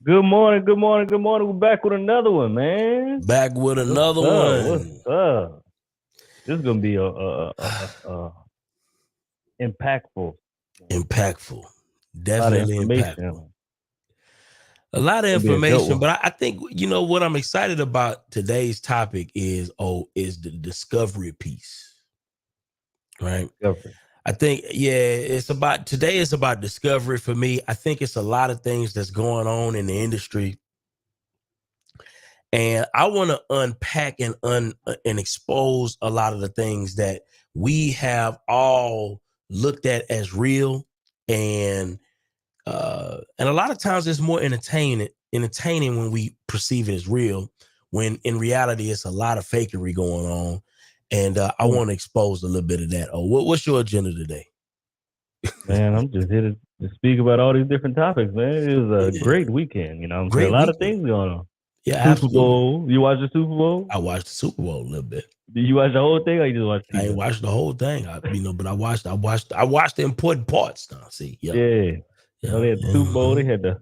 Good morning, good morning, good morning. We're back with another one, man. Back with another one. What's up? This is gonna be impactful. Definitely impactful. A lot of information, but I think what I'm excited about today's topic is the discovery piece, right? Discovery. I think it's about discovery for me. I think it's a lot of things that's going on in the industry, and I want to unpack and expose a lot of the things that we have all looked at as real, and a lot of times it's more entertaining when we perceive it as real, when in reality it's a lot of fakery going on. And I want to expose a little bit of that. What's your agenda today? Man, I'm just here to speak about all these different topics, man. It was a great weekend, a lot of things going on. Yeah, Super Bowl. You watched the Super Bowl? I watched the Super Bowl a little bit. Did you watch the whole thing, or you just watched I ain't watched the whole thing, but I watched the important parts now. See, yeah. They had the Super Bowl. They had the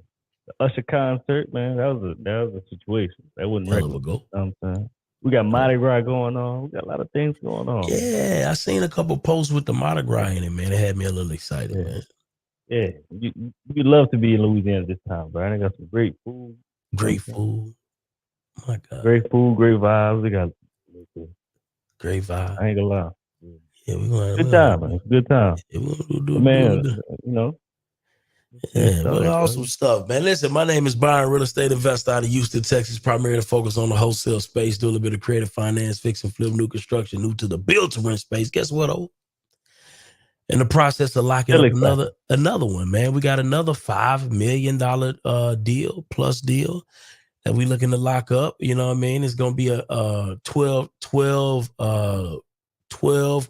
Usher concert, man. That was a situation. That wasn't regular. You know what I'm saying? We got Mardi Gras going on. We got a lot of things going on. Yeah, I seen a couple posts with the Mardi Gras in it, man. It had me a little excited, man. Yeah, you'd love to be in Louisiana this time, Byron. They got some great food. Great food. Oh my God. Great food, great vibes. They got great vibes. I ain't gonna lie. Yeah, we're going good time, man. It's a good time. Yeah, but awesome stuff, man. Listen, my name is Byron, real estate investor out of Houston, Texas, primarily focused on the wholesale space, do a little bit of creative finance, fix and flip, new construction, new to the build to rent space. Guess what, in the process of locking up another one, man. We got another $5 million deal that we looking to lock up. You know what I mean? It's gonna be a 12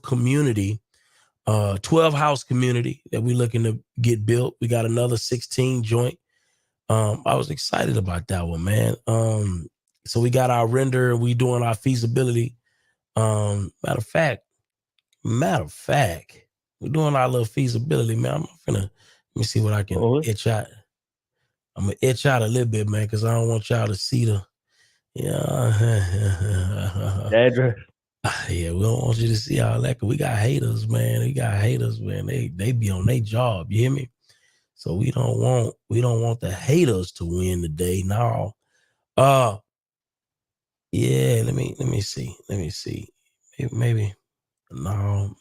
community. 12 house community that we're looking to get built. We got another 16 joint. I was excited about that one, man. So we got our render and we doing our feasibility. Matter of fact, we're doing our little feasibility, man. Let me see what I can itch out. I'm gonna itch out a little bit, man, because I don't want y'all to see the address. Yeah, we don't want you to see all that, because we got haters, man. They be on their job. You hear me? So we don't want the haters to win the day. No. Yeah, let me see. Maybe I'm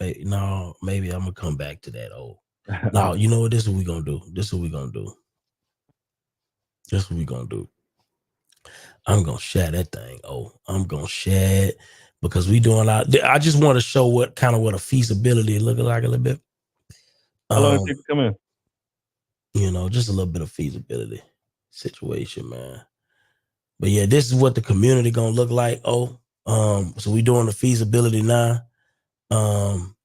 gonna come back to that. No, you know what? This is what we gonna do. I'm gonna share that thing. I'm gonna share it. Because we doing I just want to show what a feasibility looking like a little bit. How long it take to come in? Just a little bit of feasibility situation, man. But yeah, this is what the community gonna look like. So we doing the feasibility now. And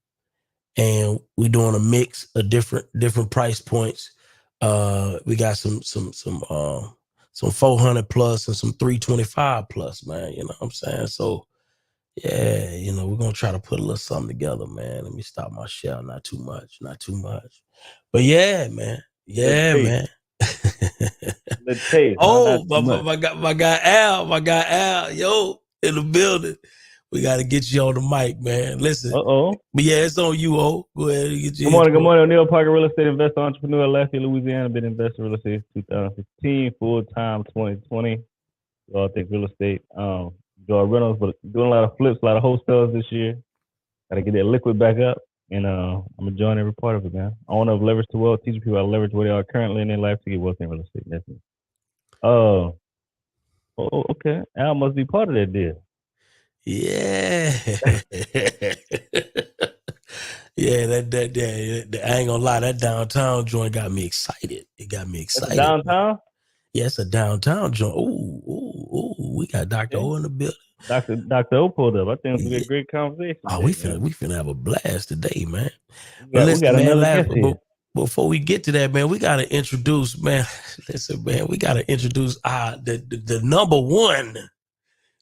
we doing a mix of different price points. We got some 400 plus and some 325 plus, man. You know what I'm saying? So yeah, we're going to try to put a little something together, man. Let me stop my shell. Not too much. But yeah, man. Man. Let's taste. My guy Al, yo, in the building. We got to get you on the mic, man. Listen. But yeah, it's on you, Go ahead and get you. Good morning. O'Neal Parker, real estate investor, entrepreneur, Lafayette, Louisiana. Been investor real estate since 2015, full-time 2020. All things real estate. Do our rentals, but doing a lot of flips, a lot of hotels this year. Got to get that liquid back up. And I'm enjoying every part of it, man. I want to leverage the wealth, teach people how to leverage where they are currently in their life to get wealth in real estate. That's it. Okay. Al must be part of that deal. Yeah. Yeah, that I ain't gonna lie, that downtown joint got me excited. It got me excited. Downtown? Yeah, it's a downtown joint. Ooh, we got Dr. O in the building. Dr. O pulled up. I think it's gonna be a great conversation. Oh, we finna have a blast today, man. We got another guest here. Before we get to that, man, we gotta introduce, man. Listen, man, we gotta introduce the number one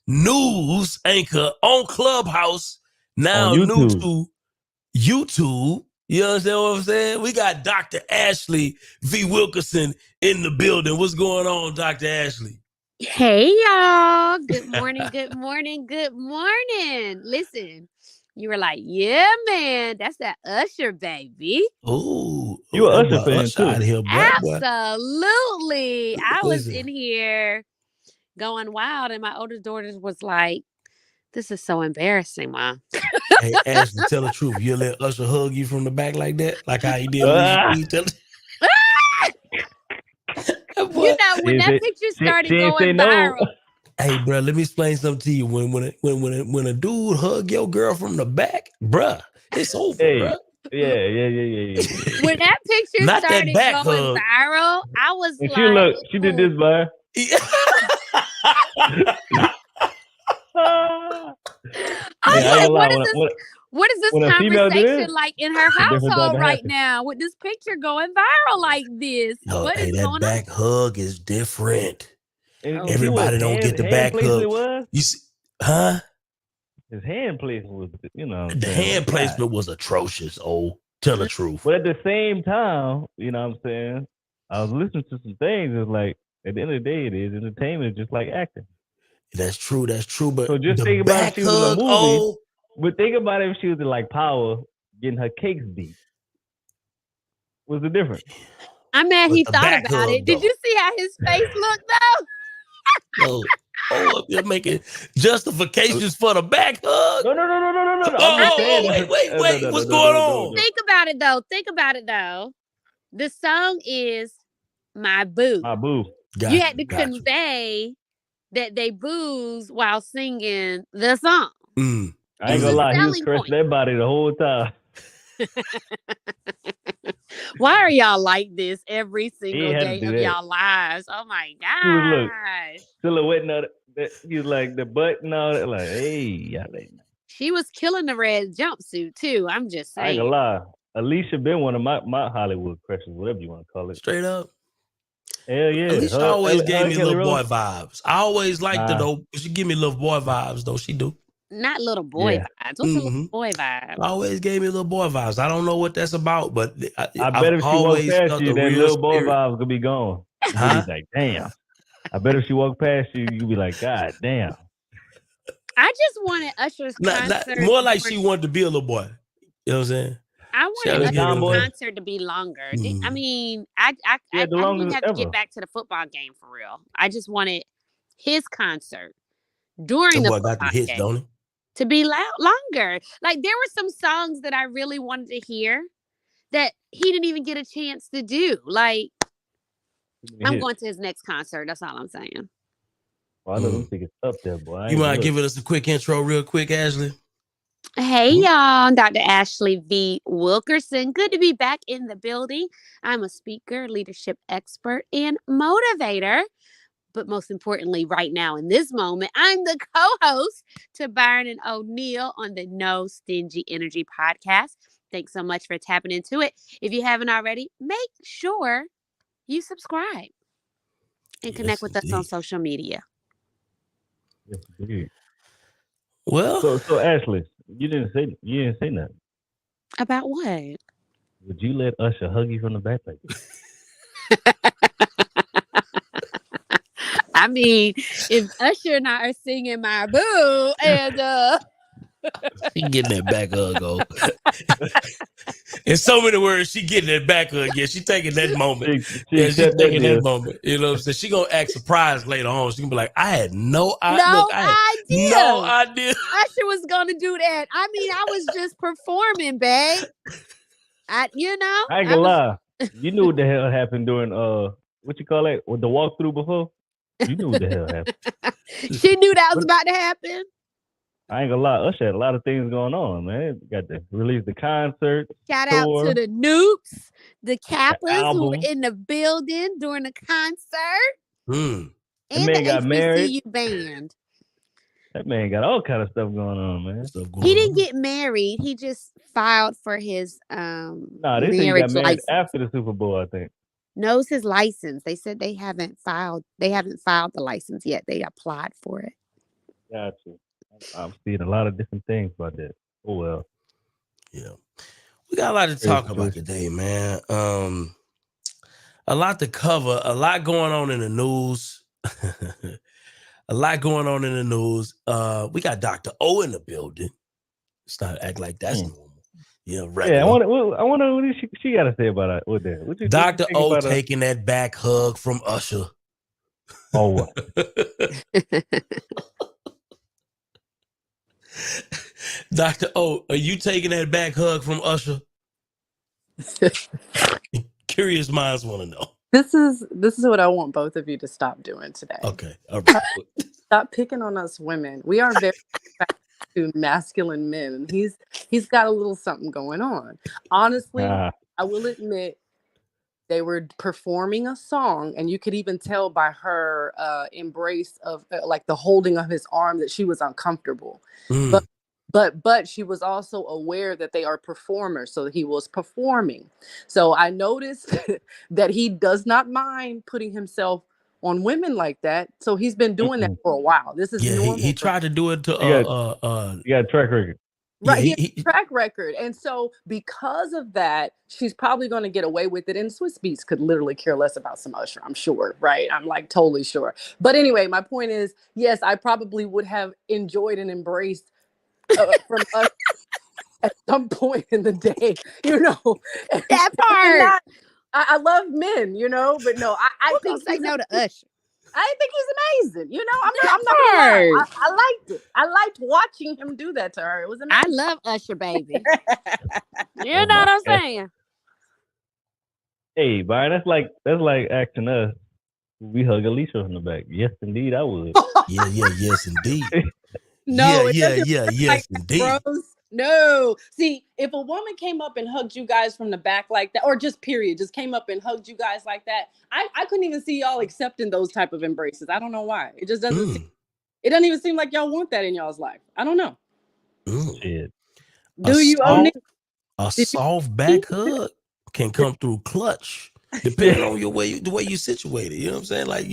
news anchor on Clubhouse, now new to YouTube. You understand what I'm saying? We got Dr. Ashley V. Wilkerson in the building. What's going on, Dr. Ashley? Hey, y'all. Good morning, good morning, good morning. Listen, you were like, yeah, man, that's that Usher, baby. Ooh. You an Usher fan, too. Out here, Absolutely. I was in here going wild, and my oldest daughter was like, this is so embarrassing, Mom. Hey, Ashley, tell the truth. You let Usher hug you from the back like that? Like how he did You know, when that picture started going viral. Hey, bro, let me explain something to you. When a dude hug your girl from the back, bruh, it's over, bruh. Yeah. When that picture started going viral, I was like, she did this, Byron. I was like, what is this conversation like in her household right now with this picture going viral like this? What is going on? That back hug is different. Everybody don't get the back hug. You see, huh? His hand placement was, the hand placement was atrocious. Oh, tell the truth. But at the same time, you know what I'm saying? I was listening to some things. It's like, at the end of the day, it is entertainment, just like acting. That's true. But so just think about if she was in a movie. But think about if she was in like Power, getting her cakes beat. What's the difference? I'm mad he thought about it. Did you see how his face looked though? You're making justifications for the back hug. No. Wait. What's going on? Think about it though. The song is My Boo. My Boo. You had to convey that they booze while singing the song. I ain't gonna lie, he was crushing that body the whole time. Why are y'all like this every single day of y'all lives? Oh my gosh. Silhouette, he was like the butt and all that. Like, hey, she was killing the red jumpsuit too. I'm just saying. I ain't gonna lie. Alicia been one of my Hollywood crushes, whatever you want to call it. Straight up. Hell yeah. Alicia always gave me little boy vibes. I always liked her though. She give me little boy vibes though. She do. Not little boy vibes. What's a little boy vibe? Always gave me little boy vibes. I don't know what that's about, but I bet if she walked past you, that little boy vibe could be gone. Huh? You'd be like, damn. I bet if she walked past you, you'd be like, God damn. I just wanted Usher's concert. More like she wanted to be a little boy. You know what I'm saying? I wanted Usher's concert to be longer. I mean, I didn't have to get back to the football game for real. I just wanted his concert during the football game. Don't he? To be longer. Like there were some songs that I really wanted to hear that he didn't even get a chance to do. Like I'm going to his next concert. That's all I'm saying. Well, I know them tickets up there, boy. You mind giving us a quick intro real quick, Ashley? Hey, y'all. I'm Dr. Ashley V. Wilkerson. Good to be back in the building. I'm a speaker, leadership expert, and motivator. But most importantly, right now in this moment, I'm the co-host to Byron and O'Neill on the No Stingy Energy podcast. Thanks so much for tapping into it. If you haven't already, make sure you subscribe and connect with us on social media. Yes, indeed. Well, so Ashley, you didn't say nothing. About what? Would you let Usher hug you from the back like this? I mean, if Usher and I are singing My Boo and she getting that back hug, In so many words, she getting it back again. She taking that moment. She taking that moment. You know what I'm saying? She gonna act surprised later on. She gonna be like, I had no idea. No idea. Usher was gonna do that. I mean, I was just performing, babe. I ain't gonna lie. You knew what the hell happened during what you call it? With the walkthrough before? You knew what the hell happened. She knew that was about to happen. I ain't gonna lie, Usher had a lot of things going on, man. Got to release the concert. Shout out to the Noops, the Kappas who were album. in the building during the concert. Mm. And man the got married. HBCU band. That man got all kind of stuff going on, man. He didn't get married. He just filed for his they say he got married license. after the Super Bowl, I think. No, it's his license. They said they haven't filed the license yet. They applied for it. Gotcha. I'm seeing a lot of different things about that. Oh well. Yeah. We got a lot to talk about today, man. A lot to cover, a lot going on in the news. A lot going on in the news. We got Dr. O in the building. It's not act like that's normal. Yeah, right. Yeah, I wonder what she got to say about it. What that? Dr. O taking that back hug from Usher. Oh, what? Dr. O, are you taking that back hug from Usher? Curious minds want to know. This is what I want both of you to stop doing today. Okay. All right. Stop picking on us women. We are very to masculine men, and he's got a little something going on. Honestly, I will admit they were performing a song, and you could even tell by her embrace of like the holding of his arm that she was uncomfortable. But she was also aware that they are performers, so he was performing. So I noticed that he does not mind putting himself on women like that. So he's been doing that for a while. This is normal. He tried to do it to he got a track record. Right, he has a track record. And so because of that, she's probably going to get away with it. And Swiss Beats could literally care less about some Usher, I'm sure, right? I'm like totally sure. But anyway, my point is, yes, I probably would have enjoyed and embraced from us at some point in the day, that part. I love men, but no, I think say no to Usher. I think he's amazing. I'm not I liked it. I liked watching him do that to her. It was amazing. I love Usher, baby. You know what I'm saying? Hey, Byron, that's like asking us. We hug Alicia from the back. Yes, indeed, I would. Yes, indeed. No, yes, indeed. Bros. No. See, if a woman came up and hugged you guys from the back like that, or just came up and hugged you guys like that, I couldn't even see y'all accepting those type of embraces. I don't know why. It just doesn't it doesn't even seem like y'all want that in y'all's life. I don't know. Shit. Do you own it? A soft back hug can come through clutch, depending on the way you situated. You know what I'm saying? Like,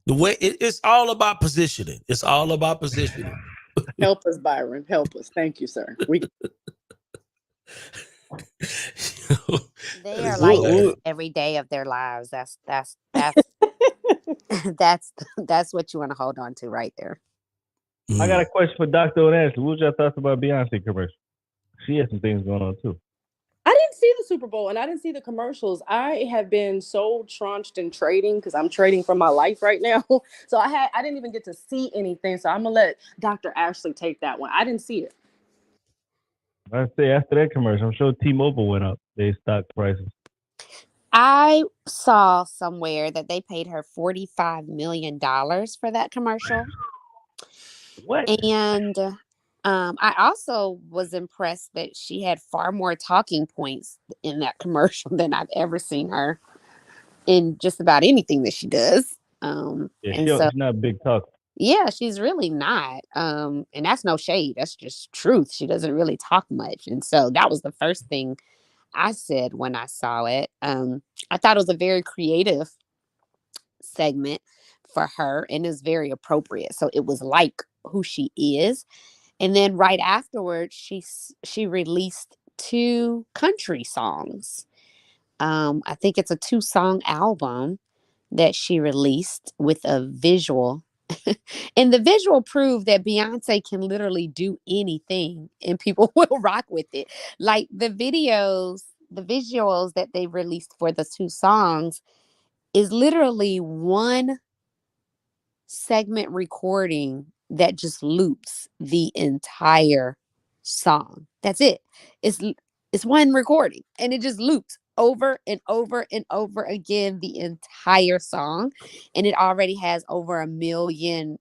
the way it's all about positioning. It's all about positioning. Help us, Byron. Help us. Thank you, sir. They are like this every day of their lives. That's that's what you want to hold on to right there. I got a question for Dr. and Ashley. What was your thoughts about Beyonce commercial? She had some things going on too. I didn't see the Super Bowl and I didn't see the commercials. I have been so tranched in trading because I'm trading for my life right now. So I didn't even get to see anything. So I'm gonna let Dr. Ashley take that one. I didn't see it. I say after that commercial, I'm sure T-Mobile went up their stock prices. I saw somewhere that they paid her $45 million for that commercial. What? And I also was impressed that she had far more talking points in that commercial than I've ever seen her in just about anything that she does. She's not a big talker. Yeah, she's really not. And that's no shade. That's just truth. She doesn't really talk much. And so that was the first thing I said when I saw it. I thought it was a very creative segment for her and is very appropriate. So it was like who she is. And then right afterwards, she released 2 country songs. I think it's a 2-song album that she released with a visual And the visual proved that Beyonce can literally do anything and people will rock with it. Like the visuals that they released for the 2 songs is literally one segment recording that just loops the entire song. That's it. It's one recording and it just loops over and over and over again the entire song, and it already has over 1 million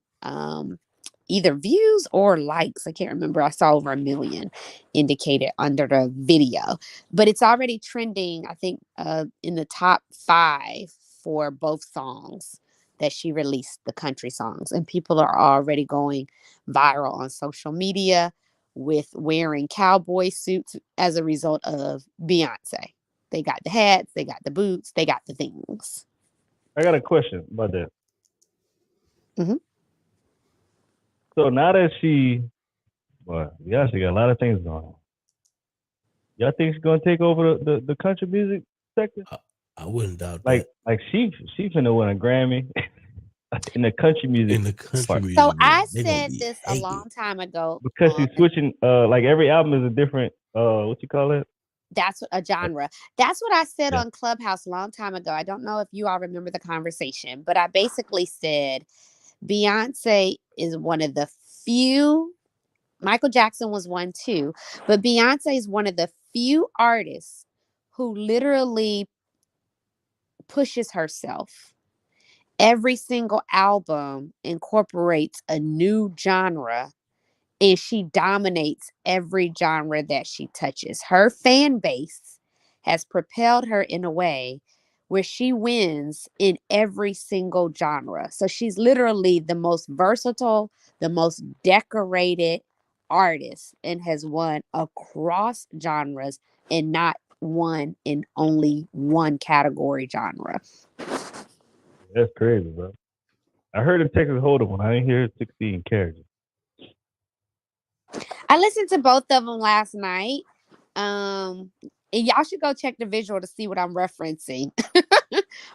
either views or likes. I can't remember. I saw over 1 million indicated under the video, but it's already trending, I think, in the top 5 for both songs that she released, the country songs, and people are already going viral on social media with wearing cowboy suits as a result of Beyonce. They got the hats, they got the boots, they got the things. I got a question about that. Mm-hmm. So now that she got a lot of things going on. Y'all think she's gonna take over the country music sector? I wouldn't doubt that. Like she finna win a Grammy in the country music. In the country part. music. So I said this a long time ago. Because she's switching, like every album is a different, what you call it? That's a genre. That's what I said on Clubhouse a long time ago. I don't know if you all remember the conversation, but I basically said Beyonce is one of the few. Michael Jackson was one too, but Beyonce is one of the few artists who literally pushes herself. Every single album incorporates a new genre, and she dominates every genre that she touches. Her fan base has propelled her in a way where she wins in every single genre. So she's literally the most versatile, the most decorated artist, and has won across genres and not won in only one category genre. That's crazy, bro. I heard a Texas Hold'em one. I didn't hear 16 characters. I listened to both of them last night. And y'all should go check the visual to see what I'm referencing.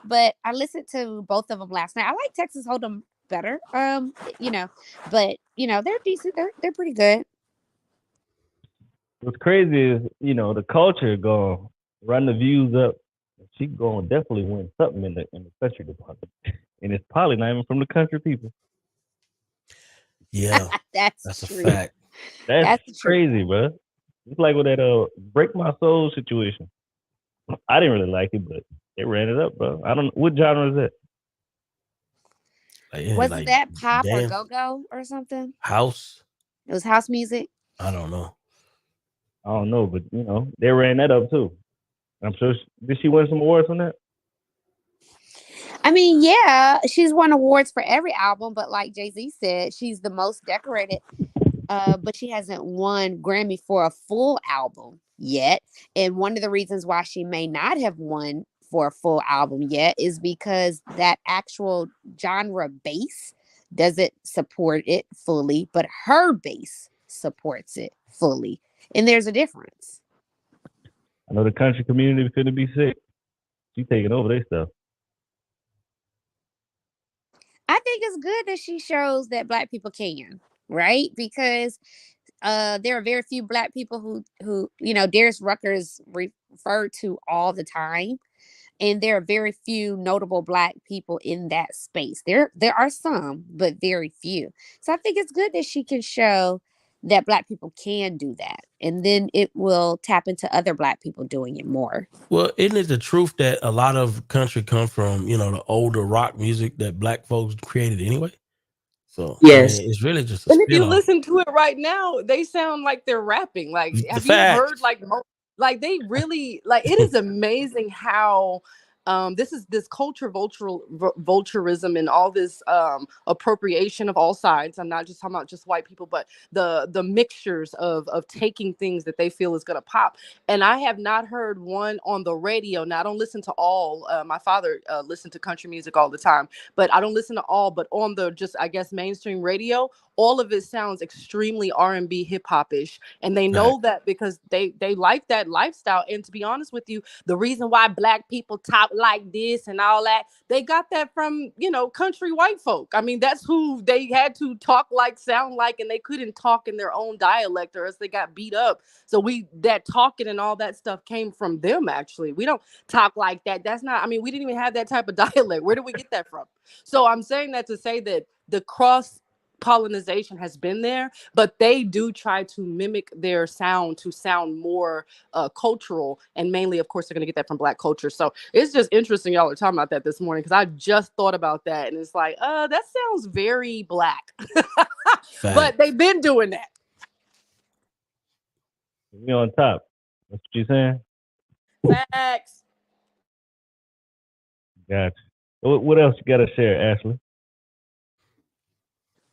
But I listened to both of them last night. I like Texas Hold'em better. But they're decent. They're pretty good. What's crazy is, the culture gonna run the views up. She gonna definitely win something in the country department. And it's probably not even from the country people. Yeah. That's a true. fact. That's crazy, bro. It's like with that Break My Soul situation. I didn't really like it, but they ran it up, bro. I don't know. What genre is that? Wasn't that pop or go-go or something? House? It was house music? I don't know. I don't know, but, they ran that up, too. I'm sure. Did she win some awards on that? I mean, yeah, she's won awards for every album, but like Jay-Z said, she's the most decorated. But she hasn't won Grammy for a full album yet. And one of the reasons why she may not have won for a full album yet is because that actual genre base doesn't support it fully, but her base supports it fully. And there's a difference. I know the country community finna be sick. She's taking over their stuff. I think it's good that she shows that Black people can, right? Because there are very few Black people who Darius Rucker is referred to all the time, and there are very few notable Black people in that space. There are some, but very few. So I think it's good that she can show that Black people can do that, and then it will tap into other Black people doing it more. Well, isn't it the truth that a lot of country come from, the older rock music that Black folks created anyway? So yes, it's really just and if you listen to it right now, they sound like they're rapping. Like, have you heard like they really it is amazing how this culture vulturism and all this appropriation of all sides. I'm not just talking about just white people, but the mixtures of taking things that they feel is going to pop. And I have not heard one on the radio. Now, I don't listen to all. My father listened to country music all the time, but I don't listen to all. But on the just, I guess, mainstream radio all of it sounds extremely R&B hip hop-ish, and they know that because they like that lifestyle. And to be honest with you, the reason why Black people talk like this and all that, they got that from, you know, country white folk. I mean, that's who they had to talk like, sound like, and they couldn't talk in their own dialect or else they got beat up. So that talking and all that stuff came from them. Actually, we don't talk like that. That's not, I mean, we didn't even have that type of dialect. Where did we get that from? So I'm saying that to say that the cross pollination has been there, but they do try to mimic their sound to sound more cultural, and mainly, of course, they're going to get that from Black culture. So it's just interesting y'all are talking about that this morning, because I just thought about that, and it's like, that sounds very Black. But they've been doing that. We on top. That's what you saying? Facts. Gotcha. What else you got to share, Ashley?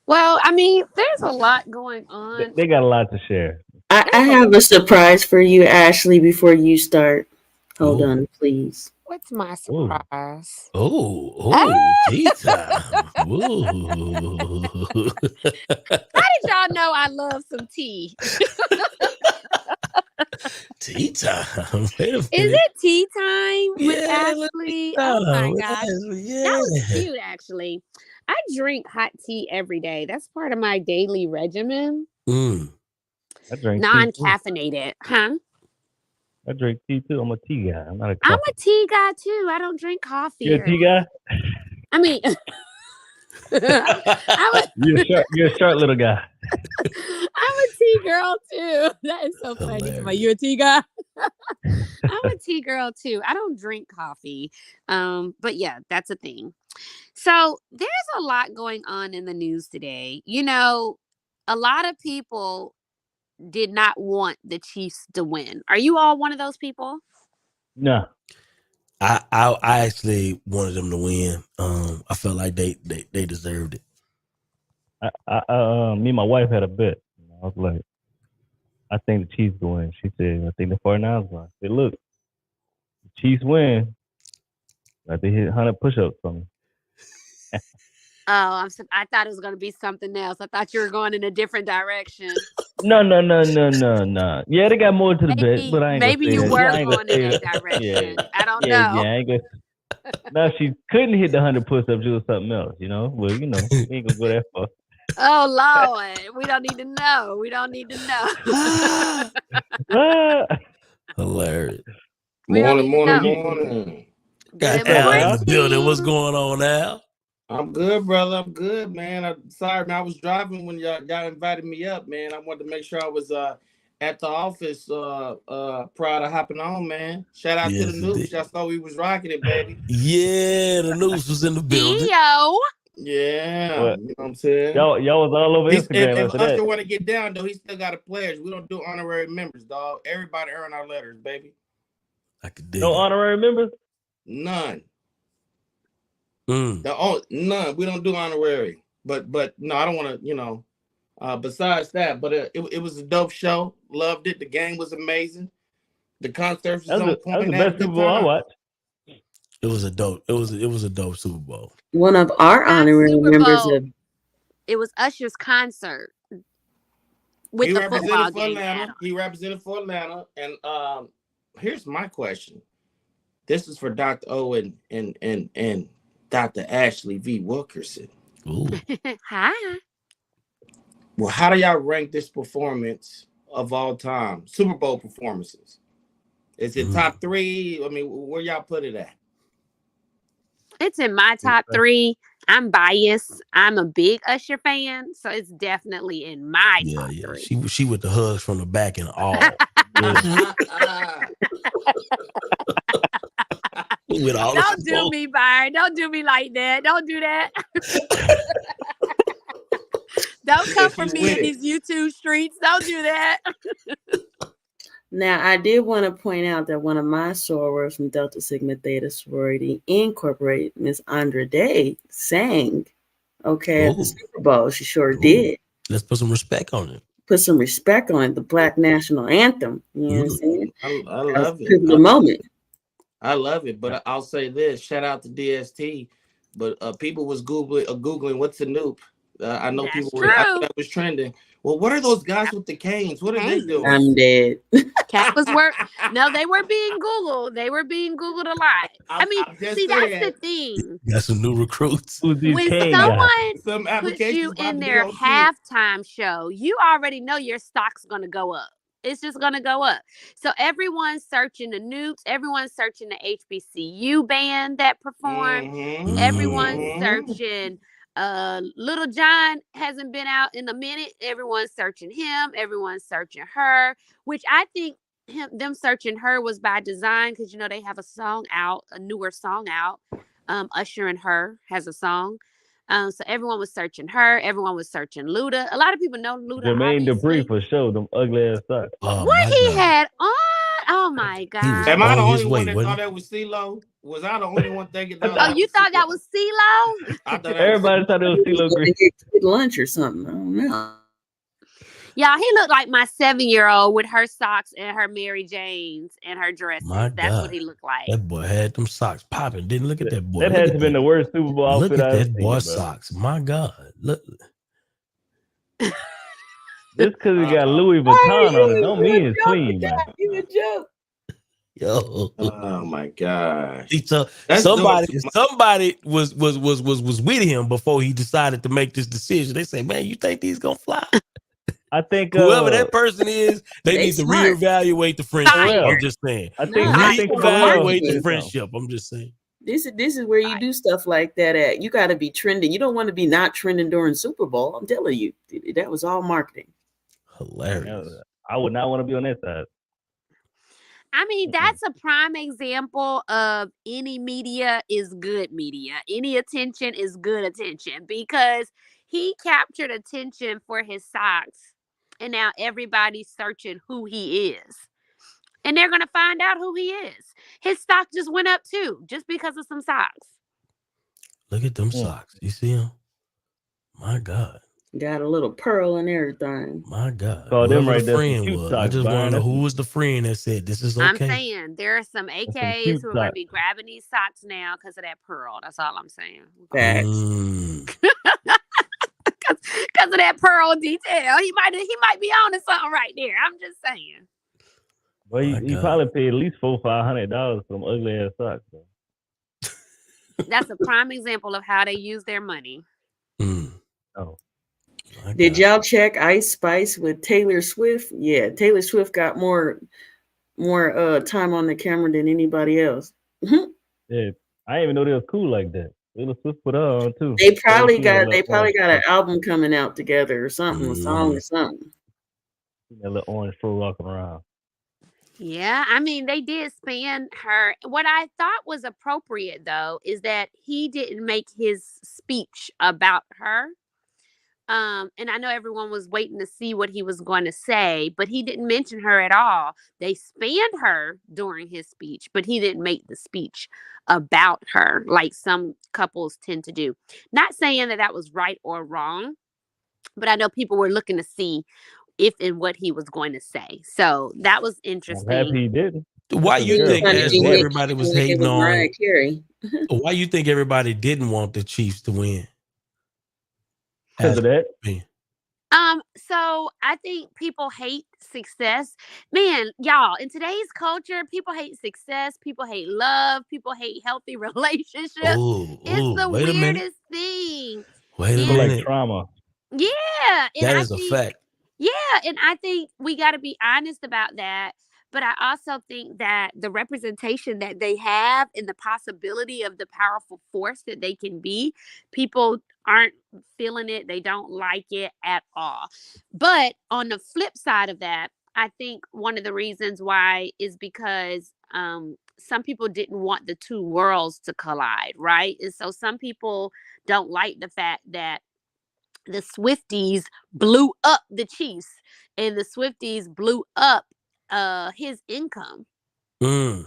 Well, I mean, there's a lot going on. They got a lot to share. I have a surprise for you, Ashley, before you start. Hold on, please. What's my surprise? Tea time. How did y'all know I love some tea? Tea time. Wait a minute. Is it tea time with Ashley? Oh my gosh. Yeah. That was cute, actually. I drink hot tea every day. That's part of my daily regimen. I drink non-caffeinated, huh? I drink tea too. I'm a tea guy. I'm a tea guy too. I don't drink coffee. You're a tea guy? I mean, you're a short little guy. I'm a tea girl too. That is so funny. You're a tea guy? I'm a tea girl too. I don't drink coffee. But yeah, that's a thing. So there's a lot going on in the news today. You know, a lot of people did not want the Chiefs to win. Are you all one of those people? No. I actually wanted them to win. I felt like they deserved it. Me and my wife had a bet. I was like, I think the Chiefs will win. She said, I think the 49ers win. I said, look, the Chiefs win. Like they hit 100 push-ups for me. I thought it was going to be something else. I thought you were going in a different direction. No. Yeah, they got more to the bet, but I ain't maybe you were going in that direction. Yeah. I don't know. Yeah, I ain't gonna. No, she couldn't hit the 100 push-ups. It was something else, you know. Well, you know, we ain't gonna go that far. Oh Lord, we don't need to know. We don't need to know. Hilarious. Morning. Got Al in the building. What's going on, Al? I'm good, brother. I'm good, man. I'm sorry, man. I was driving when y'all invited me up, man. I wanted to make sure I was at the office prior to hopping on, man. Shout out to the news. Y'all saw we was rocking it, baby. Yeah, the news was in the building. Yo. Yeah, you know what I'm saying? Y'all was all over Instagram. If Usher want to get down, though, he still got a pledge. We don't do honorary members, dog. Everybody earn our letters, baby. I could dig no honorary members? None. None. We don't do honorary. But no, I don't want to, you know. Besides that, but it was a dope show. Loved it. The game was amazing. The concert was on point. That was the best Super Bowl I watched. It was a dope Super Bowl. One of our honorary members of it was Usher's concert with the football game. He represented for Atlanta, and here's my question. This is for Dr. O and Dr. Ashley V. Wilkerson. Ooh. Hi. Well, how do y'all rank this performance of all time? Super Bowl performances. Is it top 3? I mean, where y'all put it at? It's in my top 3. I'm biased. I'm a big Usher fan, so it's definitely in my top 3. She with the hugs from the back and all. Don't do me, Byron. Don't do me like that. Don't do that. Don't come for me in these YouTube streets. Don't do that. Now, I did want to point out that one of my sorors from Delta Sigma Theta Sorority Incorporated, Miss Andra Day, sang at the Super Bowl. She sure did. Let's put some respect on it. Put some respect on it. The Black National Anthem. You know what I'm saying? I love it. The moment. I love it, but I'll say this. Shout out to DST. But people was Googling what's a noob. I know That's people. true. I know that was trending. Well, what are those guys with the canes? What are they doing? I'm dead. Campus work. No, they were being Googled. They were being Googled a lot. I mean, see, that's the thing. Got some new recruits. When someone puts you in their halftime show, you already know your stock's going to go up. It's just going to go up. So everyone's searching the Nukes. Everyone's searching the HBCU band that performed. Mm-hmm. Everyone's searching. Little John hasn't been out in a minute. Everyone's searching him. Everyone's searching her, which I think them searching her was by design because, you know, they have a song out, a newer song out. Usher and Her has a song. So everyone was searching her. Everyone was searching Luda. A lot of people know Luda. Jermaine Dupri for sure. Them ugly ass socks. What he had on? Oh my God! Am I the only one that thought that was CeeLo? Was I the only one thinking that? Oh, you thought that was CeeLo? I thought everybody thought it was CeeLo Green. Lunch or something. I don't know. Y'all, he looked like my 7-year-old with her socks and her Mary Janes and her dresses. That's what he looked like. That boy had them socks popping. Didn't look at that boy. That has been the worst Super Bowl outfit Look at I've that seen, boy's socks. My God. Look. Just because he got Louis Vuitton on it don't mean it's clean, man. You a joke. Yo. Oh my God. Somebody was with him before he decided to make this decision. They say, man, you think these gonna fly? I think whoever that person is, they need to reevaluate the friendship. I'm just saying. I think reevaluate the friendship. I'm just saying. This is where you do stuff like that at. You got to be trending. You don't want to be not trending during Super Bowl. I'm telling you, that was all marketing. Hilarious. I would not want to be on that side. I mean, that's a prime example of any media is good media. Any attention is good attention because he captured attention for his socks. And now everybody's searching who he is. And they're going to find out who he is. His stock just went up too, just because of some socks. Look at them socks. You see them? My God. Got a little pearl and everything. My God. So them right there. I just want to know who was the friend that said this is okay. I'm saying there are some AKs who are going to be grabbing these socks now because of that pearl. That's all I'm saying. Because of that pearl detail. He might be on to something right there. I'm just saying. Well, he probably paid at least $400-$500 for some ugly ass socks. That's a prime example of how they use their money. Oh. Did y'all check Ice Spice with Taylor Swift? Yeah, Taylor Swift got more time on the camera than anybody else. Yeah, I didn't even know they was cool like that. Taylor Swift put her on too. They probably got an album coming out together or something, a song or something. That little orange fro walking around. Yeah, I mean, they did span her. What I thought was appropriate, though, is that he didn't make his speech about her. And I know everyone was waiting to see what he was going to say, but he didn't mention her at all. They spanned her during his speech, but he didn't make the speech about her like some couples tend to do. Not saying that was right or wrong, but I know people were looking to see if and what he was going to say. So that was interesting. I'm happy he didn't. Why you think everybody was hating on? Why you think everybody didn't want the Chiefs to win? Because of that. So I think people hate success. Man, y'all, in today's culture, people hate success, people hate love, people hate healthy relationships. It's the weirdest thing. Wait a minute. Like trauma. Yeah. That is a fact. Yeah, and I think we got to be honest about that. But I also think that the representation that they have and the possibility of the powerful force that they can be, people aren't feeling it. They don't like it at all. But on the flip side of that, I think one of the reasons why is because some people didn't want the two worlds to collide, right? And so some people don't like the fact that the Swifties blew up the Chiefs and the Swifties blew up his income. And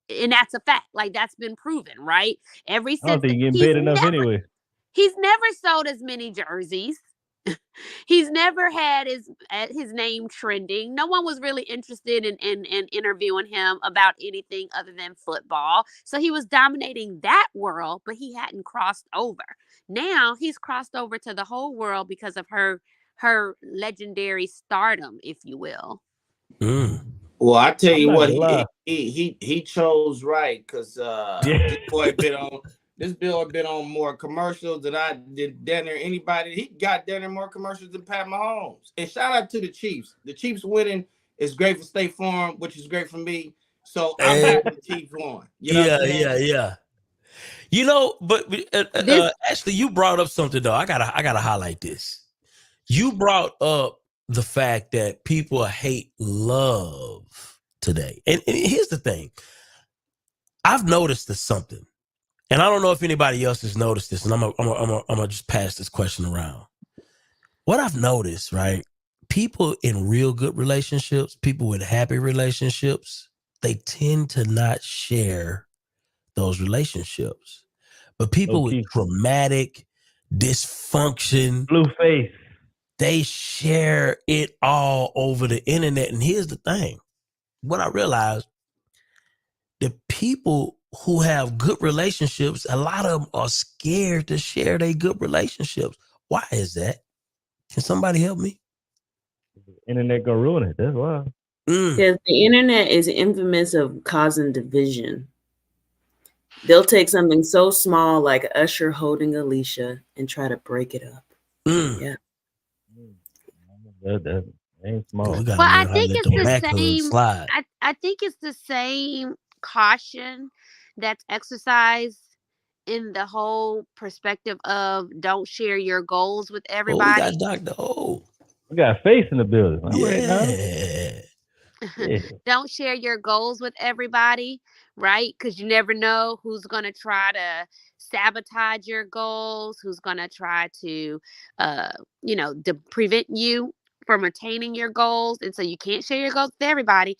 that's a fact. Like, that's been proven, right? I don't think you're getting paid enough anyway. He's never sold as many jerseys. He's never had his name trending. No one was really interested in interviewing him about anything other than football. So he was dominating that world, but he hadn't crossed over. Now he's crossed over to the whole world because of her legendary stardom, if you will. Well, I tell you what, he chose right, because this boy been on more commercials than I did down there. Anybody, he got down there more commercials than Pat Mahomes. And shout out to the Chiefs. The Chiefs winning is great for State Farm, which is great for me. So I'm happy the Chiefs won. You know what I'm saying? Yeah. You know, but actually, you brought up something though. I gotta highlight this. You brought up the fact that people hate love today, and here's the thing. I've noticed this something. And I don't know if anybody else has noticed this, and I'm gonna just pass this question around. What I've noticed, right? People in real good relationships, people with happy relationships, they tend to not share those relationships. But people with traumatic dysfunction, blue face, they share it all over the internet. And here's the thing: what I realized, the people who have good relationships, a lot of them are scared to share their good relationships. Why is that? Can somebody help me? The internet gonna ruin it. That's why. Because the internet is infamous of causing division. They'll take something so small like Usher holding Alicia and try to break it up. Yeah. That ain't small. Well, I think it's the same. I think it's the same caution that's exercised in the whole perspective of don't share your goals with everybody. We got Dr. O. We got Face in the building. Don't share your goals with everybody, right? Because you never know who's going to try to sabotage your goals, who's going to try to, prevent you from attaining your goals. And so you can't share your goals with everybody.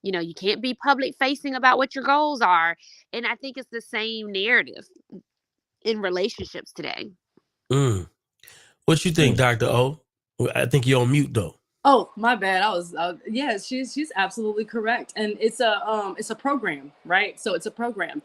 You know, you can't be public facing about what your goals are. And I think it's the same narrative in relationships today. What you think, Dr. O? I think you're on mute though. Oh, my bad. Yes, she's absolutely correct. And it's a program, right? So it's a program.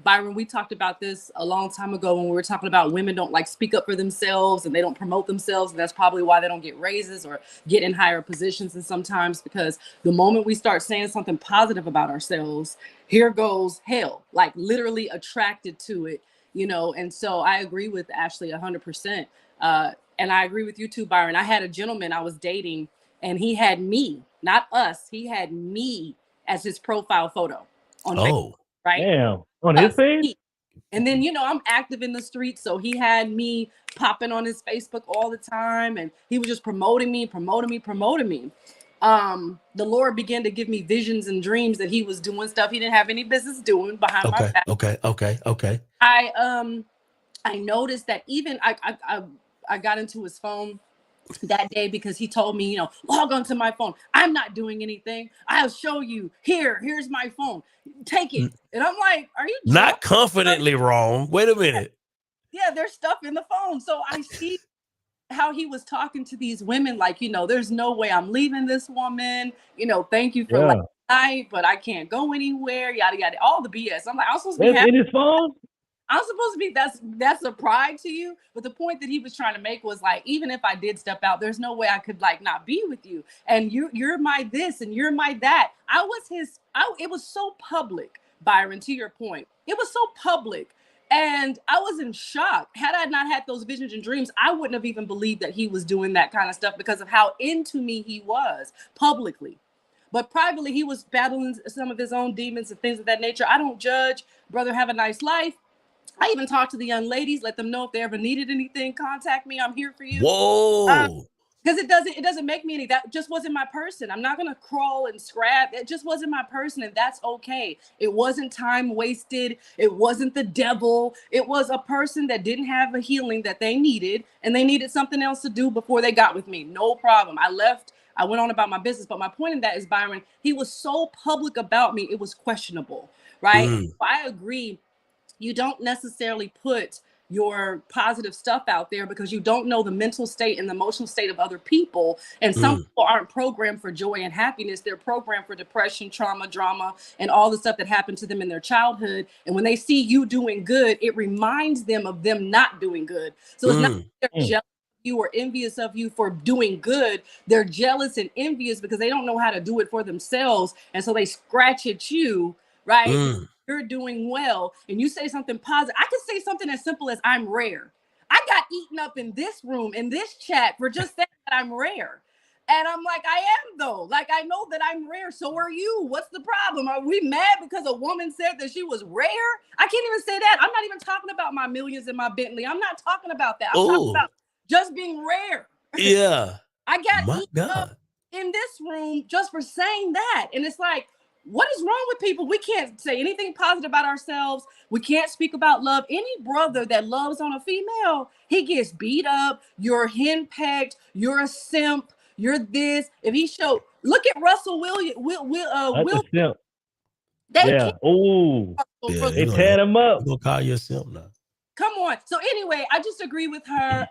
Byron, we talked about this a long time ago when we were talking about women don't like speak up for themselves and they don't promote themselves. And that's probably why they don't get raises or get in higher positions. And sometimes because the moment we start saying something positive about ourselves, here goes hell, like literally attracted to it, And so I agree with Ashley 100%. And I agree with you too, Byron. I had a gentleman I was dating and he had me, not us. He had me as his profile photo on Facebook, right? Damn. On his page? And then, I'm active in the streets. So he had me popping on his Facebook all the time. And he was just promoting me. The Lord began to give me visions and dreams that he was doing stuff he didn't have any business doing behind my back. Okay. I noticed that even I got into his phone that day because he told me, log onto my phone. I'm not doing anything. I'll show you. Here's my phone. Take it. And I'm like, are you not confidently wrong? Wait a minute. Yeah, there's stuff in the phone. So I see how he was talking to these women like, there's no way I'm leaving this woman. Thank you for last night, but I can't go anywhere. Yada yada. All the BS. I'm like, I'm supposed to be in his phone. I'm supposed to be, that's a pride to you. But the point that he was trying to make was like, even if I did step out, there's no way I could like not be with you. And you're my this and you're my that. It was so public, Byron, to your point. It was so public. And I was in shock. Had I not had those visions and dreams, I wouldn't have even believed that he was doing that kind of stuff because of how into me he was publicly. But privately, he was battling some of his own demons and things of that nature. I don't judge. Brother, have a nice life. I even talked to the young ladies, let them know if they ever needed anything, contact me. I'm here for you. Whoa. Because it doesn't make me any, that just wasn't my person. I'm not going to crawl and scrap. It just wasn't my person. And that's okay. It wasn't time wasted. It wasn't the devil. It was a person that didn't have a healing that they needed. And they needed something else to do before they got with me. No problem. I left. I went on about my business. But my point in that is, Byron, he was so public about me. It was questionable. Right. So I agree. You don't necessarily put your positive stuff out there because you don't know the mental state and the emotional state of other people. And some people aren't programmed for joy and happiness. They're programmed for depression, trauma, drama, and all the stuff that happened to them in their childhood. And when they see you doing good, it reminds them of them not doing good. So it's not that they're jealous of you or envious of you for doing good. They're jealous and envious because they don't know how to do it for themselves. And so they scratch at you, right? You're doing well, and you say something positive. I could say something as simple as I'm rare. I got eaten up in this room, in this chat, for just saying that I'm rare. And I'm like, I am though. Like, I know that I'm rare. So are you. What's the problem? Are we mad because a woman said that she was rare? I can't even say that. I'm not even talking about my millions in my Bentley. I'm not talking about that. I'm talking about just being rare. Yeah. I got eaten up in this room just for saying that. And it's like, what is wrong with people? We can't say anything positive about ourselves. We can't speak about love. Any brother that loves on a female, he gets beat up. You're henpecked. You're a simp. You're this. If he showed, look at Russell Williams. They tear him up. Go call you a simp now. Come on. So anyway, I just agree with her.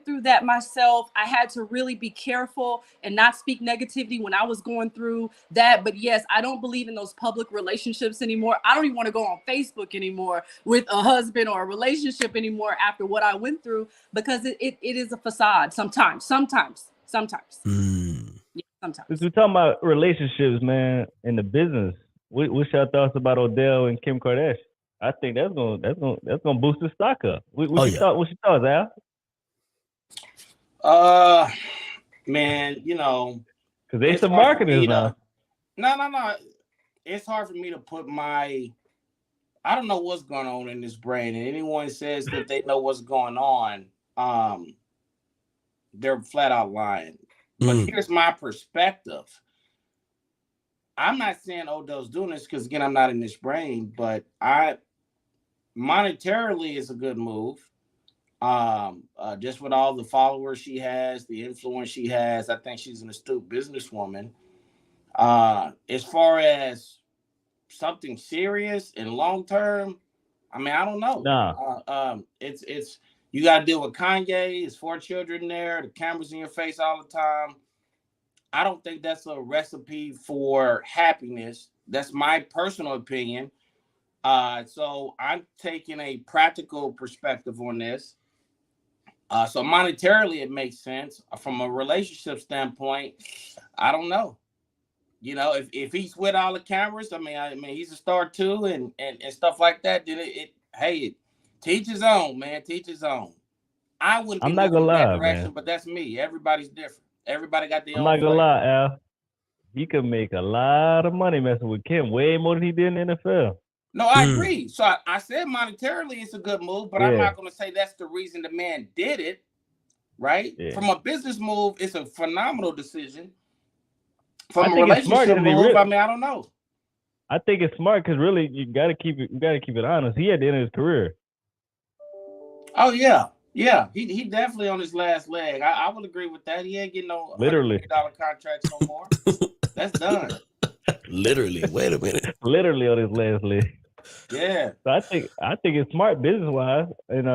Through that myself. I had to really be careful and not speak negativity when I was going through that. But yes, I don't believe in those public relationships anymore. I don't even want to go on Facebook anymore with a husband or a relationship anymore after what I went through, because it is a facade sometimes. Yeah, sometimes. Since we're talking about relationships, man, in the business, what's your thoughts about Odell and Kim Kardashian? I think that's gonna boost the stock up. What's your thoughts, Al? Man, you know, because they some marketers now. No. It's hard for me to put I don't know what's going on in this brain, and anyone says that they know what's going on, they're flat out lying. But here's my perspective. I'm not saying Odell's doing this because, again, I'm not in this brain, but monetarily it's a good move. Just with all the followers she has, the influence she has, I think she's an astute businesswoman. As far as something serious and long term, I mean, I don't know. Nah. It's you got to deal with Kanye. His 4 children there, the cameras in your face all the time. I don't think that's a recipe for happiness. That's my personal opinion. So I'm taking a practical perspective on this. So monetarily, it makes sense. From a relationship standpoint, I don't know. You know, if he's with all the cameras, I mean, he's a star too, and stuff like that. Then it teach his own, man. Teach his own. I wouldn't. I'm not gonna lie, man. But that's me. Everybody's different. Everybody got their own. I'm not gonna lie, Al. He could make a lot of money messing with Kim, way more than he did in the NFL. No, I agree. So I said monetarily it's a good move, but I'm not going to say that's the reason the man did it, right? Yeah. From a business move, it's a phenomenal decision. From a relationship move, I mean, I don't know. I think it's smart because really you got to keep it honest. He at the end of his career. Oh yeah. He definitely on his last leg. I would agree with that. He ain't getting no $100 contracts no more. That's done. Literally. Wait a minute. Literally on his last leg. Yeah. So I think it's smart business wise, and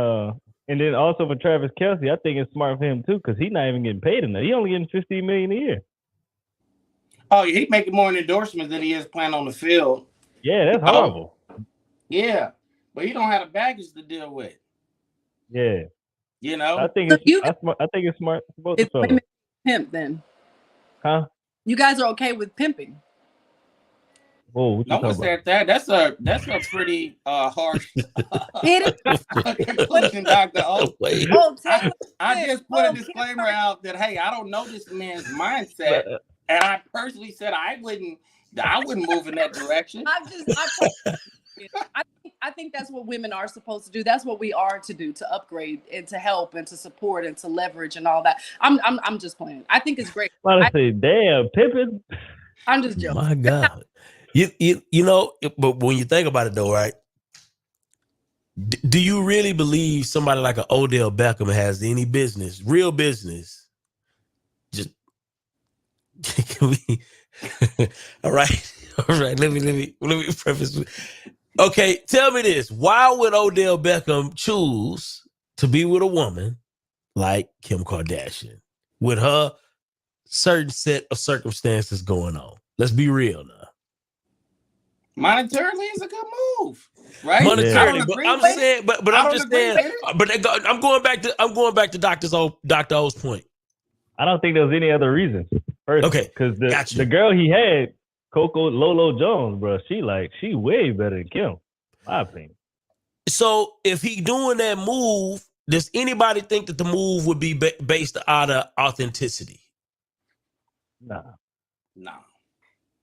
then also for Travis Kelce, I think it's smart for him too because he's not even getting paid enough. He only getting $15 million a year. Oh, he's making more in endorsements than he is playing on the field. Yeah, that's horrible. Yeah, but he don't have the baggage to deal with. Yeah. You know, I think it's smart. It's pimp then. Huh? You guys are okay with pimping? Whoa, no one said that. That's a pretty harsh conclusion, Dr. O. I just put a disclaimer out that hey, I don't know this man's mindset, and I personally said I wouldn't move in that direction. I think that's what women are supposed to do. That's what we are to do, to upgrade and to help and to support and to leverage and all that. I'm just playing. I think it's great. I say, damn, pimping. I'm just joking. My God. You know, but when you think about it though, right? Do you really believe somebody like an Odell Beckham has any business, real business? Just can we? All right. Let me preface. Okay, tell me this: why would Odell Beckham choose to be with a woman like Kim Kardashian with her certain set of circumstances going on? Let's be real now. Monetarily is a good move, right? Monetarily, but I'm saying, but I'm just saying, but I'm going back to Dr. O's point. I don't think there's any other reason. First, okay, because the girl he had, Coco Lolo Jones, bro, she way better than Kim, in my opinion. So if he doing that move, does anybody think that the move would be based out of authenticity? No.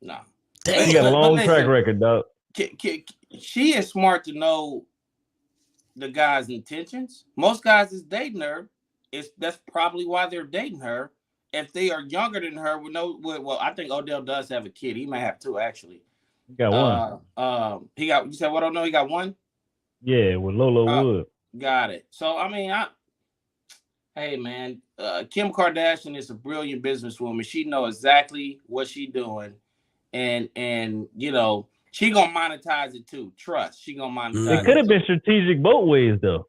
Damn. He got a long track record, dog. She is smart to know the guy's intentions. Most guys is dating her. That's probably why they're dating her. If they are younger than her, well, I think Odell does have a kid. He might have two, actually. He got one. You said what? I don't know. He got one. Yeah, with Lolo Wood. Got it. So I mean, hey man, Kim Kardashian is a brilliant businesswoman. She knows exactly what she's doing, and you know she gonna monetize it too. Trust, she gonna monetize. It could have been strategic both ways though,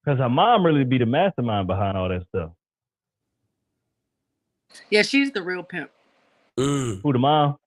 because her mom really be the mastermind behind all that stuff. Yeah, she's the real pimp. Who, the mom?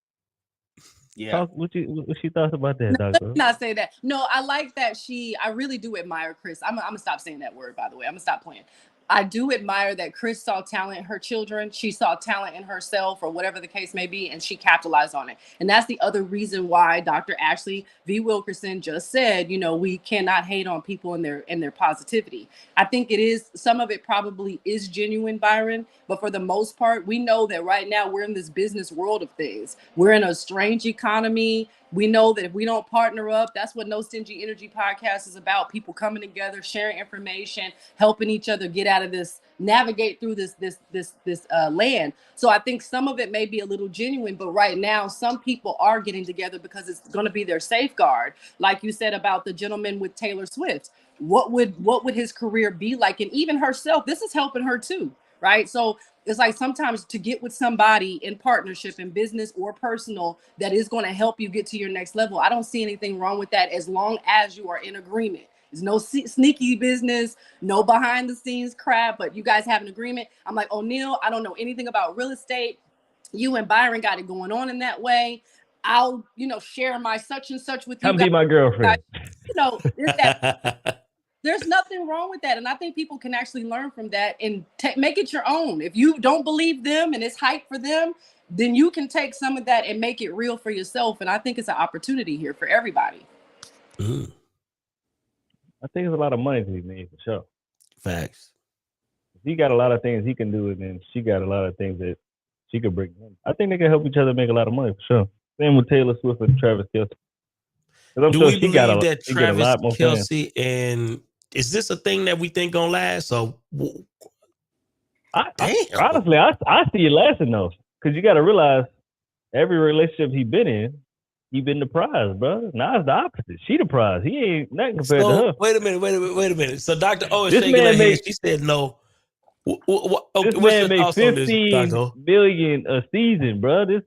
Yeah. What she thought about that, no, Doctor? Let me not say that. No, I like that I really do admire Chris. I'm gonna stop saying that word, by the way. I'm gonna stop playing. I do admire that Chris saw talent in her children. She saw talent in herself, or whatever the case may be, and she capitalized on it. And that's the other reason why Dr. Ashley V. Wilkerson just said, you know, we cannot hate on people and their positivity. I think some of it probably is genuine, Byron, but for the most part, we know that right now we're in this business world of things. We're in a strange economy. We know that if we don't partner up, that's what No Stingy Energy podcast is about. People coming together, sharing information, helping each other get out of this, navigate through this land. So I think some of it may be a little genuine, but right now some people are getting together because it's going to be their safeguard. Like you said about the gentleman with Taylor Swift, what would his career be like? And even herself, this is helping her too, right? So it's like sometimes to get with somebody in partnership in business or personal that is going to help you get to your next level. I don't see anything wrong with that as long as you are in agreement. There's no sneaky business, no behind the scenes crap, but you guys have an agreement. I'm like, O'Neal, I don't know anything about real estate. You and Byron got it going on in that way. I'll, share my such and such with you. Come be my girlfriend. There's nothing wrong with that. And I think people can actually learn from that and make it your own. If you don't believe them and it's hype for them, then you can take some of that and make it real for yourself. And I think it's an opportunity here for everybody. I think there's a lot of money to be made for sure. Facts. He got a lot of things he can do, and then she got a lot of things that she could bring in. I think they can help each other make a lot of money for sure. Same with Taylor Swift and Travis Kelce. Do we believe that Travis Kelce and is this a thing that we think gonna last? So, honestly, I see it lasting though, because you got to realize every relationship he been the prize, bro. Now it's the opposite. She the prize. He ain't nothing compared to her. Wait a minute. So Dr. O is shaking her head. She said no. This man makes $15 billion a season, bro. This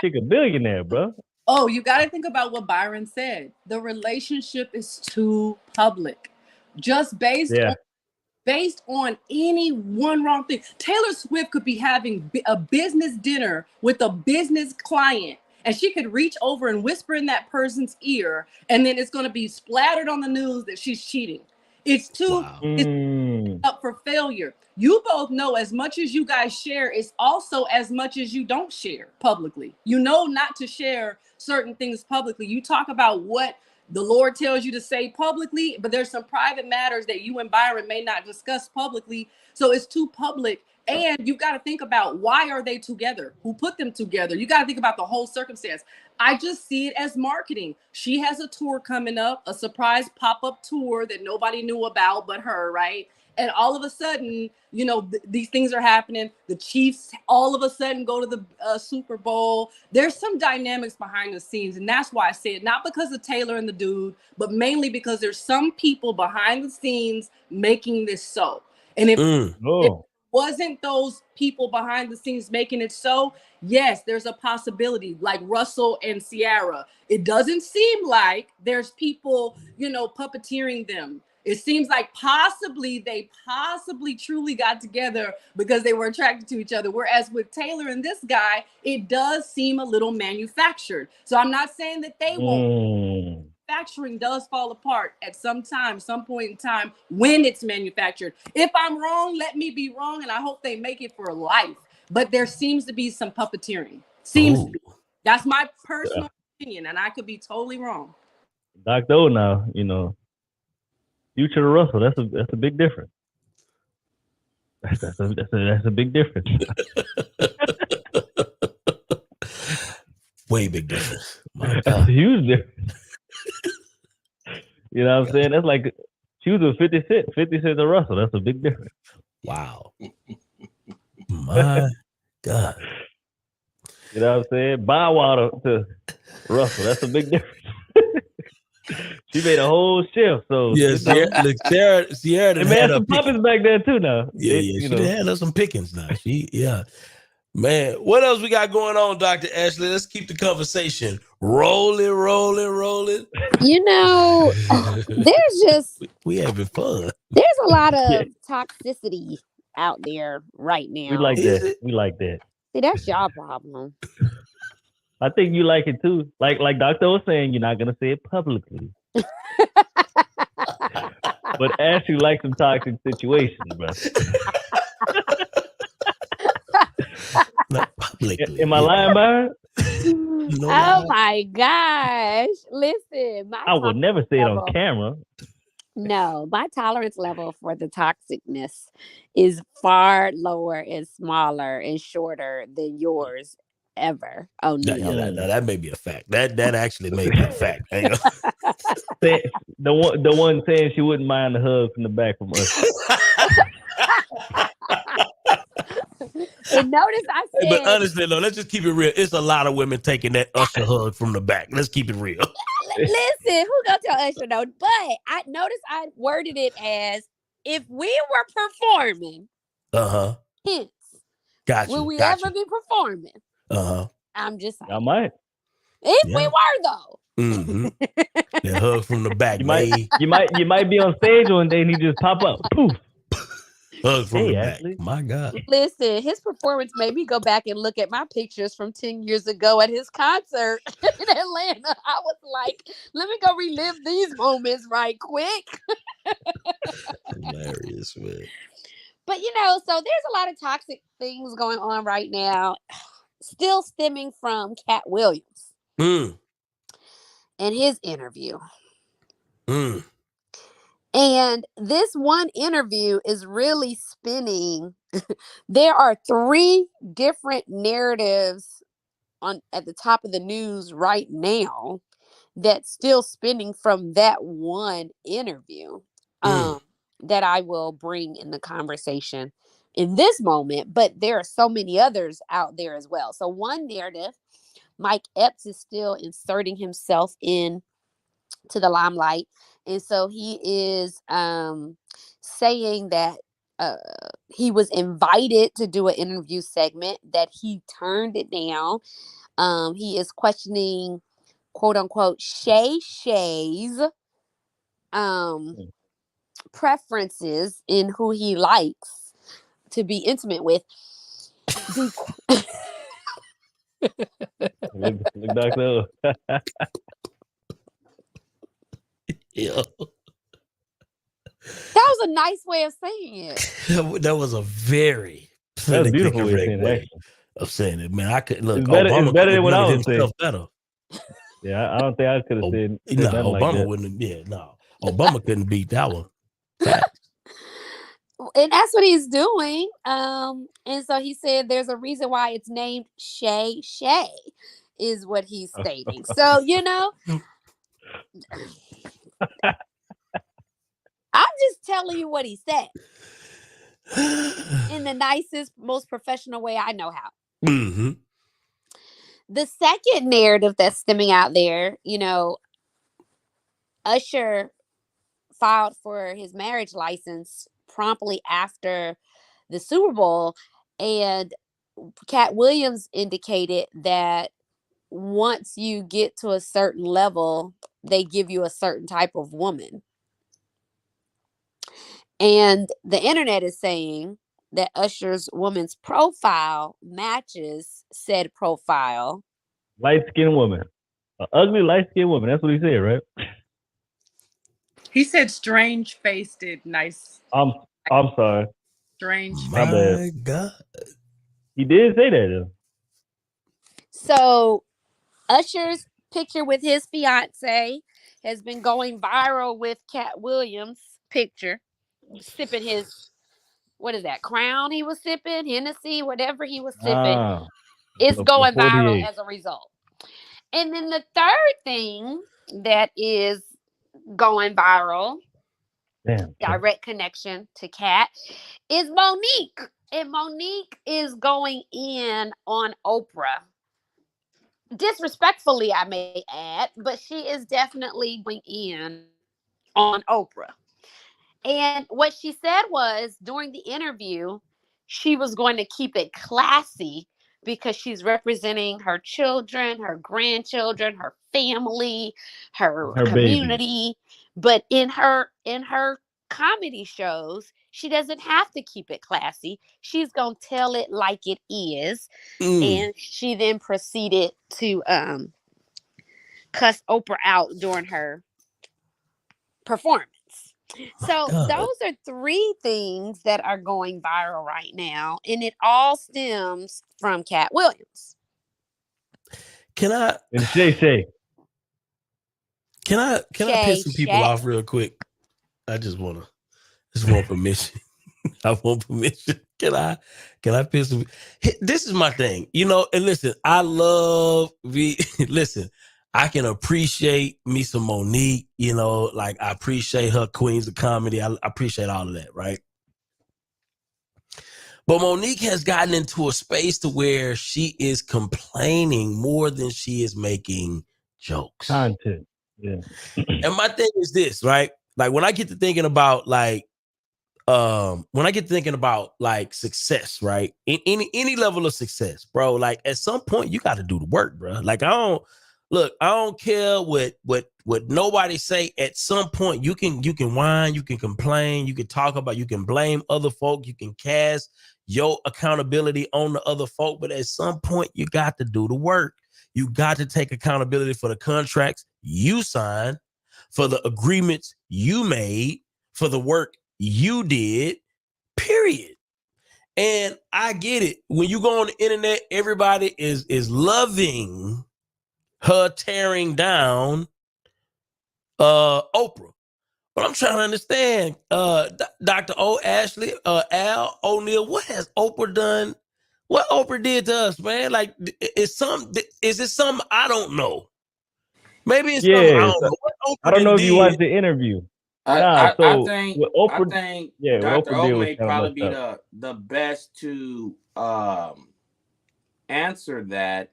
chick a billionaire, bro. Oh, you got to think about what Byron said. The relationship is too public. Just based on any one wrong thing. Taylor Swift could be having a business dinner with a business client, and she could reach over and whisper in that person's ear, and then it's going to be splattered on the news that she's cheating. It's up for failure. You both know as much as you guys share, it's also as much as you don't share publicly. You know not to share certain things publicly. You talk about what the Lord tells you to say publicly, but there's some private matters that you and Byron may not discuss publicly. So it's too public. And you've got to think about, why are they together? Who put them together? You got to think about the whole circumstance. I just see it as marketing. She has a tour coming up, a surprise pop-up tour that nobody knew about but her, right? And all of a sudden, these things are happening. The Chiefs all of a sudden go to the Super Bowl. There's some dynamics behind the scenes. And that's why I say it, not because of Taylor and the dude, but mainly because there's some people behind the scenes making this so. And if wasn't those people behind the scenes making it so, yes, there's a possibility, like Russell and Ciara. It doesn't seem like there's people, puppeteering them. It seems like they possibly truly got together because they were attracted to each other. Whereas with Taylor and this guy, it does seem a little manufactured. So I'm not saying that they won't. Manufacturing does fall apart at some point in time when it's manufactured. If I'm wrong, let me be wrong, and I hope they make it for life. But there seems to be some puppeteering. Seems to be. That's my personal opinion, and I could be totally wrong. Dr. O now, Future to Russell, that's a big difference. That's a big difference. Way big difference. That's a huge difference. You know what I'm saying? That's like she was with 50 Cent to Russell. That's a big difference. Wow. My God. You know what I'm saying? Bow Wow to Russell. That's a big difference. She made a whole shift. So Sierra they made some puppets back there too now. She had some pickings now. Man, what else we got going on, Dr. Ashley? Let's keep the conversation rolling. There's just we having fun. There's a lot of toxicity out there right now. We like that. We like that. See, that's your problem. I think you like it too. Like Dr. was saying, you're not gonna say it publicly. But Ashley likes some toxic situations, bro. Not publicly. Am I lying, Byron? Oh my gosh. Listen, I would never say it on camera. No, my tolerance level for the toxicness is far lower and smaller and shorter than yours ever. Oh no. That may be a fact. That actually may be a fact. The one saying she wouldn't mind the hug from the back from us. And notice I said, but honestly, though, let's just keep it real. It's a lot of women taking that Usher hug from the back. Let's keep it real. Listen, who gonna tell Usher no? But I noticed I worded it as if we were performing. Hence, gotcha. Will we ever be performing? I'm just saying. I might. If we were though. Mm-hmm. That hug from the back. You might be on stage one day and he just pop up. Poof. Hug from the back. My God. Listen, his performance made me go back and look at my pictures from 10 years ago at his concert in Atlanta. I was like, let me go relive these moments right quick. Hilarious, man. But so there's a lot of toxic things going on right now, still stemming from Cat Williams and his interview. And this one interview is really spinning. There are 3 different narratives at the top of the news right now that's still spinning from that one interview that I will bring in the conversation in this moment. But there are so many others out there as well. So one narrative, Mike Epps is still inserting himself in to the limelight. And so he is saying that he was invited to do an interview segment, that he turned it down. He is questioning, quote unquote, Shay's preferences in who he likes to be intimate with. Look back though. Yeah. That was a nice way of saying it. That was a very beautiful way of saying it. Man, I could look. It's better than what I was saying. Better. Yeah, I don't think I could have said. No, Obama like wouldn't. Yeah, no, Obama couldn't beat that one. And that's what he's doing. And so he said there's a reason why it's named Shay, is what he's stating. So, I'm just telling you what he said in the nicest, most professional way I know how. Mm-hmm. The second narrative that's stemming out there, Usher filed for his marriage license promptly after the Super Bowl, and Cat Williams indicated that once you get to a certain level, they give you a certain type of woman. And the internet is saying that Usher's woman's profile matches said profile. Light-skinned woman. An ugly light-skinned woman. That's what he said, right? He said strange-faced, nice. I'm sorry. Strange. My bad. God. He did say that though. So Usher's picture with his fiance has been going viral with Cat Williams' picture, sipping his, what is that, Crown he was sipping, Hennessy, whatever he was sipping. It's going viral as a result. And then the third thing that is going viral, direct connection to Cat, is Monique. And Monique is going in on Oprah. Disrespectfully, I may add, but she is definitely going in on Oprah. And what she said was, during the interview, she was going to keep it classy because she's representing her children, her grandchildren, her family, her community. Baby. But in her comedy shows, she doesn't have to keep it classy. She's going to tell it like it is. And she then proceeded to cuss Oprah out during her performance. So those are three things that are going viral right now, and it all stems from Cat Williams. Can I? And Shay. Can I piss some people off real quick? I just want permission. I want permission. Can I piss some? This is my thing, and listen, listen, I can appreciate me some Monique, like I appreciate her queens of comedy. I appreciate all of that, right? But Monique has gotten into a space to where she is complaining more than she is making jokes. Content. Yeah. And my thing is this, right? Like when I get to thinking about success, right? In any level of success, bro, like at some point you got to do the work, bro. Like I don't care what nobody say. At some point you can whine, you can complain, you can talk about, you can blame other folk, you can cast your accountability on the other folk, but at some point you got to do the work. You got to take accountability for the contracts you signed, for the agreements you made, for the work you did, period. And I get it. When you go on the internet, everybody is loving her tearing down Oprah. But I'm trying to understand, Dr. Ashley, Al O'Neill, what has Oprah done? What Oprah did to us, man? Like, is it something I don't know? Maybe it's something I don't know. I don't know if you watched the interview. I think Dr. O may probably be the best to answer that.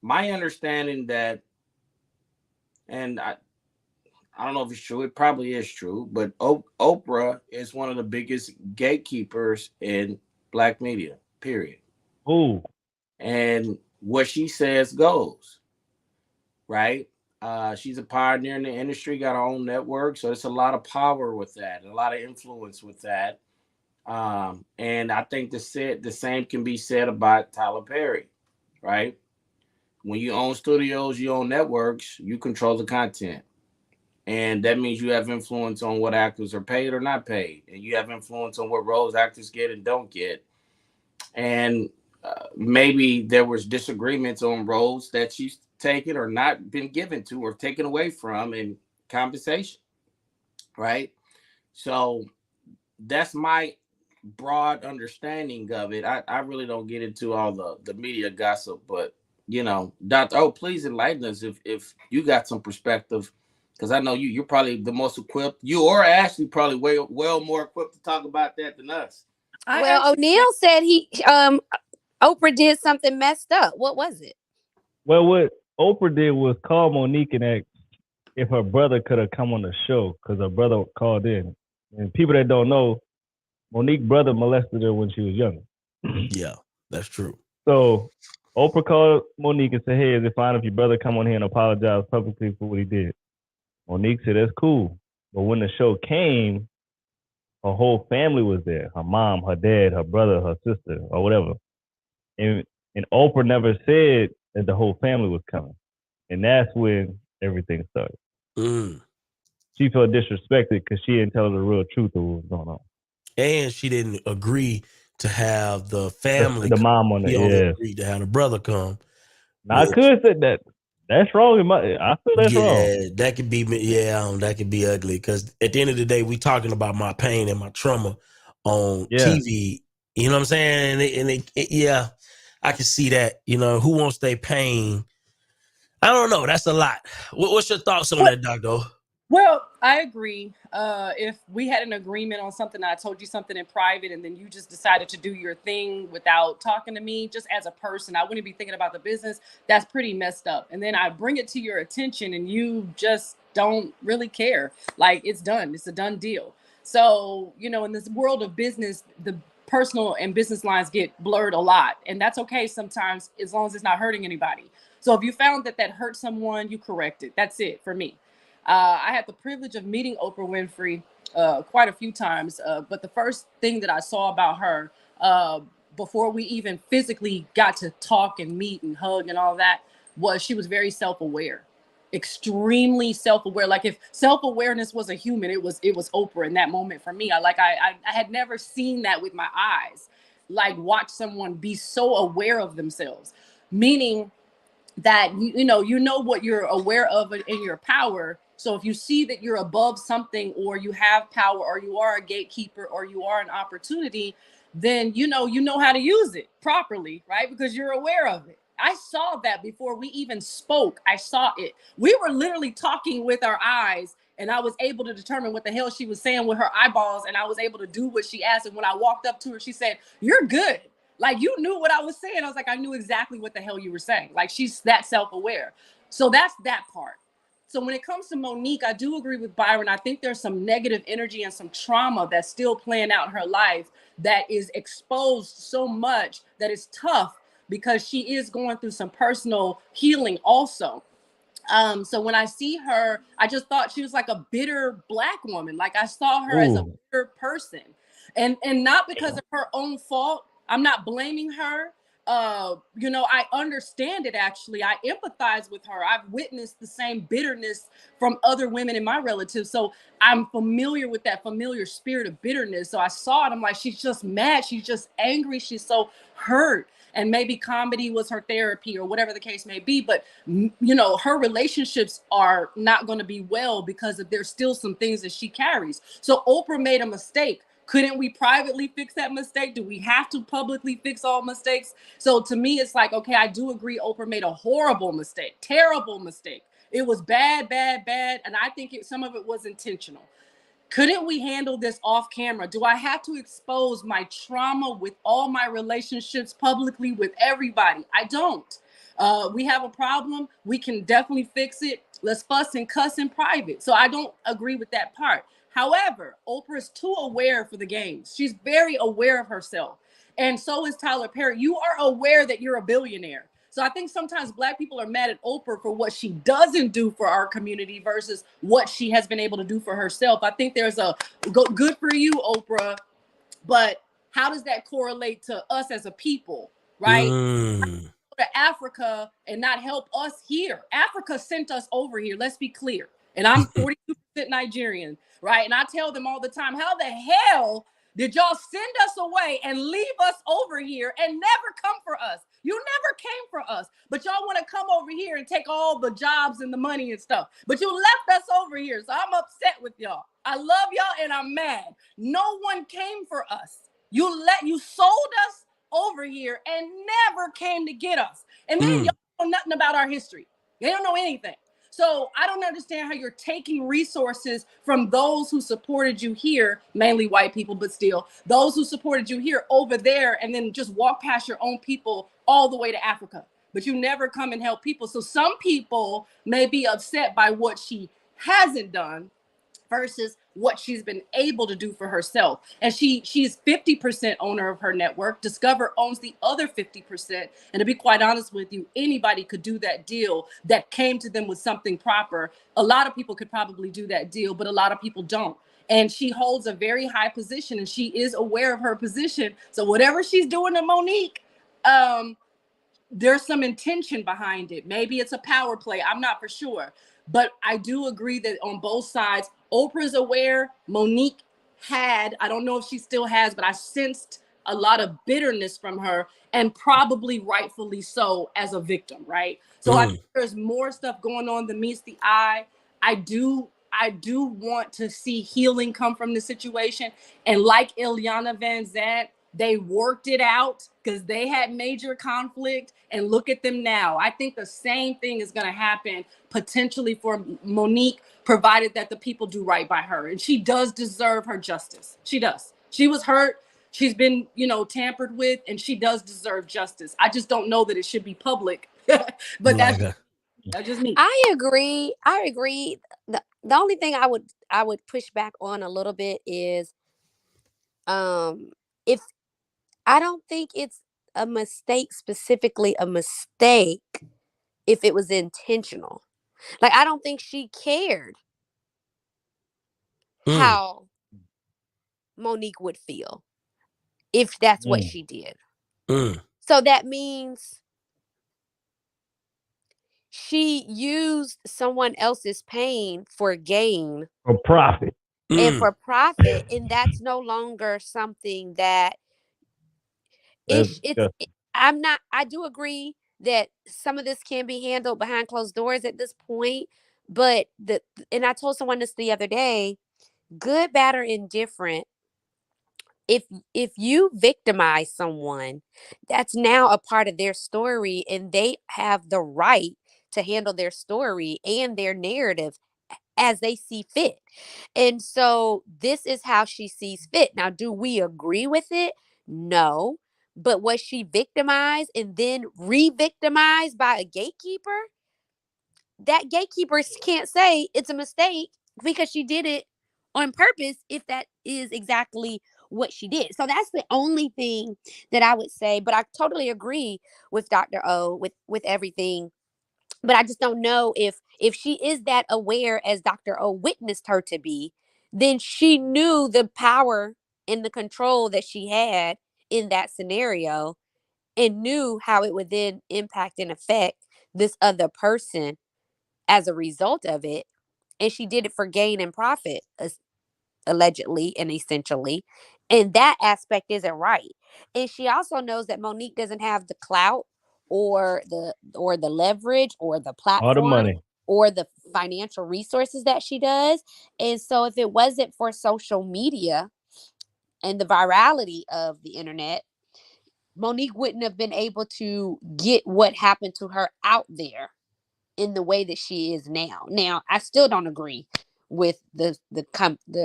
My understanding that, and I don't know if it's true, it probably is true, but Oprah is one of the biggest gatekeepers in Black media, period. Ooh. And what she says goes, right? She's a pioneer in the industry, got her own network, so there's a lot of power with that, a lot of influence with that. And I think the same can be said about Tyler Perry, right? When you own studios, you own networks, you control the content. And that means you have influence on what actors are paid or not paid. And you have influence on what roles actors get and don't get. And maybe there was disagreements on roles that she's taken or not been given to or taken away from in compensation, right? So that's my broad understanding of it. I really don't get into all the media gossip, but Dr. O, please enlighten us if you got some perspective, because I know you're probably the most equipped. You or Ashley probably well more equipped to talk about that than us. Well, O'Neill said Oprah did something messed up. What was it? Well, what Oprah did was call Monique and ask if her brother could have come on the show, because her brother called in. And people that don't know, Monique's brother molested her when she was younger. Yeah, that's true. So Oprah called Monique and said, "Hey, is it fine if your brother come on here and apologize publicly for what he did?" Monique said, "That's cool." But when the show came, her whole family was there. Her mom, her dad, her brother, her sister, or whatever. And Oprah never said that the whole family was coming. And that's when everything started. She felt disrespected because she didn't tell her the real truth of what was going on. And she didn't agree to have the family, the mom on it. She only agreed to have the brother come. Now, I could say that. That's wrong. I feel that's wrong. Yeah, that could be. That could be ugly. Because at the end of the day, we talking about my pain and my trauma on TV. You know what I'm saying? And I can see that. You know, who wants their pain? I don't know. That's a lot. What's your thoughts on that, Doctor? Well, I agree. If we had an agreement on something, I told you something in private, and then you just decided to do your thing without talking to me, just as a person, I wouldn't be thinking about the business. That's pretty messed up. And then I bring it to your attention, and you just don't really care. Like, it's done. It's a done deal. So, you know, in this world of business, the personal and business lines get blurred a lot, and that's okay sometimes, as long as it's not hurting anybody. So if you found that hurt someone, you correct it. That's it for me. I had the privilege of meeting Oprah Winfrey quite a few times, but the first thing that I saw about her before we even physically got to talk and meet and hug and all that was she was very self-aware, extremely self-aware. Like, if self-awareness was a human, it was Oprah in that moment for me. I had never seen that with my eyes, like watch someone be so aware of themselves, meaning that you know what you're aware of in your power. So if you see that you're above something, or you have power, or you are a gatekeeper, or you are an opportunity, then you know how to use it properly, right? Because you're aware of it. I saw that before we even spoke. I saw it. We were literally talking with our eyes, and I was able to determine what the hell she was saying with her eyeballs, and I was able to do what she asked. And when I walked up to her, she said, "You're good." Like, you knew what I was saying. I was like, I knew exactly what the hell you were saying. Like, she's that self-aware. So that's that part. So when it comes to Monique, I do agree with Byron. I think there's some negative energy and some trauma that's still playing out in her life that is exposed so much that it's tough, because she is going through some personal healing also. So when I see her, I just thought she was like a bitter Black woman. Like, I saw her as a bitter person, and not because of her own fault. I'm not blaming her. I understand it. Actually, I empathize with her. I've witnessed the same bitterness from other women in my relatives. So I'm familiar with that familiar spirit of bitterness. So I saw it. I'm like, she's just mad. She's just angry. She's so hurt. And maybe comedy was her therapy, or whatever the case may be. But, her relationships are not going to be well because there's still some things that she carries. So Oprah made a mistake. Couldn't we privately fix that mistake? Do we have to publicly fix all mistakes? So to me, it's like, okay, I do agree Oprah made a horrible mistake, terrible mistake. It was bad. And I think some of it was intentional. Couldn't we handle this off camera? Do I have to expose my trauma with all my relationships publicly with everybody? I don't. We have a problem. We can definitely fix it. Let's fuss and cuss in private. So I don't agree with that part. However, Oprah is too aware for the games. She's very aware of herself. And so is Tyler Perry. You are aware that you're a billionaire. So I think sometimes Black people are mad at Oprah for what she doesn't do for our community versus what she has been able to do for herself. I think there's a good for you, Oprah, but how does that correlate to us as a people, right? Go to Africa and not help us here. Africa sent us over here. Let's be clear. And I'm 42% Nigerian, right? And I tell them all the time, how the hell did y'all send us away and leave us over here and never come for us? You never came for us, but y'all want to come over here and take all the jobs and the money and stuff. But you left us over here, so I'm upset with y'all. I love y'all and I'm mad. No one came for us. You sold us over here and never came to get us. And then y'all know nothing about our history. They don't know anything. So I don't understand how you're taking resources from those who supported you here, mainly white people, but still, those who supported you here over there, and then just walk past your own people all the way to Africa. But you never come and help people. So some people may be upset by what she hasn't done versus what she's been able to do for herself. And she's 50% owner of her network. Discover owns the other 50%. And to be quite honest with you, anybody could do that deal that came to them with something proper. A lot of people could probably do that deal, but a lot of people don't. And she holds a very high position, and she is aware of her position. So whatever she's doing to Monique, there's some intention behind it. Maybe it's a power play. I'm not for sure. But I do agree that on both sides, Oprah's aware. Monique had, I don't know if she still has, but I sensed a lot of bitterness from her, and probably rightfully so as a victim, right? So I think there's more stuff going on than meets the eye. I do want to see healing come from the situation. And like Ileana Van Zandt, they worked it out because they had major conflict, and look at them now. I think the same thing is going to happen potentially for Monique, provided that the people do right by her. And she does deserve her justice. She does. She was hurt. She's been, tampered with, and she does deserve justice. I just don't know that it should be public. But that's just me. I agree. The only thing I would push back on a little bit is if I don't think it's a mistake, specifically a mistake, if it was intentional. Like, I don't think she cared how Monique would feel if that's what she did. So that means she used someone else's pain for gain. For profit. And for profit. And that's no longer something that I do agree that some of this can be handled behind closed doors at this point. But and I told someone this the other day, good, bad, or indifferent, if you victimize someone, that's now a part of their story, and they have the right to handle their story and their narrative as they see fit. And so this is how she sees fit. Now, do we agree with it? No. But was she victimized and then re-victimized by a gatekeeper? That gatekeeper can't say it's a mistake because she did it on purpose, if that is exactly what she did. So that's the only thing that I would say. But I totally agree with Dr. O with everything. But I just don't know if she is that aware as Dr. O witnessed her to be, then she knew the power and the control that she had in that scenario, and knew how it would then impact and affect this other person as a result of it. And she did it for gain and profit, allegedly and essentially. And that aspect isn't right. And she also knows that Monique doesn't have the clout or the leverage or the platform or the money or the financial resources that she does. And so if it wasn't for social media and the virality of the internet, Monique wouldn't have been able to get what happened to her out there in the way that she is now. Now, I still don't agree with the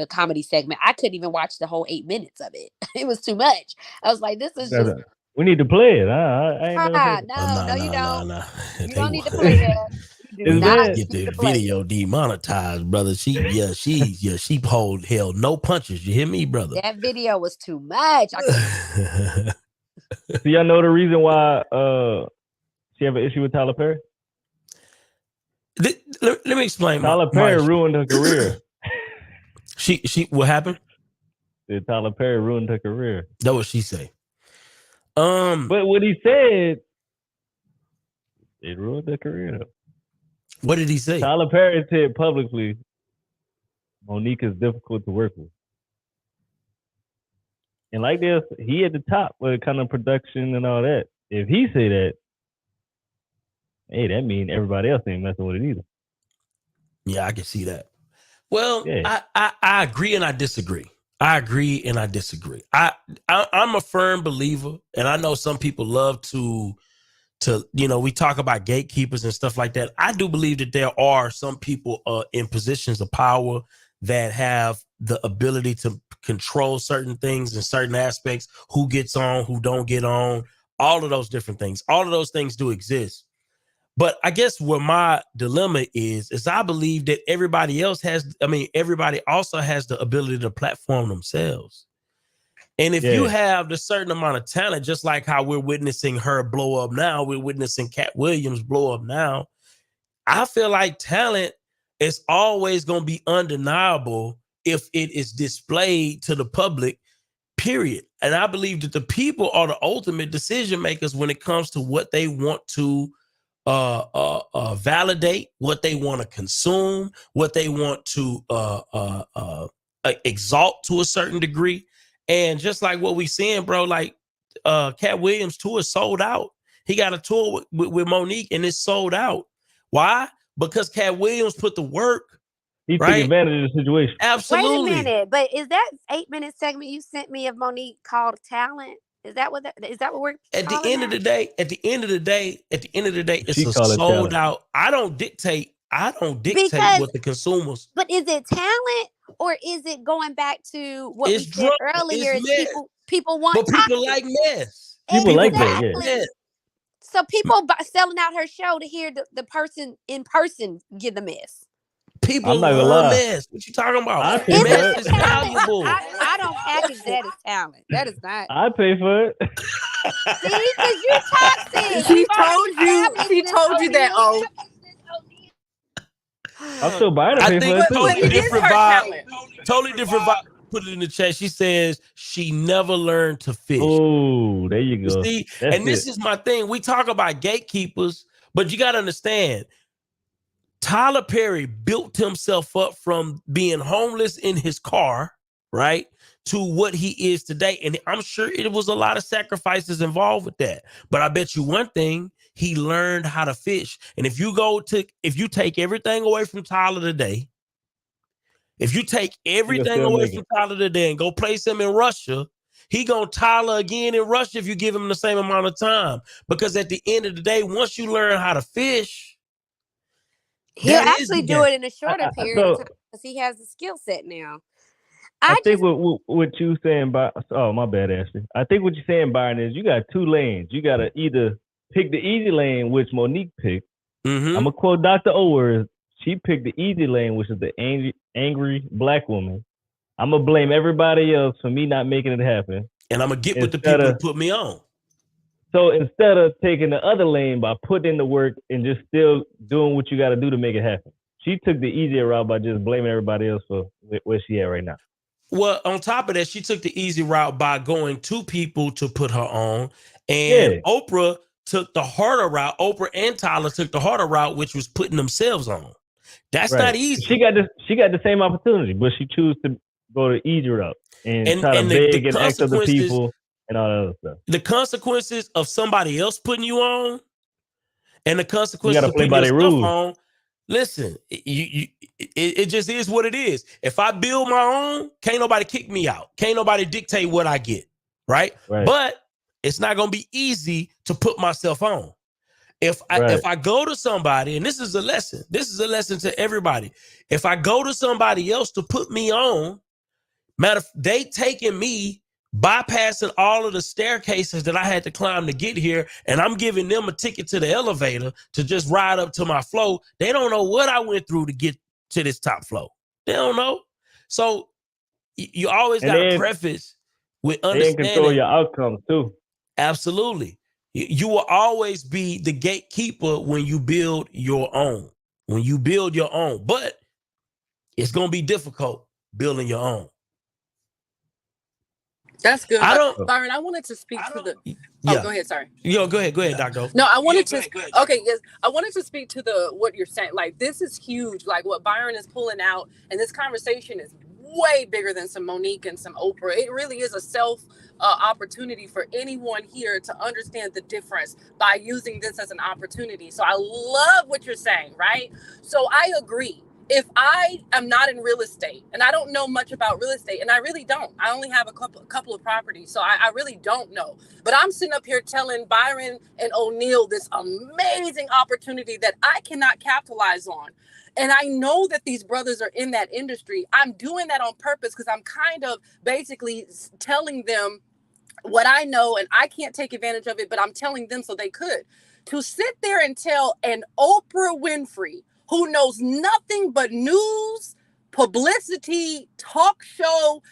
comedy segment. I couldn't even watch the whole 8 minutes of it. It was too much. I was like, this is just... We need to play it. I ain't no, you don't. You don't need to play that. Do not get the video demonetized, brother. She held no punches. You hear me, brother? That video was too much. So y'all know the reason why she have an issue with Tyler Perry? Let me explain. Tyler Perry ruined her career. She what happened? Tyler Perry ruined her career. That's what she say. But what he said, it ruined her career. What did he say? Tyler Perry said publicly, Monique is difficult to work with. And like this, he at the top with kind of production and all that. If he say that, hey, that means everybody else ain't messing with it either. Yeah, I can see that. Well, yeah. I agree and I disagree. I'm a firm believer, and I know some people love to we talk about gatekeepers and stuff like that. I do believe that there are some people in positions of power that have the ability to control certain things and certain aspects, who gets on, who don't get on, all of those different things. All of those things do exist. But I guess what my dilemma is I believe that everybody also has the ability to platform themselves. And if you have the certain amount of talent, just like how we're witnessing her blow up now, we're witnessing Cat Williams blow up now. I feel like talent is always going to be undeniable if it is displayed to the public, period. And I believe that the people are the ultimate decision makers when it comes to what they want to validate, what they want to consume, what they want to exalt to a certain degree. And just like what we seeing, bro, like Cat Williams' tour is sold out. He got a tour with Monique and it's sold out. Why? Because Cat Williams put the work. He took advantage of the situation. Absolutely. Wait a minute, but is that 8-minute segment you sent me of Monique called Talent? Is that what we're at the end of the day? At the end of the day, it's a sold out. I don't dictate what the consumers. But is it talent or is it going back to what we said earlier? People want, but people like mess. People like that, yeah. So people selling out her show to hear the person in person get the mess. People love mess. What you talking about? Mess is valuable. I don't package that as talent. That is not. I pay for it. See, because you toxic. She told you that. Oh, I'm still buying it. I think totally different vibe. Totally different vibe. Put it in the chat. She says she never learned to fish. Oh, there you go. See, this is my thing. We talk about gatekeepers, but you got to understand. Tyler Perry built himself up from being homeless in his car, right, to what he is today. And I'm sure it was a lot of sacrifices involved with that. But I bet you one thing, he learned how to fish. And if you take everything away from Tyler today, and go place him in Russia, he gonna Tyler again in Russia if you give him the same amount of time. Because at the end of the day, once you learn how to fish, he'll actually do it in a shorter period of time because he has the skill set now. I think what you saying, my bad, Ashley. I think what you're saying, Byron, is you got two lanes. You got to either pick the easy lane, which Monique picked. Mm-hmm. I'm going to quote Dr. O words. She picked the easy lane, which is the angry black woman. I'm going to blame everybody else for me not making it happen. And I'm going to get with the people who put me on. So instead of taking the other lane by putting in the work and just still doing what you got to do to make it happen, she took the easier route by just blaming everybody else for where she at right now. Well, on top of that, she took the easy route by going to people to put her on. And Oprah took the harder route. Oprah and Tyler took the harder route, which was putting themselves on. That's not easy. She got the same opportunity, but she chose to go the easy route and try to beg and ask other people and all that other stuff. The consequences of somebody else putting you on and the consequences of putting your stuff on, listen, it just is what it is. If I build my own, can't nobody kick me out. Can't nobody dictate what I get, right? But it's not going to be easy to put myself on. If I go to somebody, and this is a lesson to everybody. If I go to somebody else to put me on, they taking me, bypassing all of the staircases that I had to climb to get here, and I'm giving them a ticket to the elevator to just ride up to my floor. They don't know what I went through to get to this top floor. They don't know. So you always got to preface with understanding. They control your outcomes too. Absolutely. You will always be the gatekeeper when you build your own. But it's going to be difficult building your own. That's good. Byron, I wanted to speak to the... Oh, go ahead. Sorry. Go ahead, Doctor. No, I wanted to... Okay, yes. I wanted to speak to what you're saying. Like, this is huge. Like, what Byron is pulling out. And this conversation is way bigger than some Monique and some Oprah. It really is a opportunity for anyone here to understand the difference by using this as an opportunity. So I love what you're saying, right? So I agree. If I am not in real estate and I don't know much about real estate, and I really don't, I only have a couple of properties, so I really don't know. But I'm sitting up here telling Byron and O'Neal this amazing opportunity that I cannot capitalize on. And I know that these brothers are in that industry. I'm doing that on purpose because I'm kind of basically telling them what I know, and I can't take advantage of it, but I'm telling them so they could. to sit there and tell an Oprah Winfrey, who knows nothing but news, publicity, talk show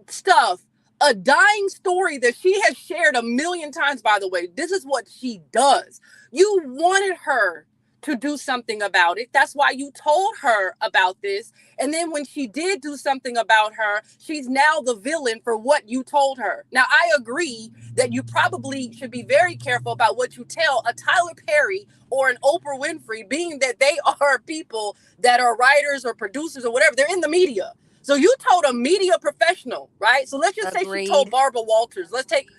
stuff, a dying story that she has shared 1,000,000 times, by the way. This is what she does. You wanted her to do something about it. That's why you told her about this. And then when she did do something about her, she's now the villain for what you told her. Now, I agree that you probably should be very careful about what you tell a Tyler Perry or an Oprah Winfrey, being that they are people that are writers or producers or whatever. They're in the media. So you told a media professional, right? So let's just say she told Barbara Walters. Let's take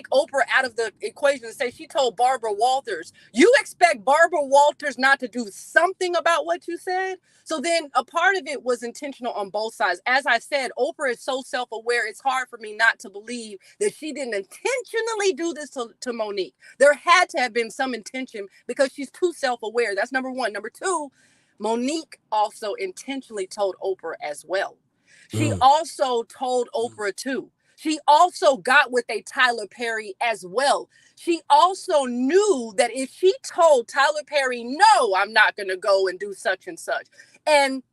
Oprah out of the equation and say she told Barbara Walters. You expect Barbara Walters not to do something about what you said? So then a part of it was intentional on both sides. As I said, Oprah is so self-aware, it's hard for me not to believe that she didn't intentionally do this to Monique. There had to have been some intention because she's too self-aware. That's number one. Number two, Monique also intentionally told Oprah as well. She also told Oprah too. She also got with a Tyler Perry as well. She also knew that if she told Tyler Perry, no, I'm not going to go and do such and such, and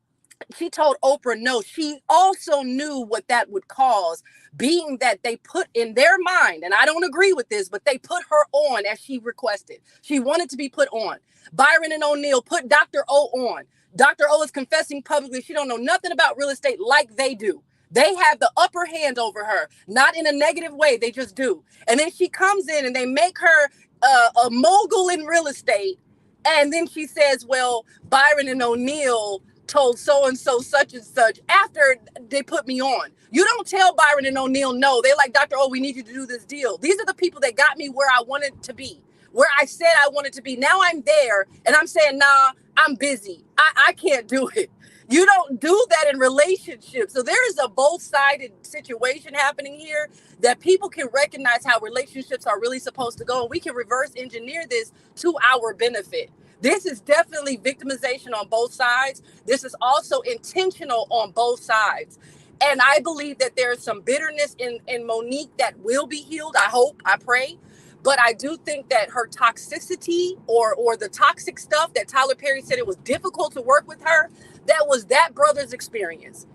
she told Oprah no, she also knew what that would cause, being that they put in their mind, and I don't agree with this, but they put her on as she requested. She wanted to be put on. Byron and O'Neill put Dr. O on. Dr. O is confessing publicly she don't know nothing about real estate like they do. They have the upper hand over her, not in a negative way. They just do. And then she comes in and they make her a mogul in real estate. And then she says, well, Byron and O'Neill told so-and-so such and such after they put me on. You don't tell Byron and O'Neill no. They're like, Dr. O, we need you to do this deal. These are the people that got me where I wanted to be, where I said I wanted to be. Now I'm there and I'm saying, nah, I'm busy. I can't do it. You don't do that in relationships. So there is a both-sided situation happening here that people can recognize how relationships are really supposed to go. And we can reverse engineer this to our benefit. This is definitely victimization on both sides. This is also intentional on both sides. And I believe that there is some bitterness in Monique that will be healed. I hope, I pray. But I do think that her toxicity or the toxic stuff that Tyler Perry said it was difficult to work with her, that was that brother's experience.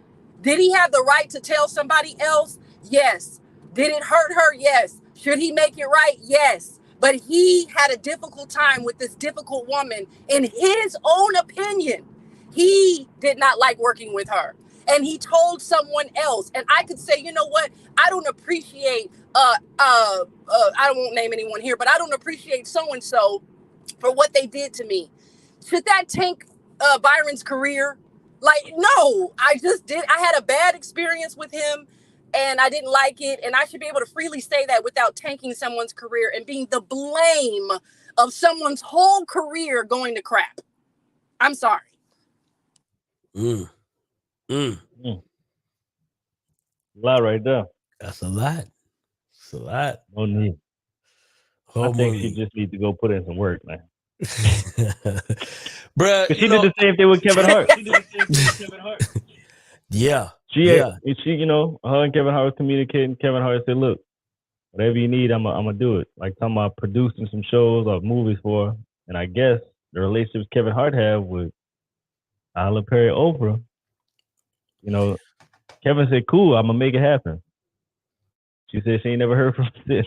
Did he have the right to tell somebody else? Yes. Did it hurt her? Yes. Should he make it right? Yes. But he had a difficult time with this difficult woman. In his own opinion, he did not like working with her. And he told someone else. And I could say, you know what? I don't appreciate, I won't name anyone here, but I don't appreciate so-and-so for what they did to me. Should that tank Byron's career? Like, no, I had a bad experience with him and I didn't like it. And I should be able to freely say that without tanking someone's career and being the blame of someone's whole career going to crap. I'm sorry. A lot right there. That's a lot. It's a lot. No need. I think she just needs to go put in some work, man. Bruh, she did the same thing with Kevin Hart. Yeah. She, you know, her and Kevin Hart was communicating. Kevin Hart said, look, whatever you need, I'm gonna do it. Like talking about producing some shows or movies for her. And I guess the relationships Kevin Hart had with Tyler Perry, Oprah, you know, Kevin said, cool, I'm gonna make it happen. She said she ain't never heard from this.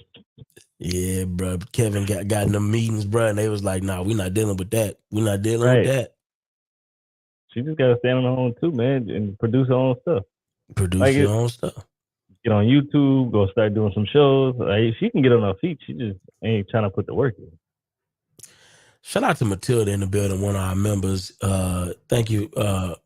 Yeah, bro. Kevin got in the meetings, bro, and they was like, nah, we're not dealing with that. We're not dealing with that. She just gotta stand on her own too, man, and produce her own stuff. Produce your own stuff. Get on YouTube, go start doing some shows. Like, she can get on her feet. She just ain't trying to put the work in. Shout out to Matilda in the building, one of our members. Thank you,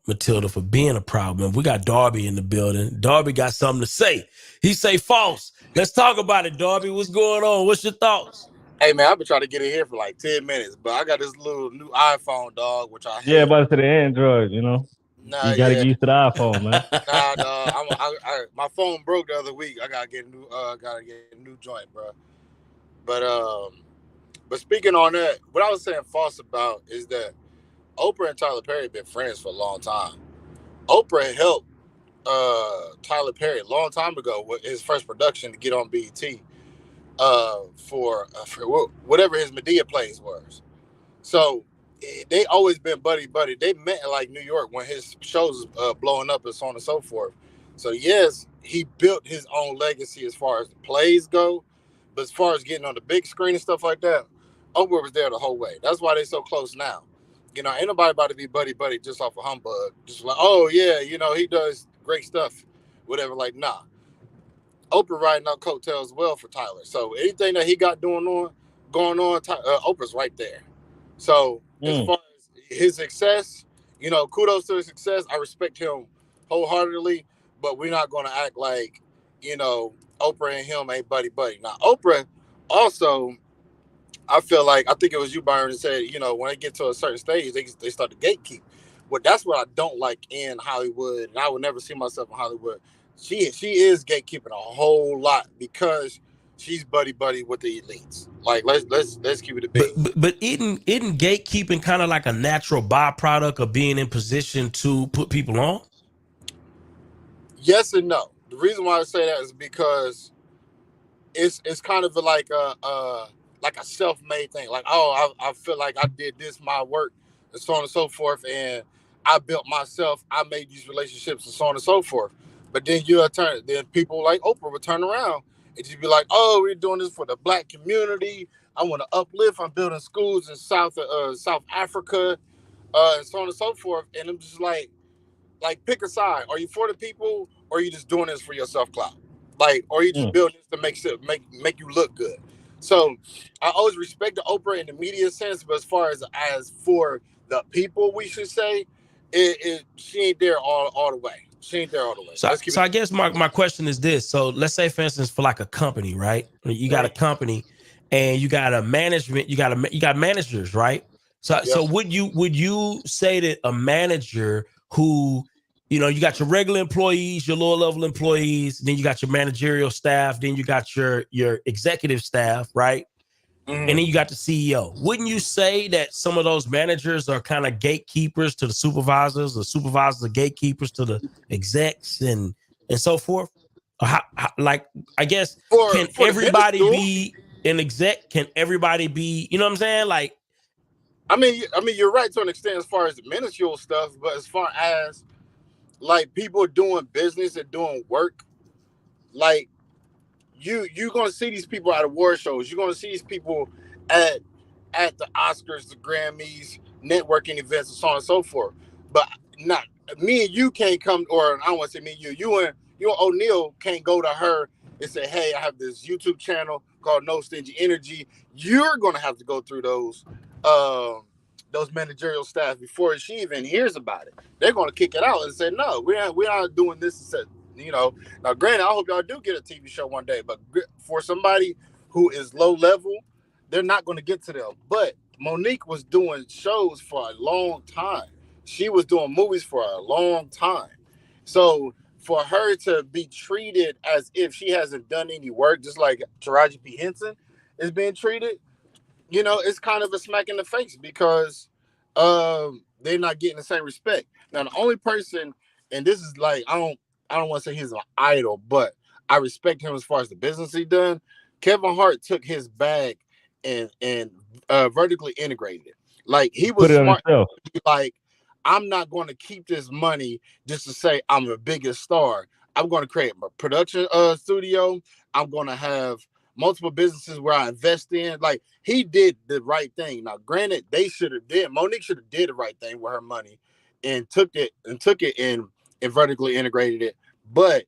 Matilda, for being a proud member. We got Darby in the building. Darby got something to say. He say false. Let's talk about it, Darby. What's going on? What's your thoughts? Hey, man, I've been trying to get in here for like 10 minutes, but I got this little new iPhone, dog, which I hate. Yeah, about to the Android, you know. You gotta get used to the iPhone, man. Nah, dog. My phone broke the other week. I gotta get a new joint, bro. But speaking on that, what I was saying false about is that Oprah and Tyler Perry have been friends for a long time. Oprah helped Tyler Perry a long time ago with his first production to get on BET. for whatever his Medea plays was. So they always been buddy. They met in like New York when his shows blowing up and so on and so forth. So yes, he built his own legacy as far as the plays go, but as far as getting on the big screen and stuff like that, Oprah was there the whole way. That's why they so close now. You know, ain't nobody about to be buddy just off a humbug. Just like, oh yeah, you know, he does great stuff, whatever. Like, nah. Oprah riding out coattails well for Tyler. So anything that he got going on, Oprah's right there. So as far as his success, you know, kudos to his success. I respect him wholeheartedly, but we're not going to act like, you know, Oprah and him ain't buddy. Now, Oprah also, I think it was you, Byron, that said, you know, when they get to a certain stage, they start to gatekeep. Well, that's what I don't like in Hollywood, and I would never see myself in Hollywood. She is gatekeeping a whole lot because she's buddy with the elites. Like let's keep it a big. But isn't gatekeeping kind of like a natural byproduct of being in position to put people on? Yes and no. The reason why I say that is because it's kind of like a self-made thing. Like, oh, I feel like I did this, my work, and so on and so forth, and I built myself. I made these relationships and so on and so forth. But then then people like Oprah would turn around and just be like, oh, we're doing this for the Black community. I want to uplift. I'm building schools in South Africa, and so on and so forth. And I'm just like pick a side. Are you for the people, or are you just doing this for your self-clout? Like, or are you just building this to make you look good? So I always respect the Oprah in the media sense, but as far as for the people, we should say, she ain't there all the way. She ain't there all the way. So I guess my question is this. So let's say, for instance, for like a company, right? You got a company and you got a management, you got managers, right? So would you say that a manager who, you know, you got your regular employees, your lower level employees, then you got your managerial staff, then you got your executive staff, right? And then you got the CEO. Wouldn't you say that some of those managers are kind of gatekeepers to the supervisors, the supervisors are gatekeepers to the execs and so forth? Like, I guess, can everybody be an exec? Can everybody be, you know what I'm saying? Like, I mean, you're right to an extent as far as the minuscule stuff, but as far as like people doing business and doing work, like you're gonna see these people at award shows. You're gonna see these people at the Oscars, the Grammys, networking events, and so on and so forth. But not me and you can't come, or I don't want to say me and you. You and O'Neal can't go to her and say, "Hey, I have this YouTube channel called No Stingy Energy." You're gonna have to go through those managerial staff before she even hears about it. They're gonna kick it out and say, "No, we're not doing this." You know, now granted, I hope y'all do get a TV show one day, but for somebody who is low level, they're not going to get to them. But Monique was doing shows for a long time. She was doing movies for a long time. So for her to be treated as if she hasn't done any work, just like Taraji P. Henson is being treated, you know, it's kind of a smack in the face because they're not getting the same respect. Now, the only person, and this is like, I don't want to say he's an idol, but I respect him as far as the business he done. Kevin Hart took his bag and vertically integrated it. Like, he was smart. Like, I'm not going to keep this money just to say I'm the biggest star. I'm going to create a production studio. I'm going to have multiple businesses where I invest in. Like, he did the right thing. Now, granted, Monique should have did the right thing with her money and took it and vertically integrated it. But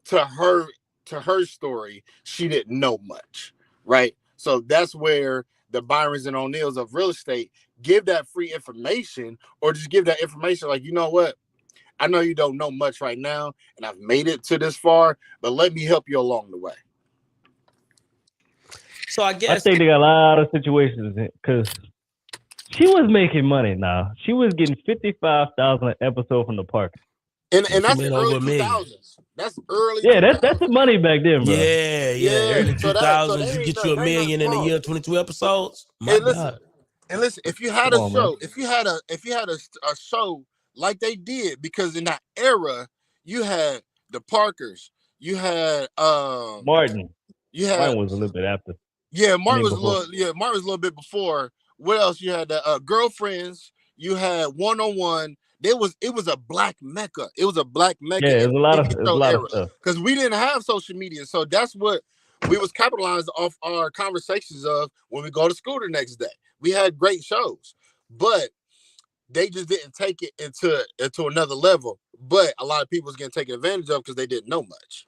to her story, she didn't know much, right? So that's where the Byrons and O'Neals of real estate give that free information, or just give that information like, you know what? I know you don't know much right now, and I've made it to this far, but let me help you along the way. So I guess they got a lot of situations because she was making money now. She was getting $55,000 an episode from the park. And that's the early 2000s. That's early. Yeah, that's the money back then, bro. Yeah. Early 2000s, you get you $1 million in a year, 22 episodes. God. And listen, if you had if you had a show like they did, because in that era you had the Parkers, you had Martin. You had Martin was a little bit after. Yeah, Martin was before. Martin was a little bit before. What else? You had Girlfriends. You had One-on-One. It was a black mecca. It was a black mecca. Yeah, there's a lot of stuff. Because we didn't have social media, so that's what we was capitalized off our conversations of when we go to school the next day. We had great shows, but they just didn't take it into another level. But a lot of people was getting taken advantage of because they didn't know much.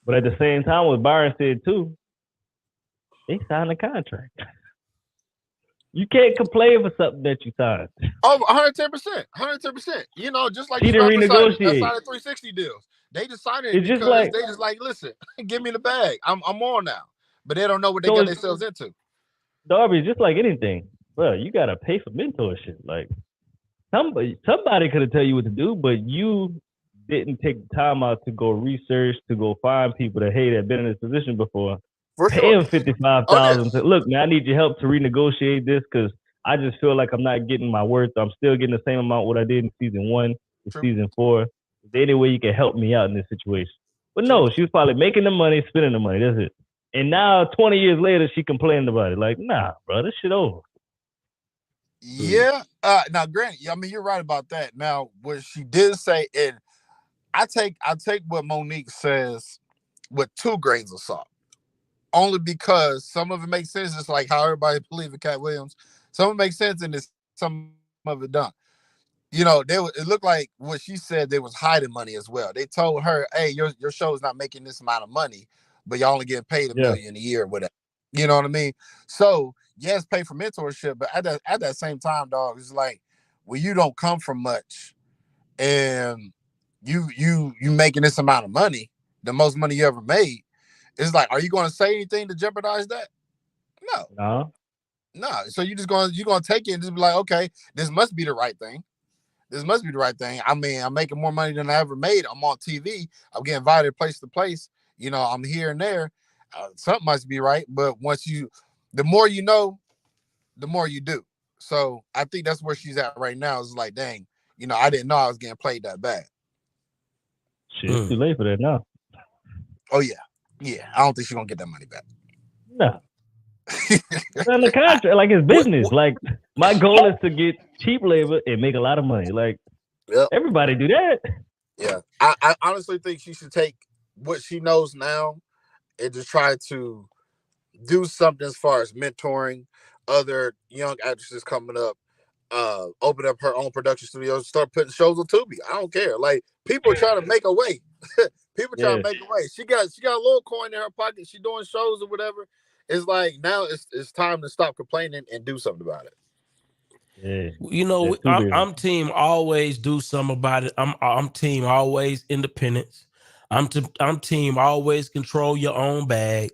But at the same time, what Byron said too, they signed a contract. You can't complain for something that you signed. Oh, 110%. 110%. You know, just like he didn't renegotiate. They signed 360 deals. They just signed it because they just like, listen, give me the bag. I'm on now. But they don't know what they get themselves into. Darby, just like anything, bro, you gotta pay for mentorship. Like somebody could have tell you what to do, but you didn't take the time out to go research, to go find people that have been in this position before. Pay them $55,000. Look, man, I need your help to renegotiate this because I just feel like I'm not getting my worth. I'm still getting the same amount what I did in season 1 to season 4. Is there any way you can help me out in this situation? But no, she was probably making the money, spending the money. That's it. And now, 20 years later, she complained about it. Like, nah, bro, this shit over. Yeah. Now, granted, I mean, you're right about that. Now, what she did say, and I take what Monique says with 2 grains of salt. Only because some of it makes sense. It's like how everybody believes in Cat Williams. Some of it makes sense, and some of it don't. You know, it looked like what she said, they was hiding money as well. They told her, hey, your show is not making this amount of money, but y'all only getting paid $1 million a year or whatever. You know what I mean? So, yes, pay for mentorship, but at that same time, dog, it's like, well, you don't come from much, and you making this amount of money, the most money you ever made. It's like, are you going to say anything to jeopardize that? No. So you're going to take it and just be like, okay, this must be the right thing. I mean, I'm making more money than I ever made. I'm on TV. I'm getting invited place to place. You know, I'm here and there. Something must be right. But the more you know, the more you do. So I think that's where she's at right now. It's like, dang, you know, I didn't know I was getting played that bad. Shit, it's too late for that now. Oh, yeah. Yeah, I don't think she's gonna get that money back. No. It's on the contract, like it's business. Like my goal is to get cheap labor and make a lot of money. Like everybody do that. Yeah, I honestly think she should take what she knows now and just try to do something as far as mentoring other young actresses coming up. Open up her own production studio, start putting shows on Tubi. I don't care. Like people are trying to make a way. People trying to make a way. She got a little coin in her pocket. She doing shows or whatever. It's like now it's time to stop complaining and do something about it. Yeah. You know, I'm team always do something about it. I'm team always independence. I'm team always control your own bag.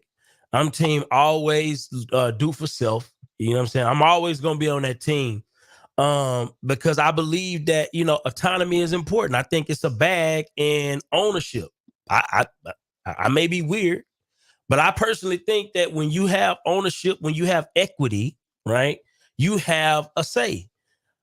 I'm team always do for self. You know what I'm saying? I'm always gonna be on that team. Because I believe that, you know, autonomy is important. I think it's a bag and ownership. I may be weird, but I personally think that when you have ownership, when you have equity, right, you have a say.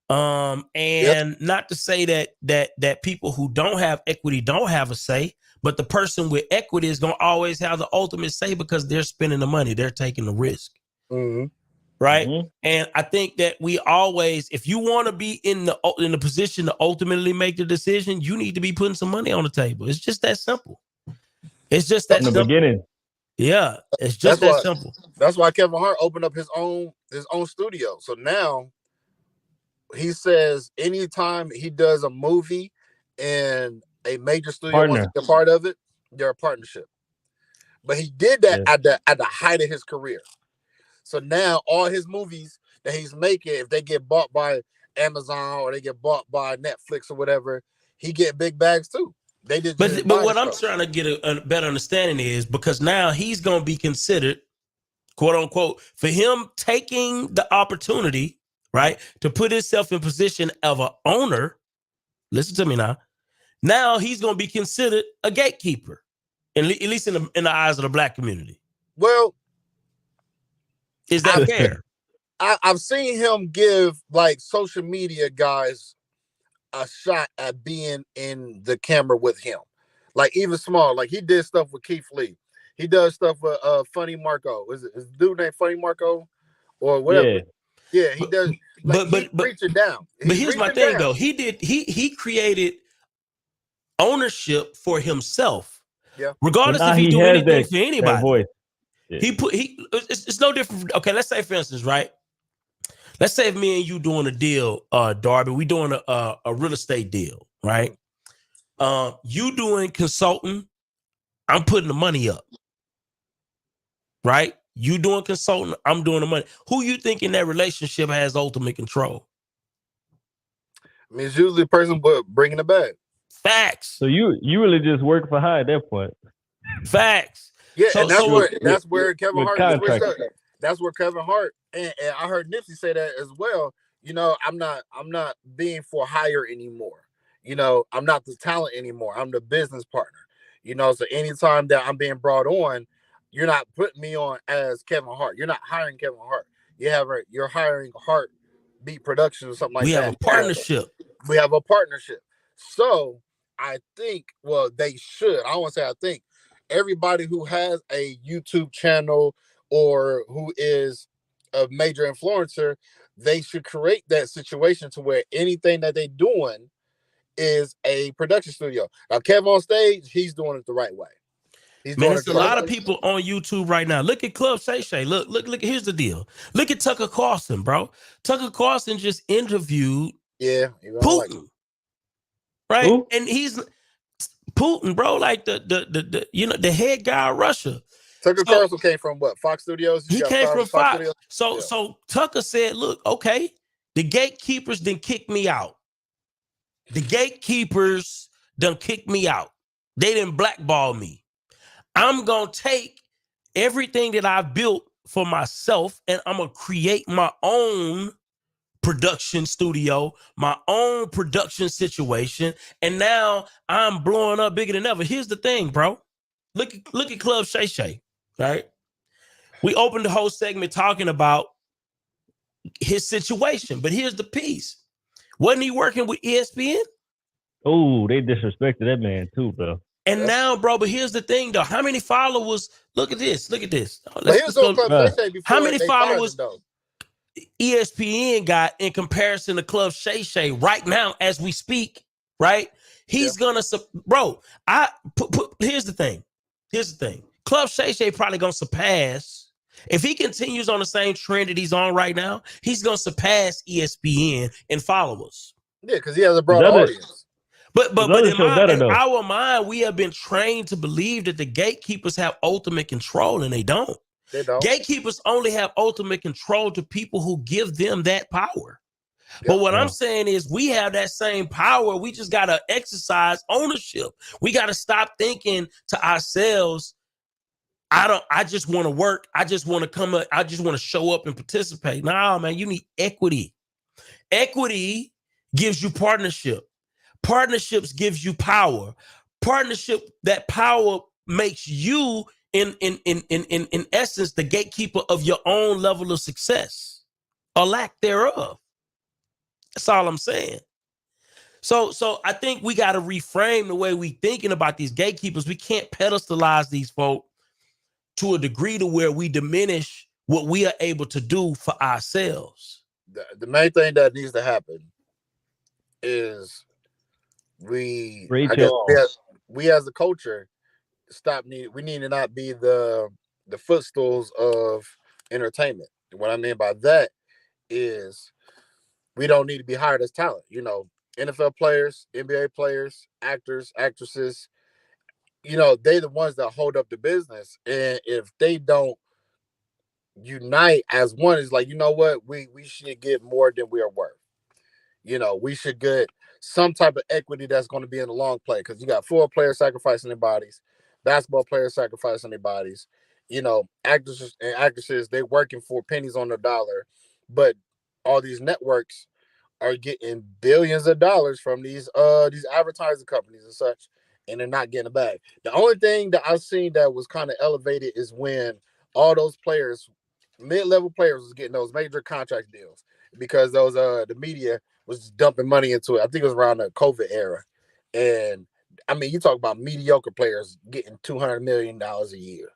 And not to say that people who don't have equity don't have a say, but the person with equity is gonna always have the ultimate say because they're spending the money, they're taking the risk. Mm-hmm. Right. Mm-hmm. And I think that we always, if you want to be in the position to ultimately make the decision, you need to be putting some money on the table. It's just that simple. It's just that simple. Beginning. Yeah. It's just that simple. That's why Kevin Hart opened up his own studio. So now he says anytime he does a movie and a major studio wants to be a part of it, they're a partnership. But he did that at the height of his career. So now all his movies that he's making, if they get bought by Amazon or they get bought by Netflix or whatever, he get big bags too. They did. But what I'm trying to get a better understanding is because now he's going to be considered, quote unquote, for him taking the opportunity, right, to put himself in position of an owner. Listen to me now. Now he's going to be considered a gatekeeper, at least in the eyes of the Black community. Well. Is that fair? I've seen him give like social media guys a shot at being in the camera with him. Like even small, like he did stuff with Keith Lee. He does stuff with Funny Marco. Is the dude named Funny Marco or whatever? Yeah, he does. Like, but reach it down. But here's my thing though. He created ownership for himself. Yeah. Regardless if he do anything for anybody. Yeah. It's no different. Okay, let's say for instance, right? Let's say if me and you doing a deal, Darby, we doing a real estate deal, right? You doing consulting, I'm putting the money up, right? You doing consulting, I'm doing the money. Who you think in that relationship has ultimate control? I mean, it's usually the person bringing it back. Facts. So you really just work for hire at that point. Facts. Yeah, and that's where Kevin Hart. That's where Kevin Hart and I heard Nipsey say that as well. You know, I'm not being for hire anymore. You know, I'm not the talent anymore. I'm the business partner. You know, so anytime that I'm being brought on, you're not putting me on as Kevin Hart. You're not hiring Kevin Hart. You're hiring Heartbeat Productions or something like that. We have a partnership. We have a partnership. So I think, well, they should. I don't want to say I think. Everybody who has a YouTube channel or who is a major influencer, they should create that situation to where anything that they're doing is a production studio. Now, Kev on stage, he's doing it the right way. There's a lot of people on YouTube right now. Look at Club Shay Shay. Look. Here's the deal. Look at Tucker Carlson, bro. Tucker Carlson just interviewed Putin, right? Who? And he's Putin, bro, like the head guy of Russia. Tucker Carlson came from what? Fox Studios? He came from Fox. So Tucker said, look, okay, the gatekeepers done kicked me out. The gatekeepers done kicked me out. They didn't blackball me. I'm going to take everything that I've built for myself and I'm going to create my own production studio, my own production situation, and now I'm blowing up bigger than ever. Here's the thing, bro. Look at Club Shay Shay, right? We opened the whole segment talking about his situation, but here's the piece. Wasn't he working with ESPN? Oh, they disrespected that man too, bro. And now, bro, but here's the thing, though. How many followers? Look at this. How many followers ESPN got in comparison to Club Shay Shay right now as we speak, right? He's gonna, bro, here's the thing. Club Shay Shay probably gonna surpass, if he continues on the same trend that he's on right now, he's gonna surpass ESPN in followers. Yeah, because he has a broad audience. But in our mind, we have been trained to believe that the gatekeepers have ultimate control, and they don't. They don't. Gatekeepers only have ultimate control to people who give them that power. Yep. But what I'm saying is we have that same power. We just got to exercise ownership. We got to stop thinking to ourselves, I just want to work. I just want to come up. I just want to show up and participate. No, man, you need equity. Equity gives you partnership. Partnerships gives you power. That power makes you in essence, the gatekeeper of your own level of success or lack thereof. That's all I'm saying. So I think we got to reframe the way we thinking about these gatekeepers. We can't pedestalize these folk to a degree to where we diminish what we are able to do for ourselves. The main thing that needs to happen is we as a culture we need to not be the footstools of entertainment. What I mean by that is we don't need to be hired as talent. You know, NFL players, NBA players, actors, actresses, you know, they're the ones that hold up the business. And if they don't unite as one, it's like, you know what, we should get more than we are worth. You know, we should get some type of equity that's going to be in the long play, because you got football players sacrificing their bodies, basketball players sacrificing their bodies, you know, actors and actresses, they working for pennies on the dollar, but all these networks are getting billions of dollars from these advertising companies and such, and they're not getting it back. The only thing that I've seen that was kind of elevated is when all those players, mid-level players, was getting those major contract deals, because those the media was dumping money into it. I think it was around the COVID era. And I mean, you talk about mediocre players getting $200 million a year.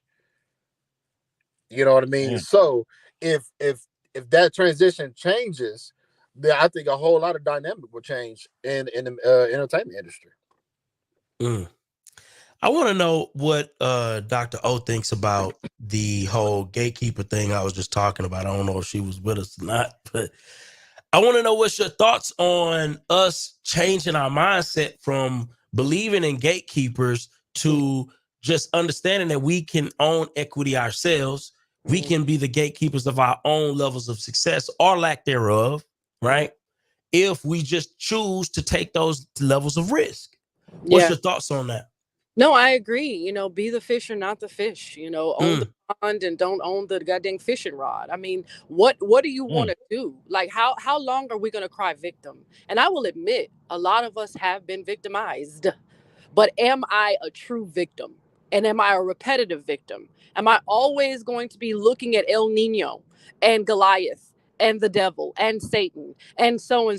You know what I mean? Damn. So if that transition changes, then I think a whole lot of dynamic will change in the entertainment industry. I want to know what Dr. O thinks about the whole gatekeeper thing I was just talking about. I don't know if she was with us or not, but I want to know what's your thoughts on us changing our mindset from believing in gatekeepers to just understanding that we can own equity ourselves. We can be the gatekeepers of our own levels of success or lack thereof, right? If we just choose to take those levels of risk. What's your thoughts on that? No, I agree. You know, be the fish or not the fish. You know, own the pond and don't own the goddamn fishing rod. I mean, what do you want to do? Like, how long are we going to cry victim? And I will admit, a lot of us have been victimized. But am I a true victim? And am I a repetitive victim? Am I always going to be looking at El Nino and Goliath and the devil and Satan and so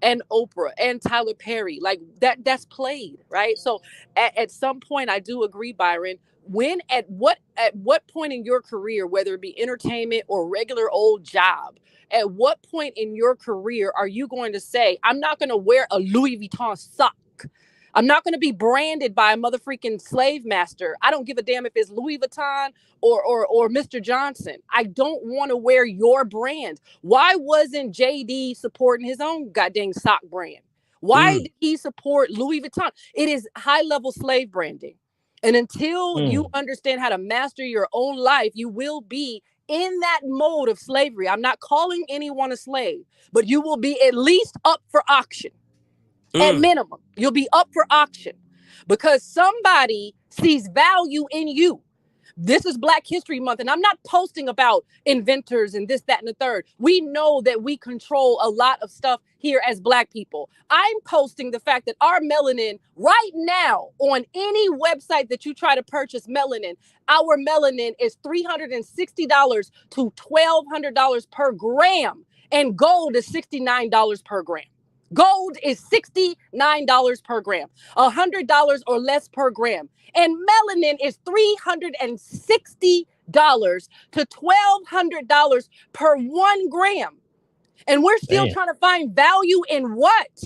and Oprah and Tyler Perry? Like that's played, right? So at some point, I do agree, Byron. At what point in your career, whether it be entertainment or regular old job, at what point in your career are you going to say, I'm not going to wear a Louis Vuitton sock? I'm not going to be branded by a motherfucking slave master. I don't give a damn if it's Louis Vuitton or Mr. Johnson. I don't want to wear your brand. Why wasn't JD supporting his own goddamn sock brand? Why did he support Louis Vuitton? It is high-level slave branding. And until you understand how to master your own life, you will be in that mode of slavery. I'm not calling anyone a slave, but you will be at least up for auction. At minimum, you'll be up for auction because somebody sees value in you. This is Black History Month, and I'm not posting about inventors and this, that, and the third. We know that we control a lot of stuff here as Black people. I'm posting the fact that our melanin right now on any website that you try to purchase melanin, our melanin is $360 to $1,200 per gram, and gold is $69 per gram. Gold is $69 per gram, $100 or less per gram. And melanin is $360 to $1,200 per 1 gram. And we're still trying to find value in what?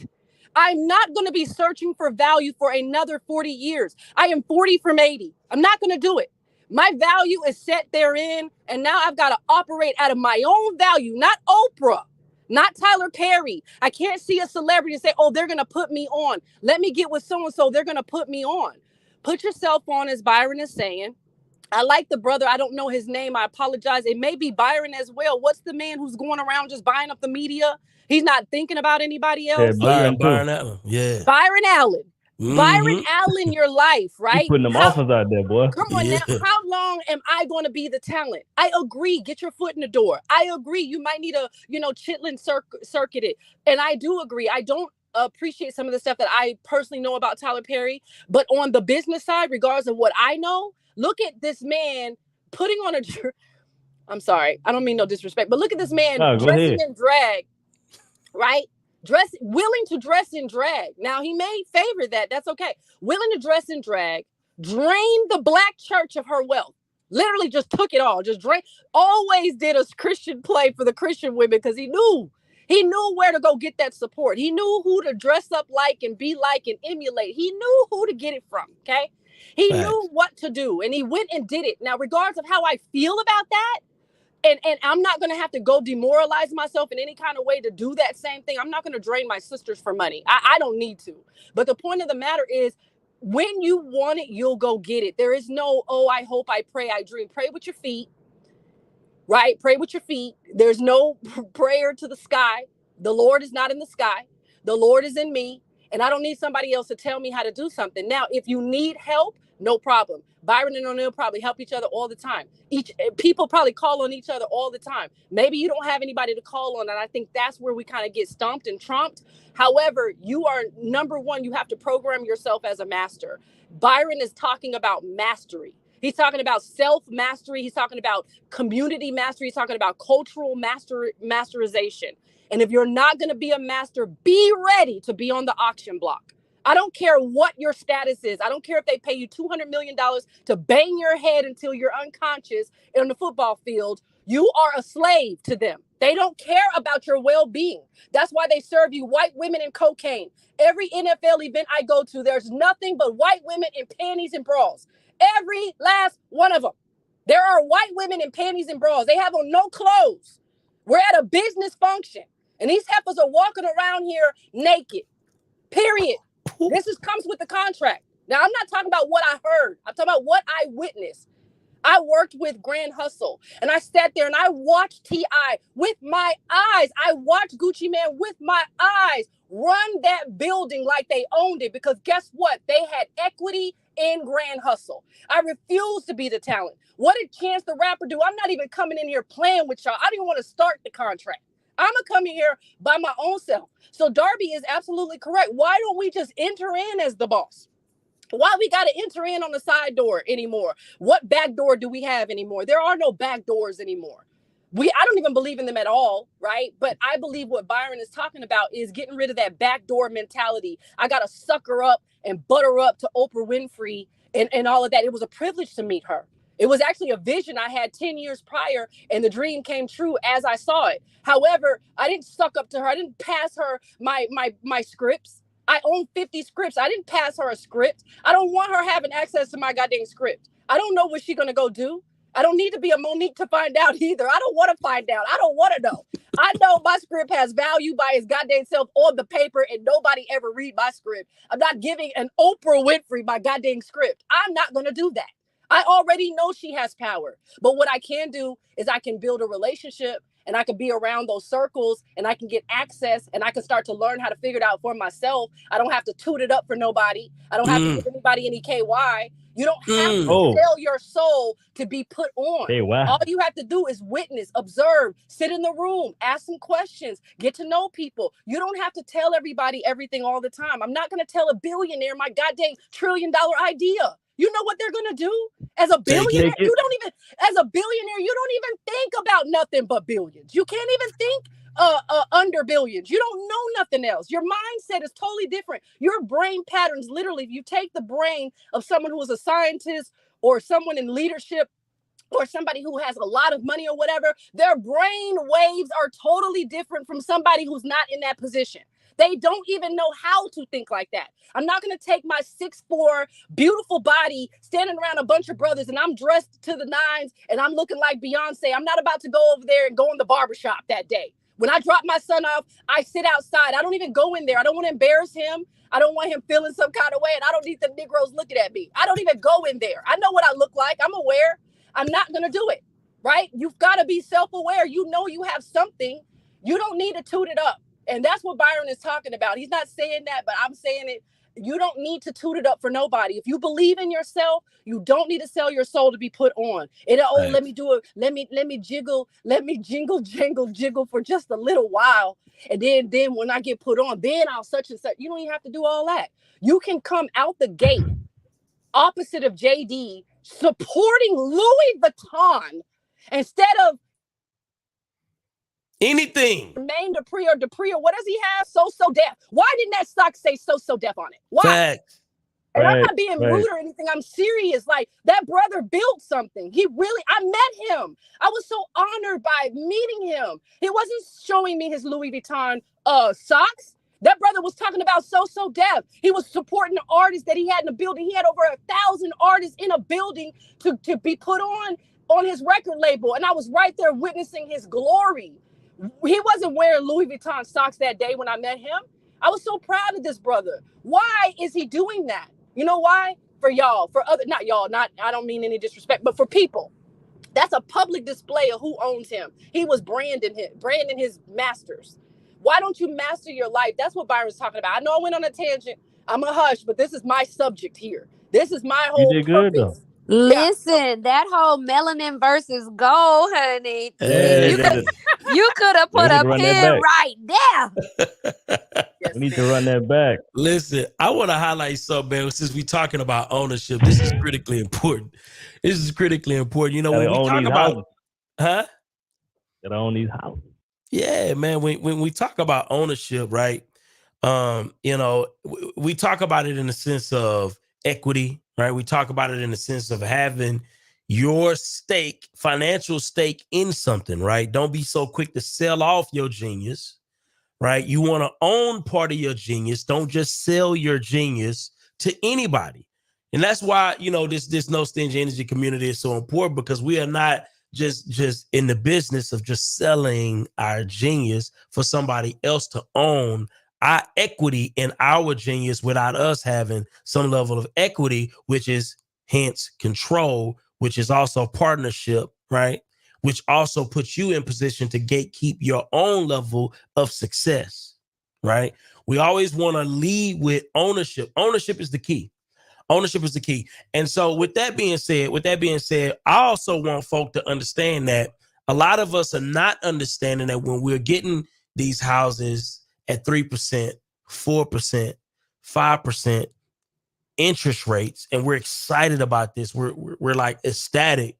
I'm not going to be searching for value for another 40 years. I am 40 from 80. I'm not going to do it. My value is set therein. And now I've got to operate out of my own value, not Oprah. Not Tyler Perry. I can't see a celebrity and say, oh, they're going to put me on. Let me get with so-and-so. They're going to put me on. Put yourself on, as Byron is saying. I like the brother. I don't know his name. I apologize. It may be Byron as well. What's the man who's going around just buying up the media? He's not thinking about anybody else. Yeah, Byron Allen. Yeah. Byron Allen. Byron Allen, your life, right? You putting them offers out there, boy. Come on now. How long am I going to be the talent? I agree. Get your foot in the door. I agree. You might need a, chitlin circuit it. And I do agree. I don't appreciate some of the stuff that I personally know about Tyler Perry. But on the business side, regardless of what I know, look at this man putting on I'm sorry. I don't mean no disrespect. But look at this man dressing in drag, right? Willing to dress in drag. Now, he may favor that. That's okay. Willing to dress in drag, drain the Black church of her wealth. Literally just took it all. Just drain. Always did a Christian play for the Christian women because he knew where to go get that support. He knew who to dress up like and be like and emulate. He knew who to get it from, okay? He knew what to do, and he went and did it. Now, regardless of how I feel about that, and I'm not going to have to go demoralize myself in any kind of way to do that same thing. I'm not going to drain my sisters for money. I don't need to. But the point of the matter is, when you want it, you'll go get it. There is no, oh, I hope, I pray, I dream. Pray with your feet, right? Pray with your feet. There's no prayer to the sky. The Lord is not in the sky. The Lord is in me. And I don't need somebody else to tell me how to do something. Now, if you need help, no problem. Byron and O'Neill probably help each other all the time. People probably call on each other all the time. Maybe you don't have anybody to call on, and I think that's where we kind of get stomped and trumped. However, you are, number one, you have to program yourself as a master. Byron is talking about mastery. He's talking about self-mastery. He's talking about community mastery. He's talking about cultural masterization. And if you're not going to be a master, be ready to be on the auction block. I don't care what your status is. I don't care if they pay you $200 million to bang your head until you're unconscious on the football field. You are a slave to them. They don't care about your well-being. That's why they serve you white women and cocaine. Every NFL event I go to, there's nothing but white women in panties and bras. Every last one of them. There are white women in panties and bras. They have on no clothes. We're at a business function, and these heifers are walking around here naked. Period. This comes with the contract. Now, I'm not talking about what I heard. I'm talking about what I witnessed. I worked with Grand Hustle, and I sat there and I watched T.I. with my eyes. I watched Gucci Mane with my eyes run that building like they owned it, because guess what? They had equity in Grand Hustle. I refuse to be the talent. What did Chance the Rapper do? I'm not even coming in here playing with y'all. I didn't want to start the contract. I'm going to come in here by my own self. So Darby is absolutely correct. Why don't we just enter in as the boss? Why we got to enter in on the side door anymore? What back door do we have anymore? There are no back doors anymore. I don't even believe in them at all, right? But I believe what Byron is talking about is getting rid of that backdoor mentality. I got to sucker up and butter up to Oprah Winfrey and all of that. It was a privilege to meet her. It was actually a vision I had 10 years prior, and the dream came true as I saw it. However, I didn't suck up to her. I didn't pass her my scripts. I own 50 scripts. I didn't pass her a script. I don't want her having access to my goddamn script. I don't know what she's going to go do. I don't need to be a Monique to find out either. I don't want to find out. I don't want to know. I know my script has value by its goddamn self on the paper, and nobody ever read my script. I'm not giving an Oprah Winfrey my goddamn script. I'm not going to do that. I already know she has power. But what I can do is I can build a relationship, and I can be around those circles, and I can get access, and I can start to learn how to figure it out for myself. I don't have to toot it up for nobody. I don't have to give anybody any KY. You don't have to sell your soul to be put on. Hey, wow. All you have to do is witness, observe, sit in the room, ask some questions, get to know people. You don't have to tell everybody everything all the time. I'm not going to tell a billionaire my goddamn $1 trillion idea. You know what they're going to do? As a billionaire, you don't even think about nothing but billions. You can't even think under billions. You don't know nothing else. Your mindset is totally different. Your brain patterns, literally, if you take the brain of someone who is a scientist or someone in leadership or somebody who has a lot of money or whatever, their brain waves are totally different from somebody who's not in that position. They don't even know how to think like that. I'm not going to take my 6'4", beautiful body standing around a bunch of brothers and I'm dressed to the nines and I'm looking like Beyonce. I'm not about to go over there and go in the barbershop that day. When I drop my son off, I sit outside. I don't even go in there. I don't want to embarrass him. I don't want him feeling some kind of way, and I don't need the Negroes looking at me. I don't even go in there. I know what I look like. I'm aware. I'm not going to do it, right? You've got to be self-aware. You know you have something. You don't need to toot it up. And that's what Byron is talking about. He's not saying that, but I'm saying it. You don't need to toot it up for nobody. If you believe in yourself, you don't need to sell your soul to be put on. Let me do it. Let me jiggle. Let me jiggle for just a little while. And then when I get put on, then I'll such and such. You don't even have to do all that. You can come out the gate opposite of JD supporting Louis Vuitton instead of anything. Jermaine Dupri or what does he have? So Def. Why didn't that stock say So Def on it? Why? Facts. And I'm not being rude or anything. I'm serious. Like, that brother built something. I met him. I was so honored by meeting him. He wasn't showing me his Louis Vuitton socks. That brother was talking about So Def. He was supporting the artists that he had in the building. He had over 1,000 artists in a building to be put on his record label. And I was right there witnessing his glory. He wasn't wearing Louis Vuitton socks that day when I met him. I was so proud of this brother. Why is he doing that? You know why? For y'all, I don't mean any disrespect, but for people. That's a public display of who owns him. He was branding his masters. Why don't you master your life? That's what Byron's talking about. I know I went on a tangent. I'm a hush, but this is my subject here. This is my whole you did purpose. Good, though. Listen, that whole melanin versus gold, honey. You could have put a pin right there. We need to run that back. Listen, I want to highlight something, man. Since we're talking about ownership, this is critically important. You know, when we talk about, That own these houses. Yeah, man. When we talk about ownership, right? We talk about it in the sense of equity, right? We talk about it in the sense of having your stake, financial stake in something, right? Don't be so quick to sell off your genius, right? You want to own part of your genius. Don't just sell your genius to anybody. And that's why, this no stingy energy community is so important, because we are not just in the business of just selling our genius for somebody else to own our equity in our genius without us having some level of equity, which is hence control, which is also partnership, right? Which also puts you in position to gatekeep your own level of success, right? We always want to lead with ownership. Ownership is the key. Ownership is the key. And so with that being said, I also want folk to understand that a lot of us are not understanding that when we're getting these houses at 3%, 4%, 5% interest rates, and we're excited about this, we're like ecstatic.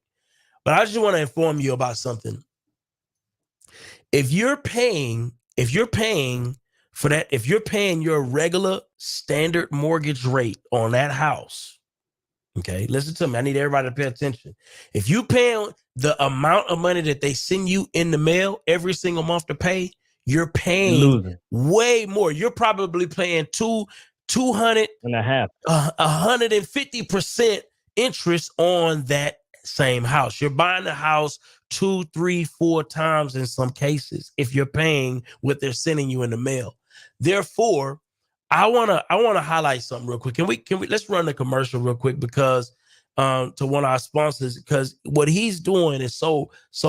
But I just want to inform you about something. If you're paying for that, if you're paying your regular standard mortgage rate on that house, okay, listen to me. I need everybody to pay attention. If you pay the amount of money that they send you in the mail every single month to pay, you're paying way more. You're probably paying 200 and a half, 150% interest on that same house. You're buying the house 2, 3, 4 times in some cases if you're paying what they're sending you in the mail. Therefore, I wanna highlight something real quick. Can we let's run the commercial real quick, because to one of our sponsors, because what he's doing is so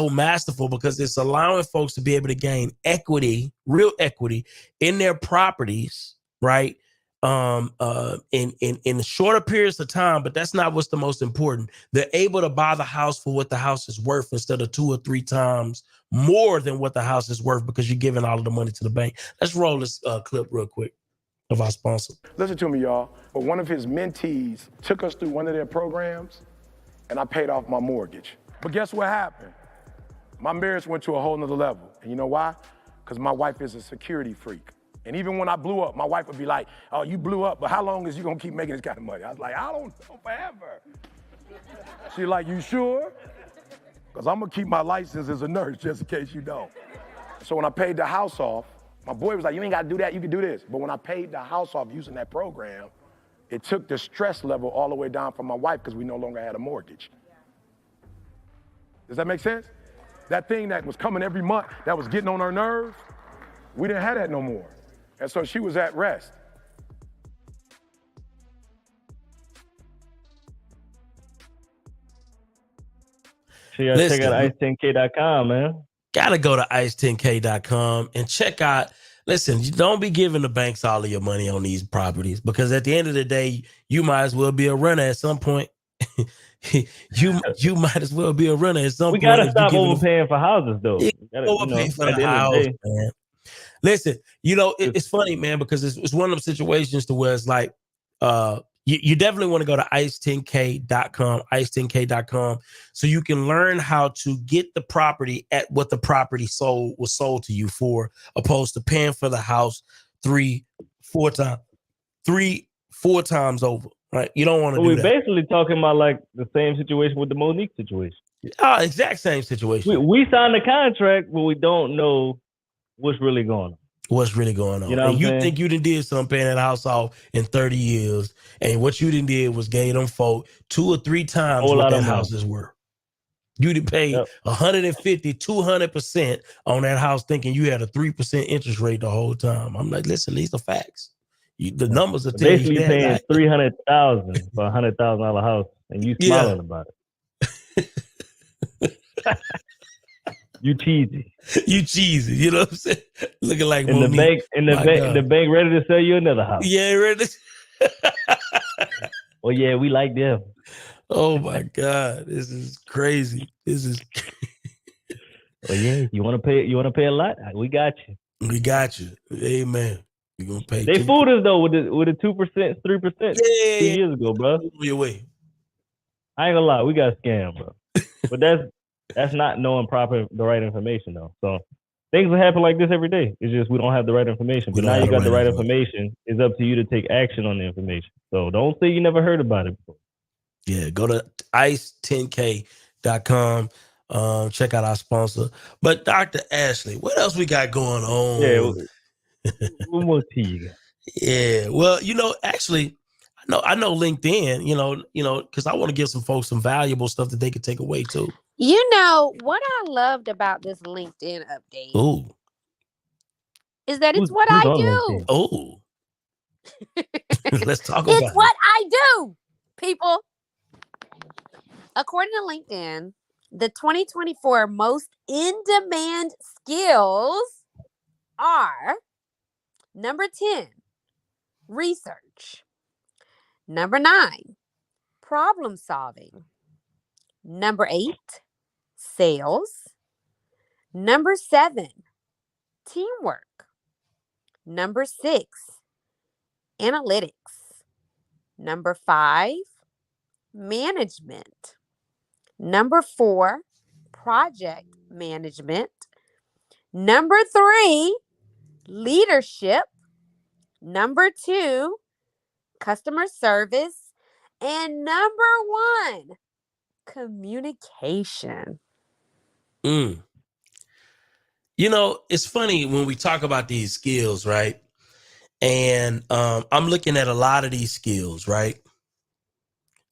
masterful, because it's allowing folks to be able to gain equity, real equity in their properties, right? In shorter periods of time, but that's not what's the most important. They're able to buy the house for what the house is worth instead of 2 or 3 times more than what the house is worth, because you're giving all of the money to the bank. Let's roll this clip real quick of our sponsor. Listen to me, y'all. But one of his mentees took us through one of their programs, and I paid off my mortgage. But guess what happened? My marriage went to a whole nother level. And you know why? Because my wife is a security freak. And even when I blew up, my wife would be like, oh, you blew up, but how long is you gonna keep making this kind of money? I was like, I don't know, forever. She's like, you sure? Because I'm gonna keep my license as a nurse just in case you don't. So when I paid the house off, my boy was like, you ain't gotta do that, you can do this. But when I paid the house off using that program, it took the stress level all the way down for my wife, because we no longer had a mortgage. Does that make sense? That thing that was coming every month, that was getting on her nerves, we didn't have that no more. And so she was at rest. So you gotta check out ice10k.com, man. Gotta go to ice10k.com and check out. Listen, you don't be giving the banks all of your money on these properties, because at the end of the day, you might as well be a runner at some point. you might as well be a runner at some point. We gotta stop overpaying for houses, though. Overpay for the house, man. Listen, it's funny, man, because it's one of those situations to where it's like, you definitely want to go to ice10k.com, so you can learn how to get the property at what the property was sold to you for, opposed to paying for the house 3, 4 times over, right? You don't want to do that. We're basically talking about like the same situation with the Monique situation. Exact same situation. We signed a contract, but we don't know what's really going on. What's really going on? You know, and you think you done did something paying that house off in 30 years, and what you done did was gave them folk 2 or 3 times what that house is worth. You done paid 150, 200% on that house, thinking you had a 3% interest rate the whole time. I'm like, listen, these are facts. The numbers are telling you basically paying $300,000 for a $100,000 house, and you smiling about it. You cheesy. You cheesy. You know what I'm saying? Looking like in the bank. The bank ready to sell you another house. Yeah, ready. Well, yeah, we like them. Oh my God, this is crazy. This is. Well, yeah, you want to pay a lot? We got you. We got you. Amen. You gonna pay? They fooled us though with the 2%, 3% 2 years ago, bro. Your way. I ain't gonna lie, we got scammed, bro. But that's not knowing the right information though. So things will happen like this every day. It's just we don't have the right information. But now you got the right information. It's up to you to take action on the information. So don't say you never heard about it before. Yeah, go to ice10k.com. Check out our sponsor. But Dr. Ashley, what else we got going on? Yeah, what more tea you got? Yeah, well, actually, I know LinkedIn, because I want to give some folks some valuable stuff that they could take away too. You know what I loved about this LinkedIn update? Ooh. Is that it's what I do. Oh. Let's talk about it. It's what I do, people. According to LinkedIn, the 2024 most in-demand skills are number 10, research. Number 9, problem solving. Number 8, sales. Number 7, teamwork. Number 6, analytics. Number 5, management. Number 4, project management. Number 3, leadership. Number 2, customer service. And number 1, communication. It's funny when we talk about these skills, right? And I'm looking at a lot of these skills, right?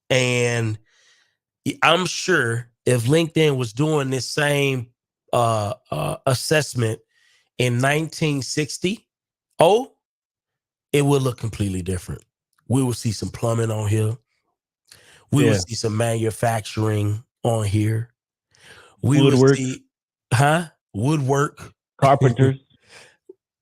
And I'm sure if LinkedIn was doing this same assessment in 1960, it would look completely different. We would see some plumbing on here. We would see some manufacturing on here. We would see, woodwork. Carpenters.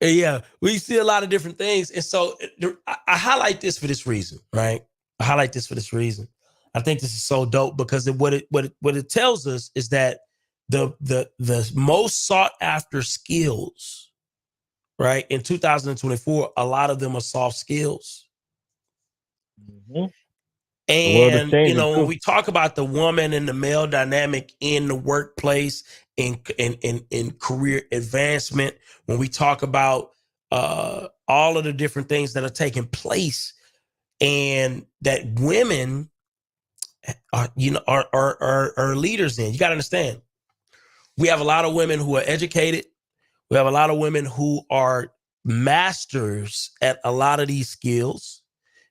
Yeah, we see a lot of different things. And so I highlight this for this reason, right? I highlight this for this reason. I think this is so dope because what it tells us is that the most sought after skills, right, in 2024, a lot of them are soft skills. Mm-hmm. And when we talk about the woman and the male dynamic in the workplace, in career advancement, when we talk about all of the different things that are taking place, and that women are leaders in, you got to understand, we have a lot of women who are educated. We have a lot of women who are masters at a lot of these skills.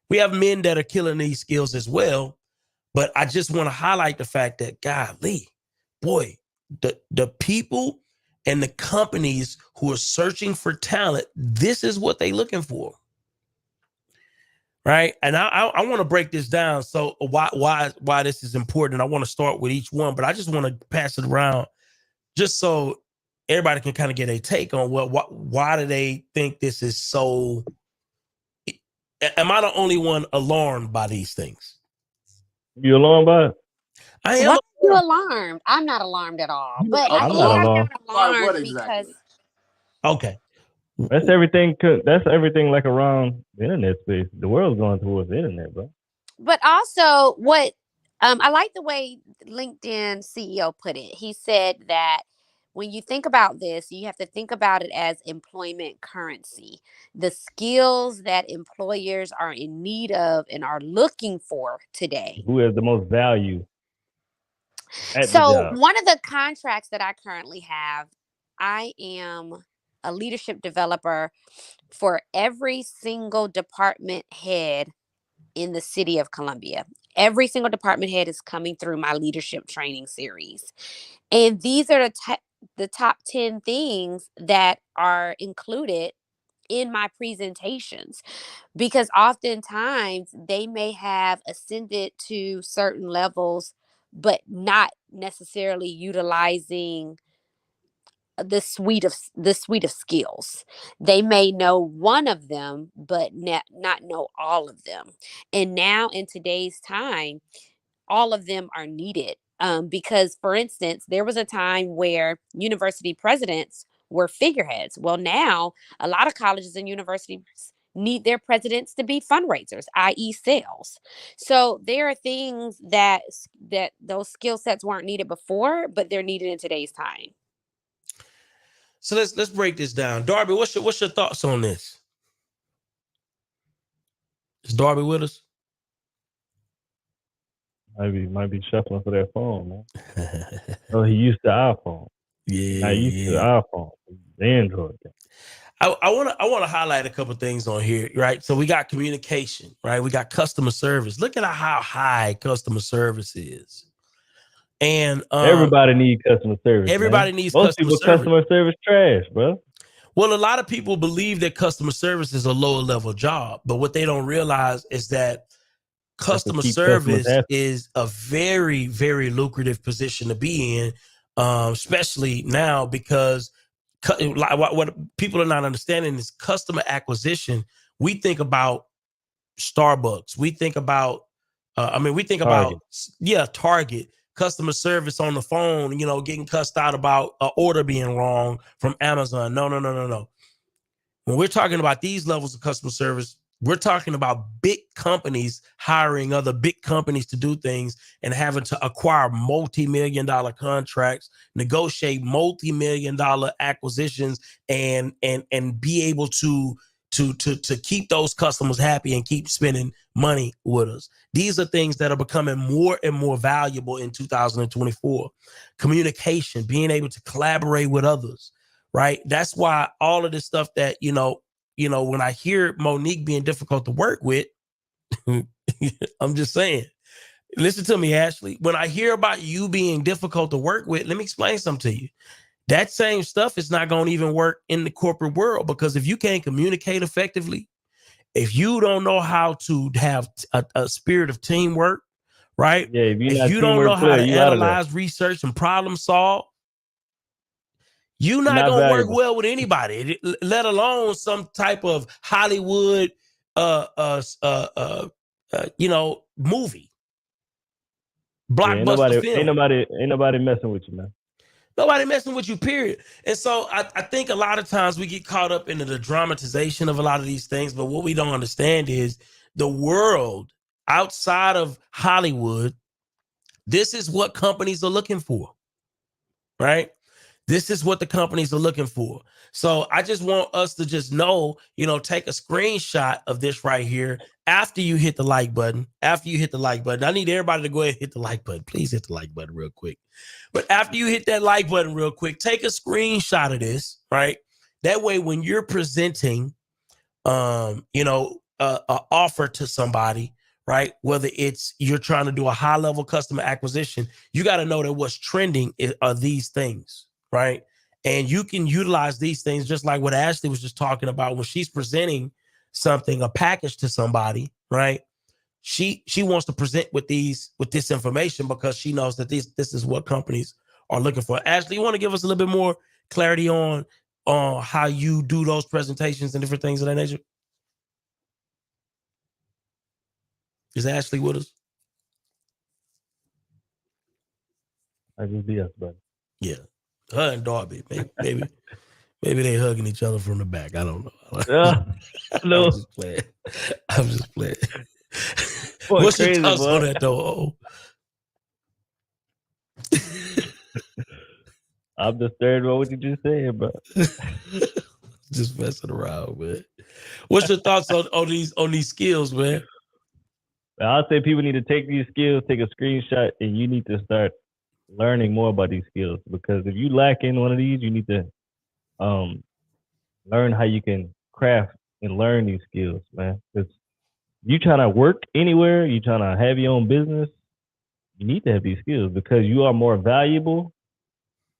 We have men that are killing these skills as well. But I just want to highlight the fact that, golly, boy, the people and the companies who are searching for talent, this is what they're looking for. Right. And I want to break this down. So why this is important. I want to start with each one, but I just want to pass it around just so everybody can kind of get a take on why do they think this is so. Am I the only one alarmed by these things? You alarmed by it? I am. Why are you alarmed? I'm not alarmed at all. But I'm not alarmed. Alarmed because okay. That's everything. That's everything like around the internet space. The world's going towards the internet, bro. But also, what I like the way LinkedIn CEO put it. He said that when you think about this, you have to think about it as employment currency. The skills that employers are in need of and are looking for today. Who has the most value? So one of the contracts that I currently have, I am a leadership developer for every single department head in the city of Columbia. Every single department head is coming through my leadership training series. And these are the top 10 things that are included in my presentations, because oftentimes they may have ascended to certain levels, but not necessarily utilizing the suite of skills. They may know one of them, but not know all of them. And now in today's time, all of them are needed. Because, for instance, there was a time where university presidents were figureheads. Well, now a lot of colleges and universities need their presidents to be fundraisers, i.e. sales. So there are things that those skill sets weren't needed before, but they're needed in today's time. So let's break this down. Darby, what's your thoughts on this? Is Darby with us? Might be shuffling for that phone, man. Oh, he used the iPhone. Yeah, I used to the iPhone, Android. I want to highlight a couple of things on here, right? So we got communication, right? We got customer service. Look at how high customer service is. And everybody needs customer service. Everybody man. needs Most people customer service trash, bro. Well, a lot of people believe that customer service is a lower level job, but what they don't realize is that customer service is a very, very lucrative position to be in, especially now because what people are not understanding is customer acquisition. We think about Starbucks. We think about, Target. Target. Customer service on the phone, getting cussed out about an order being wrong from Amazon. No. When we're talking about these levels of customer service, we're talking about big companies hiring other big companies to do things and having to acquire multi-million-dollar contracts, negotiate multi-million-dollar acquisitions, and be able to keep those customers happy and keep spending money with us. These are things that are becoming more and more valuable in 2024. Communication, being able to collaborate with others, right? That's why all of this stuff that, when I hear Monique being difficult to work with, I'm just saying, listen to me, Ashley. When I hear about you being difficult to work with, let me explain something to you. That same stuff is not going to even work in the corporate world, because if you can't communicate effectively, if you don't know how to have a spirit of teamwork, right? Yeah, if you don't know how to analyze, research, and problem solve, you're not going to work well with anybody, let alone some type of Hollywood, movie. Blockbuster film. Ain't nobody messing with you, man. Nobody messing with you, period. And so I think a lot of times we get caught up into the dramatization of a lot of these things, but what we don't understand is the world outside of Hollywood, this is what companies are looking for, right? This is what the companies are looking for. So I just want us to just know, take a screenshot of this right here after you hit the like button. After you hit the like button, I need everybody to go ahead and hit the like button. Please hit the like button real quick. But after you hit that like button real quick, take a screenshot of this, right? That way, when you're presenting, an offer to somebody, right? Whether it's you're trying to do a high level customer acquisition, you got to know that what's trending are these things, right? And you can utilize these things just like what Ashley was just talking about when she's presenting something, a package to somebody, right? She wants to present with this information because she knows that this is what companies are looking for. Ashley, you want to give us a little bit more clarity on how you do those presentations and different things of that nature? Is Ashley with us? I just be us, buddy. Yeah, her and Darby, maybe they hugging each other from the back. I don't know. No, I'm just playing. Boy, what's crazy, your thoughts boy. on that though? I'm disturbed by what you just said, bro. Just messing around, man. What's your thoughts on these skills, man? I'll say people need to take these skills, take a screenshot, and you need to start learning more about these skills, because if you lack in one of these, you need to learn how you can craft and learn these skills, man. Because you trying to work anywhere, you trying to have your own business, you need to have these skills, because you are more valuable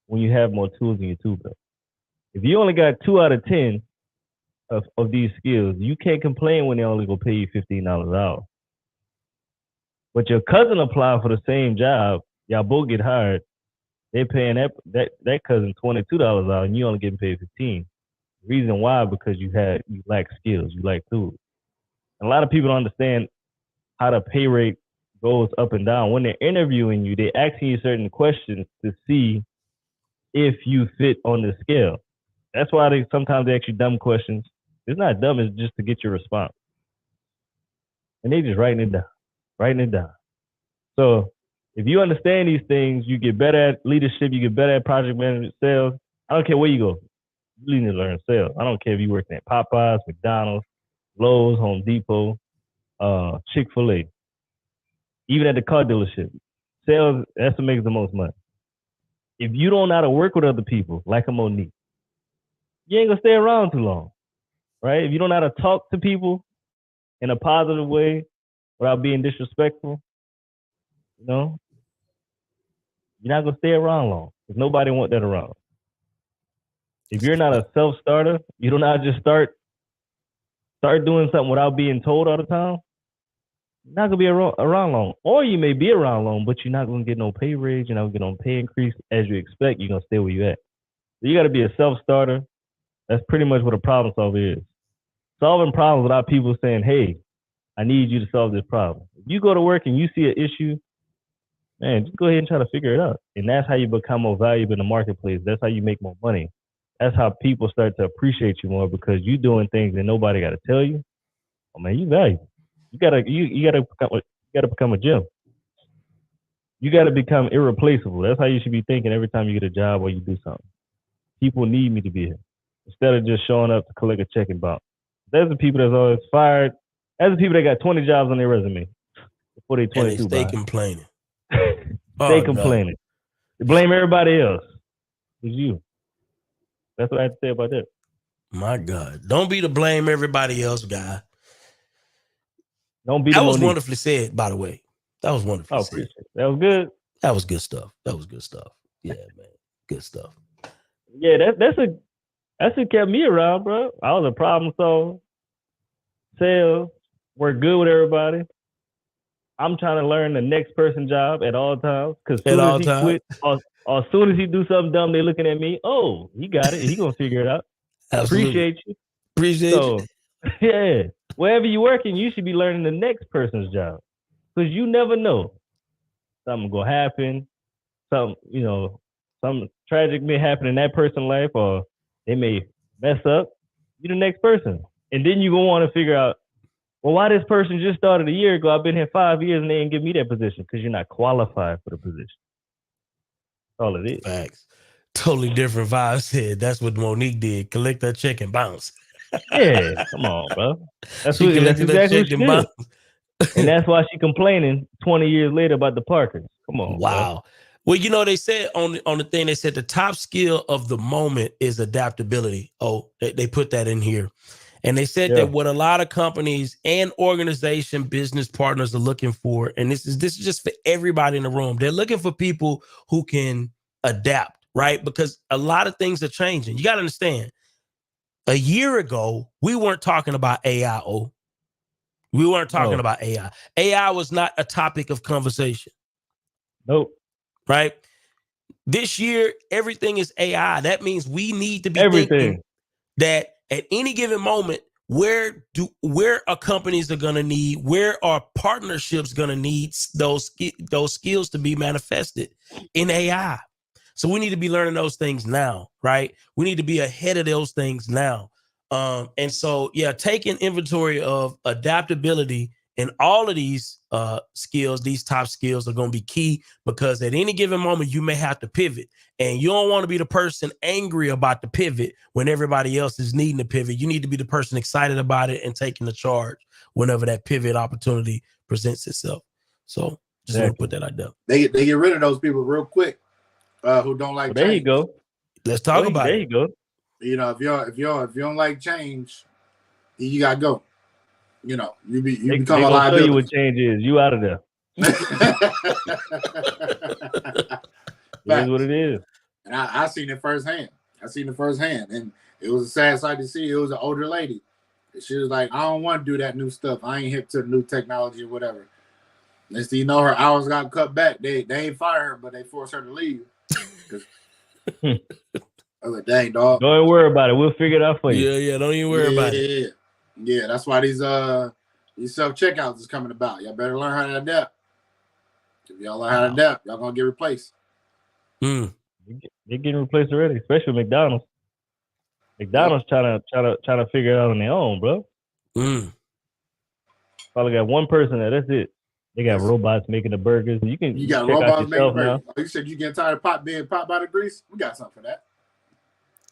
when you have more tools in your tool belt. If you only got 2 out of 10 of these skills, you can't complain when they only go pay you $15 an hour. But your cousin applied for the same job, y'all both get hired, they're paying that cousin $22 an hour, and you only getting paid $15. The reason why, because you lack skills, you lack tools. And a lot of people don't understand how the pay rate goes up and down. When they're interviewing you, they're asking you certain questions to see if you fit on the scale. That's why sometimes they ask you dumb questions. It's not dumb, it's just to get your response. And they just writing it down. So if you understand these things, you get better at leadership, you get better at project management, sales. I don't care where you go. You need to learn sales. I don't care if you work at Popeyes, McDonald's, Lowe's, Home Depot, Chick-fil-A, even at the car dealership. Sales, that's what makes the most money. If you don't know how to work with other people, like a Monique, you ain't gonna stay around too long, right? If you don't know how to talk to people in a positive way without being disrespectful, you know, you're not gonna stay around long because nobody want that around. If you're not a self-starter, you don't know how to just start doing something without being told all the time, you're not gonna be around long. Or you may be around long, but you're not gonna get no pay raise, you're not gonna get no pay increase as you expect, you're gonna stay where you at. So you gotta be a self-starter. That's pretty much what a problem solver is. Solving problems without people saying, hey, I need you to solve this problem. If you go to work and you see an issue, man, just go ahead and try to figure it out. And that's how you become more valuable in the marketplace. That's how you make more money. That's how people start to appreciate you more because you're doing things that nobody got to tell you. Oh man, you valuable. You gotta become a gem. You gotta become irreplaceable. That's how you should be thinking every time you get a job or you do something. People need me to be here instead of just showing up to collect a check and bounce. There's the people that's always fired. That's the people that got 20 jobs on their resume before they 22. And they stay complaining. They complaining. They blame everybody else. It's you. That's what I have to say about that. My God. Don't be the blame everybody else guy. Don't be that the was Monique. Wonderfully said, by the way. That was wonderfully said. That was good. That was good stuff. Yeah, man. Good stuff. Yeah, that's what kept me around, bro. I was a problem solver. Sales, work good with everybody. I'm trying to learn the next person's job at all times. Because as soon as he quit, or as soon as he do something dumb, they looking at me. Oh, he got it. He gonna figure it out. Absolutely. Appreciate you. Yeah. Wherever you're working, you should be learning the next person's job. Because you never know. Something gonna happen. Something tragic may happen in that person's life, or they may mess up. You're the next person. And then you're gonna want to figure out, well, why this person just started a year ago? I've been here 5 years and they didn't give me that position because you're not qualified for the position. That's all it is. Facts. Totally different vibe said. That's what Monique did. Collect that check and bounce. Yeah, come on, bro. That's exactly what she did. And that's why she complaining 20 years later about the Parkers. Come on. Wow. Bro. Well, they said on the thing, they said the top skill of the moment is adaptability. Oh, they put that in here. And they said that what a lot of companies and organization business partners are looking for, and this is just for everybody in the room, they're looking for people who can adapt, right? Because a lot of things are changing. You got to understand, a year ago, we weren't talking about AI. We weren't talking about AI. AI was not a topic of conversation. Nope. Right? This year, everything is AI. That means we need to be thinking that at any given moment, where are companies are going to need, where are partnerships going to need those skills to be manifested in AI? So we need to be learning those things now, right? We need to be ahead of those things now. And so, taking inventory of adaptability and all of these skills, these top skills are going to be key, because at any given moment, you may have to pivot, and you don't want to be the person angry about the pivot when everybody else is needing to pivot. You need to be the person excited about it and taking the charge whenever that pivot opportunity presents itself. So just want to put that out there. They get rid of those people real quick who don't like change. There you go. Let's talk about it. There you go. If you don't like change, you gotta go. You become a liability. Tell you what change is. You out of there. That's what it is. And I seen it firsthand. And it was a sad sight to see. It was an older lady. She was like, I don't want to do that new stuff. I ain't hip to the new technology or whatever. Next thing you know, her hours got cut back. They ain't fire her, but they forced her to leave. I was like, dang, dog. Don't even worry about it. We'll figure it out for you. Yeah, don't even worry about it. Yeah, that's why these self-checkouts is coming about. Y'all better learn how to adapt. If y'all learn how to adapt, y'all gonna get replaced. They're getting replaced already, especially McDonald's. McDonald's trying to figure it out on their own, bro. Probably got one person there. That's it. They got robots making the burgers. You got robots making burgers. Oh, you said you getting tired of pot being pot by the grease? We got something for that.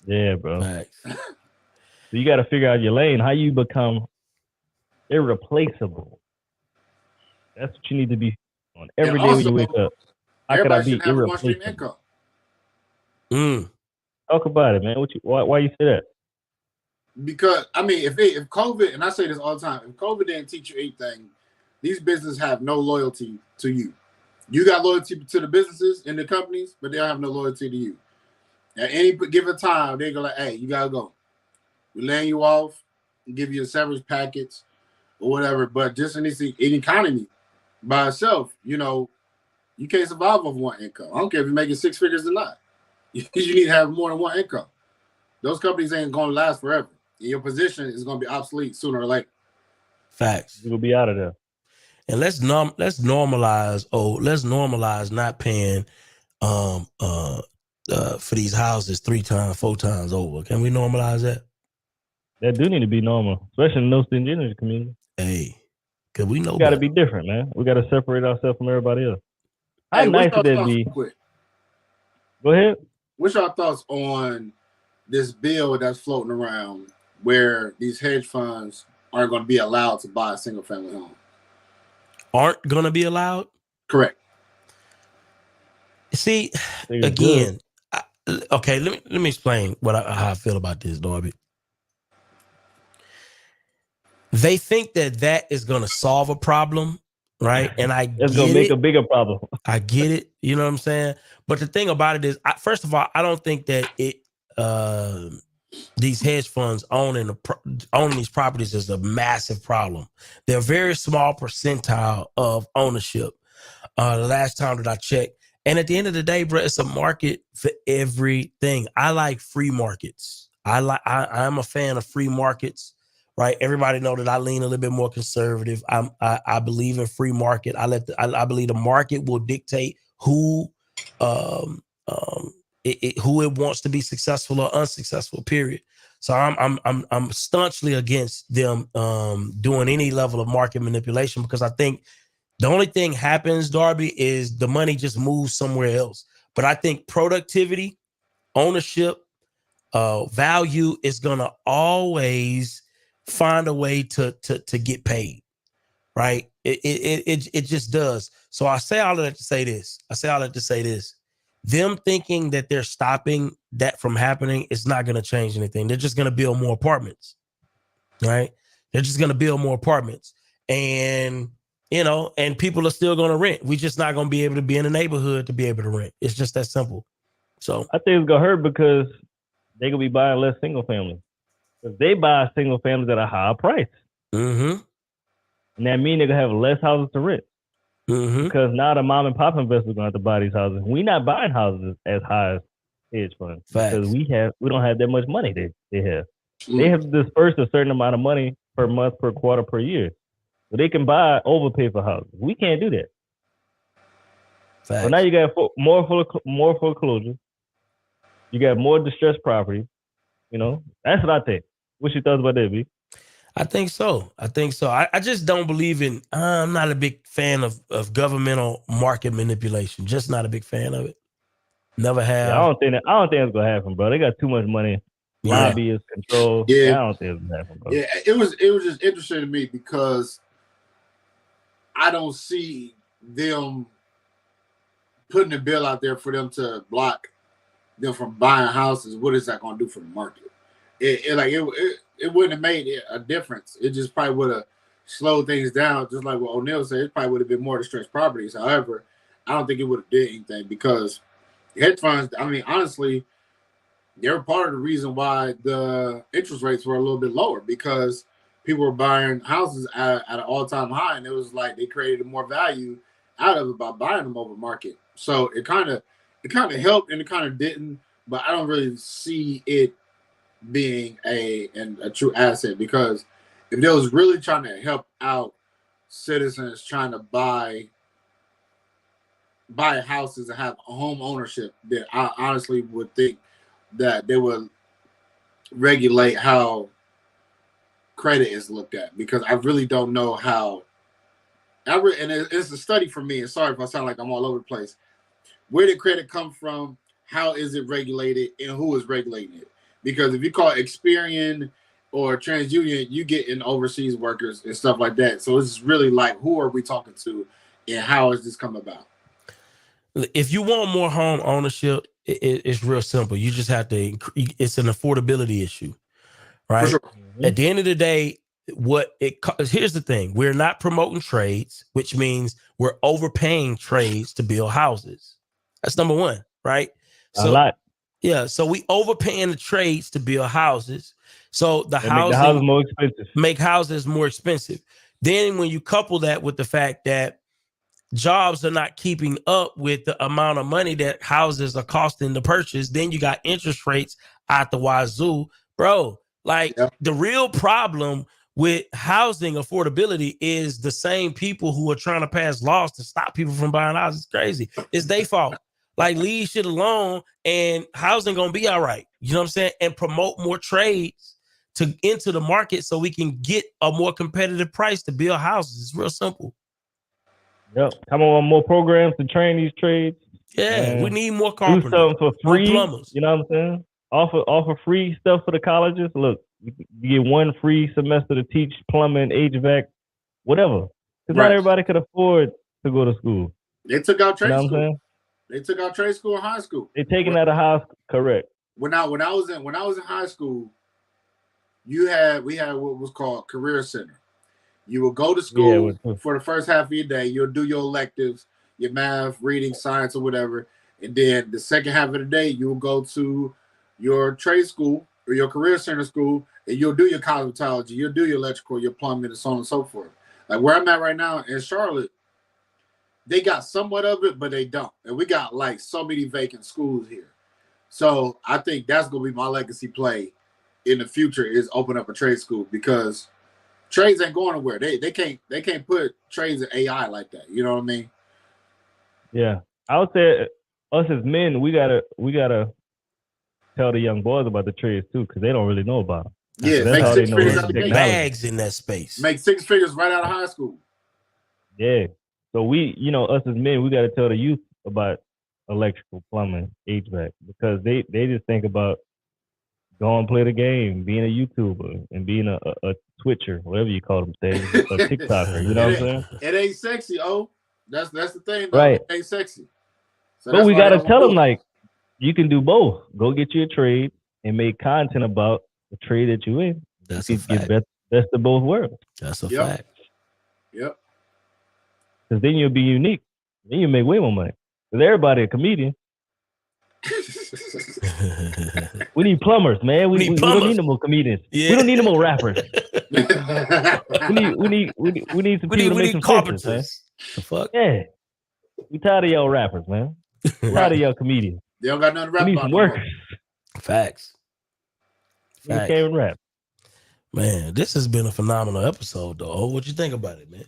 Yeah, bro. Nice. So you got to figure out your lane. How you become irreplaceable. That's what you need to be on every day when you wake up. How could I be irreplaceable? Talk about it, man. Why you say that? Because I mean, if COVID, and I say this all the time, if COVID didn't teach you anything, these businesses have no loyalty to you. You got loyalty to the businesses and the companies, but they don't have no loyalty to you. At any given time, they go like, "Hey, you gotta go. We're laying you off, give you a severance package or whatever." But just in the economy by itself, you know, you can't survive off one income. I don't care if you're making 6 figures or not. You need to have more than one income. Those companies ain't gonna last forever. And your position is gonna be obsolete sooner or later. Facts. You'll be out of there. And let's normalize not paying for these houses 3 times, 4 times over. Can we normalize that? That do need to be normal, especially in the no stingy energy community. Hey, cause we know got to be different, man. We got to separate ourselves from everybody else. How hey, nice would that be? Go ahead. What's your thoughts on this bill that's floating around where these hedge funds aren't going to be allowed to buy a single family home? Aren't going to be allowed? Correct. See, again, okay, let me explain how I feel about this, Darby. They think that is going to solve a problem, right? And it's going to make a bigger problem. I get it. You know what I'm saying? But the thing about it is, first of all, I don't think that these hedge funds owning these properties is a massive problem. They're a very small percentile of ownership. The last time that I checked. And at the end of the day, bro, it's a market for everything. I like free markets. I'm a fan of free markets, right? Everybody know that I lean a little bit more conservative. I believe in free market. I believe the market will dictate who it wants to be successful or unsuccessful, period. So I'm staunchly against them doing any level of market manipulation, because I think the only thing happens, Darby, is the money just moves somewhere else. But I think productivity, ownership, value is gonna always find a way to get paid, right? It just does. So I say all of that to say this. Them thinking that they're stopping that from happening is not going to change anything. They're just going to build more apartments, right? They're just going to build more apartments. And, you know, and people are still going to rent. We're just not going to be able to be in a neighborhood to be able to rent. It's just that simple. So I think it's going to hurt because they're going to be buying less single families. Because they buy single families at a higher price. Mm-hmm. And that means they're going to have less houses to rent. Mm-hmm. Because now the mom and pop investors are going to have to buy these houses. We're not buying houses as high as hedge funds. Facts. Because we don't have that much money they have. They have to disperse a certain amount of money per month, per quarter, per year. So they can overpay for houses. We can't do that. Facts. So now you got more foreclosures. You got more distressed property. You know, that's what I think. What's your thoughts about that, B? I think so. I just don't believe in, I'm not a big fan of governmental market manipulation. Just not a big fan of it. Never have. Yeah, I don't think it's gonna happen, bro. They got too much money. Lobbyists, control. Yeah, I don't think it's gonna happen, bro. Yeah, it was just interesting to me because I don't see them putting a bill out there for them to block them from buying houses. What is that gonna do for the market? It wouldn't have made a difference. It just probably would have slowed things down, just like what O'Neal said. It probably would have been more distressed properties. However, I don't think it would have did anything because hedge funds, I mean, honestly, they're part of the reason why the interest rates were a little bit lower, because people were buying houses at an all-time high, and it was like they created more value out of it by buying them over market. So it kind of helped and it kind of didn't, but I don't really see it being a true asset, because if they was really trying to help out citizens trying to buy houses and have home ownership, then I honestly would think that they would regulate how credit is looked at, because I really don't know how. And it's a study for me, and sorry if I sound like I'm all over the place. Where did credit come from? How is it regulated, and who is regulating it? Because if you call Experian or TransUnion, you get in overseas workers and stuff like that. So it's really like, who are we talking to, and how has this come about? If you want more home ownership, it's real simple. You just have to. It's an affordability issue, right? Sure. At the end of the day, here's the thing: we're not promoting trades, which means we're overpaying trades to build houses. That's number one, right? So, a lot. Yeah, so we overpaying the trades to build houses. So the houses more expensive. Make houses more expensive. Then when you couple that with the fact that jobs are not keeping up with the amount of money that houses are costing to purchase, then you got interest rates out the wazoo, bro. Like the real problem with housing affordability is the same people who are trying to pass laws to stop people from buying houses. It's crazy. It's their fault. Like, leave shit alone and housing gonna be all right. You know what I'm saying? And promote more trades into the market so we can get a more competitive price to build houses. It's real simple. Yep. Come on, more programs to train these trades. Yeah, we need more carpenters. Do something for free. More plumbers. You know what I'm saying? Offer free stuff for the colleges. Look, you get one free semester to teach plumbing, HVAC, whatever. Because not everybody could afford to go to school. They took out trade school. Saying? They took out trade school and high school. They taking out of high school, correct. When I was in high school, we had what was called Career Center. You will go to school for the first half of your day. You'll do your electives, your math, reading, science, or whatever. And then the second half of the day, you will go to your trade school or your Career Center school, and you'll do your cosmetology, you'll do your electrical, your plumbing, and so on and so forth. Like where I'm at right now in Charlotte, they got somewhat of it, but they don't. And we got like so many vacant schools here. So I think that's going to be my legacy play in the future, is open up a trade school, because trades ain't going nowhere. They can't put trades in AI like that. You know what I mean? Yeah. I would say us as men, we gotta tell the young boys about the trades too, because they don't really know about them. Yeah, make 6 figures out of the gate. Bags in that space. Make 6 figures right out of high school. Yeah. So we, us as men, we got to tell the youth about electrical, plumbing, HVAC, because they just think about going play the game, being a YouTuber, and being a Twitcher, whatever you call them, a TikToker. You know what I'm saying? It ain't sexy. Oh, that's the thing. Though. Right. It ain't sexy. So but we got to tell them, like, you can do both. Go get you a trade and make content about the trade that you're in. That's you a fact. Get best of both worlds. That's a fact. Yep. Because then you'll be unique. Then you make way more money. Because everybody a comedian. We need plumbers, man. We don't need no more comedians. Yeah. We don't need no more rappers. we need some people to make some carpenters, man. The fuck? Yeah. We tired of y'all rappers, man. Tired of y'all comedians. They don't got nothing to rap about. We need some workers. Facts. We can't even rap. Man, this has been a phenomenal episode, though. What you think about it, man?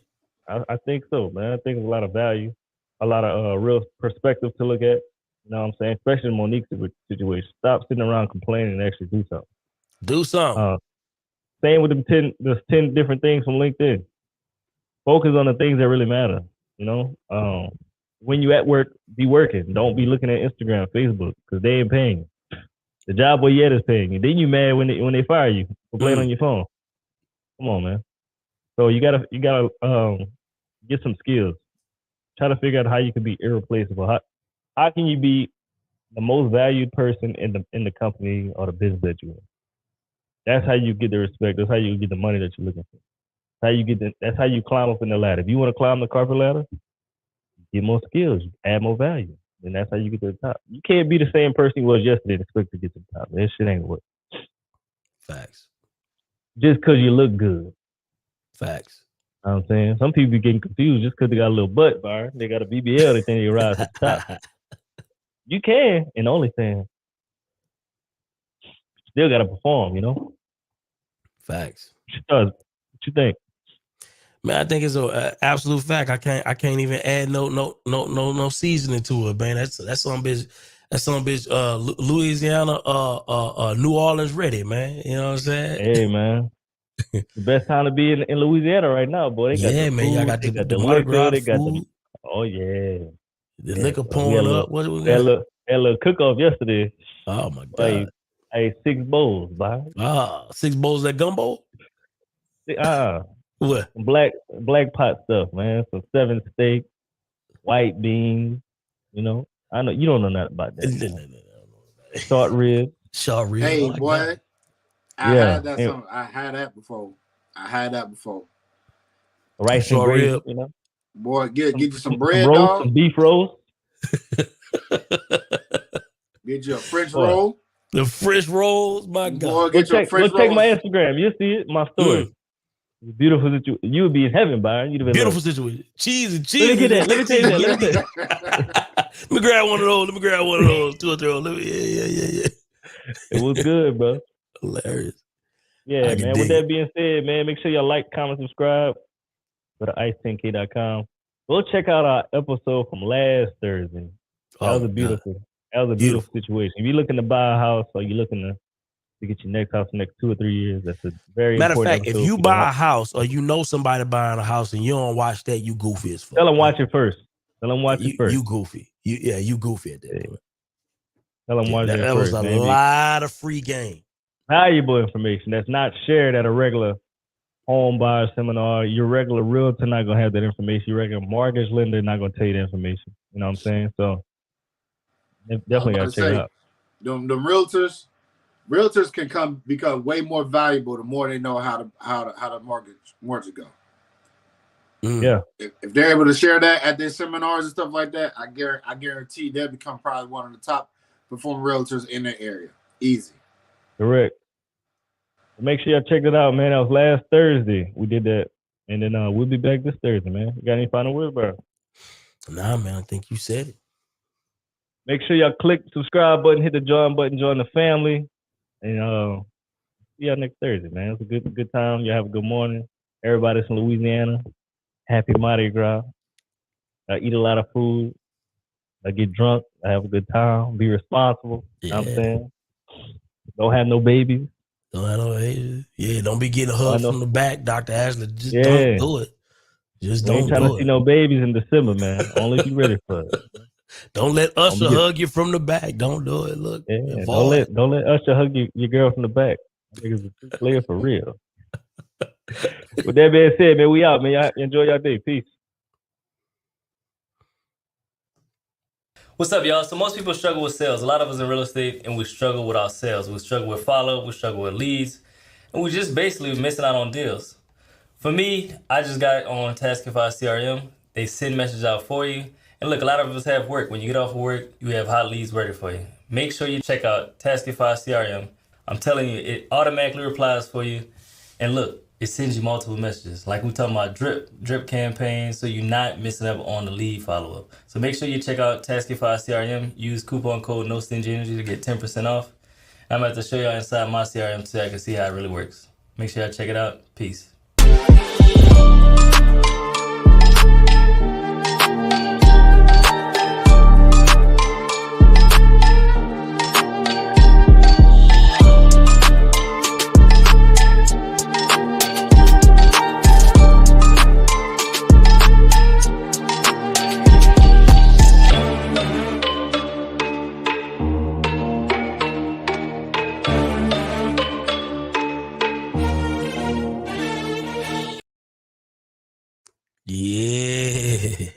I think so, man. I think there's a lot of value, a lot of real perspective to look at. You know what I'm saying? Especially in Monique's situation. Stop sitting around complaining and actually do something. Do something. Same with there's 10 different things from LinkedIn. Focus on the things that really matter. You know, when you at work, be working. Don't be looking at Instagram, Facebook, because they ain't paying you. The job where yet is paying you. Then you mad when they fire you for playing on your phone. Come on, man. So you gotta get some skills. Try to figure out how you can be irreplaceable. How can you be the most valued person in the company or the business that you're in? That's how you get the respect. That's how you get the money that you're looking for. That's how you climb up in the ladder. If you want to climb the corporate ladder, get more skills, add more value. And that's how you get to the top. You can't be the same person you was yesterday and expect to get to the top. That shit ain't work. Facts. Just because you look good. Facts. You know what I'm saying? Some people be getting confused just because they got a little butt, Byron. They got a BBL, they think they rise to the top. You can, in OnlyFans. Still got to perform, you know? Facts. What you think? Man, I think it's an absolute fact. I can't even add no seasoning to it, man. That's some bitch. Louisiana, New Orleans ready, man. You know what I'm saying? Hey, man. The best time to be in Louisiana right now, boy. They got the man. food, Y'all got they got the liquor, they got food. Oh yeah. The liquor pouring up. What we got? Had a little cook off yesterday. Oh my god. Hey, 6 bowls, Byron. 6 bowls of that gumbo? What? Black pot stuff, man. So 7 steak, white beans. You know, I know you don't know nothing about that. No. Short ribs. Short ribs. Hey, boy. God. I had that before. Rice and gravy, you know. Boy, get you some bread, dog. Some beef roast. Get you a French roll. The French rolls, my God. Boy, get you a French roll. Check my Instagram. You'll see it. My story. Beautiful situation. You would be in heaven, Byron. You'd have been beautiful situation. Cheese. Let me get that. Let me tell you that. Let me grab one of those. 2 or 3. Yeah. It was good, bro. Hilarious. Yeah, man. With that being said, man, make sure y'all like, comment, subscribe. Go to ice10k.com. Go check out our episode from last Thursday. That was a beautiful situation. If you're looking to buy a house or you're looking to get your next house in the next 2 or 3 years, that's a very matter of important fact. If you buy a house or you know somebody buying a house and you don't watch that, you goofy as fuck. Tell them watch it first. You goofy. You goofy at that point. Tell them watch it first. That was a lot of free game. Valuable information that's not shared at a regular home buyer seminar. Your regular realtor not gonna have that information. Your regular mortgage lender not gonna tell you the information. You know what I'm saying? So definitely gotta check it out. The realtors can become way more valuable the more they know how to mortgage go. Yeah. If they're able to share that at their seminars and stuff like that, I guarantee they'll become probably one of the top performing realtors in their area. Easy. Correct. Make sure y'all check it out, man. That was last Thursday. We did that. And then we'll be back this Thursday, man. You got any final words, bro? Nah, man. I think you said it. Make sure y'all click the subscribe button, hit the join button, join the family. And see y'all next Thursday, man. It's a good time. Y'all have a good morning. Everybody from Louisiana, happy Mardi Gras. I eat a lot of food. I get drunk. I have a good time. Be responsible. You know what I'm saying? Don't have no babies. Yeah, don't be getting hugged from the back, Dr. Ashley. Just don't do it. Just don't do it. Ain't trying to see no babies in December, man. Only if you ready for it. Don't let Usher hug you from the back. Don't do it. Look, don't let Usher hug your girl from the back. I think it's a player for real. With that being said, man, we out, man. Y'all enjoy your day. Peace. What's up, y'all? So most people struggle with sales. A lot of us in real estate, and we struggle with our sales. We struggle with follow-up. We struggle with leads. And we just basically missing out on deals. For me, I just got on Taskify CRM. They send messages out for you. And look, a lot of us have work. When you get off of work, you have hot leads ready for you. Make sure you check out Taskify CRM. I'm telling you, it automatically replies for you. And look, it sends you multiple messages. Like we talking about drip campaigns, so you're not missing up on the lead follow-up. So make sure you check out Taskify CRM. Use coupon code NoStingyEnergy to get 10% off. I'm about to show y'all inside my CRM so I can see how it really works. Make sure y'all check it out. Peace. Yeah.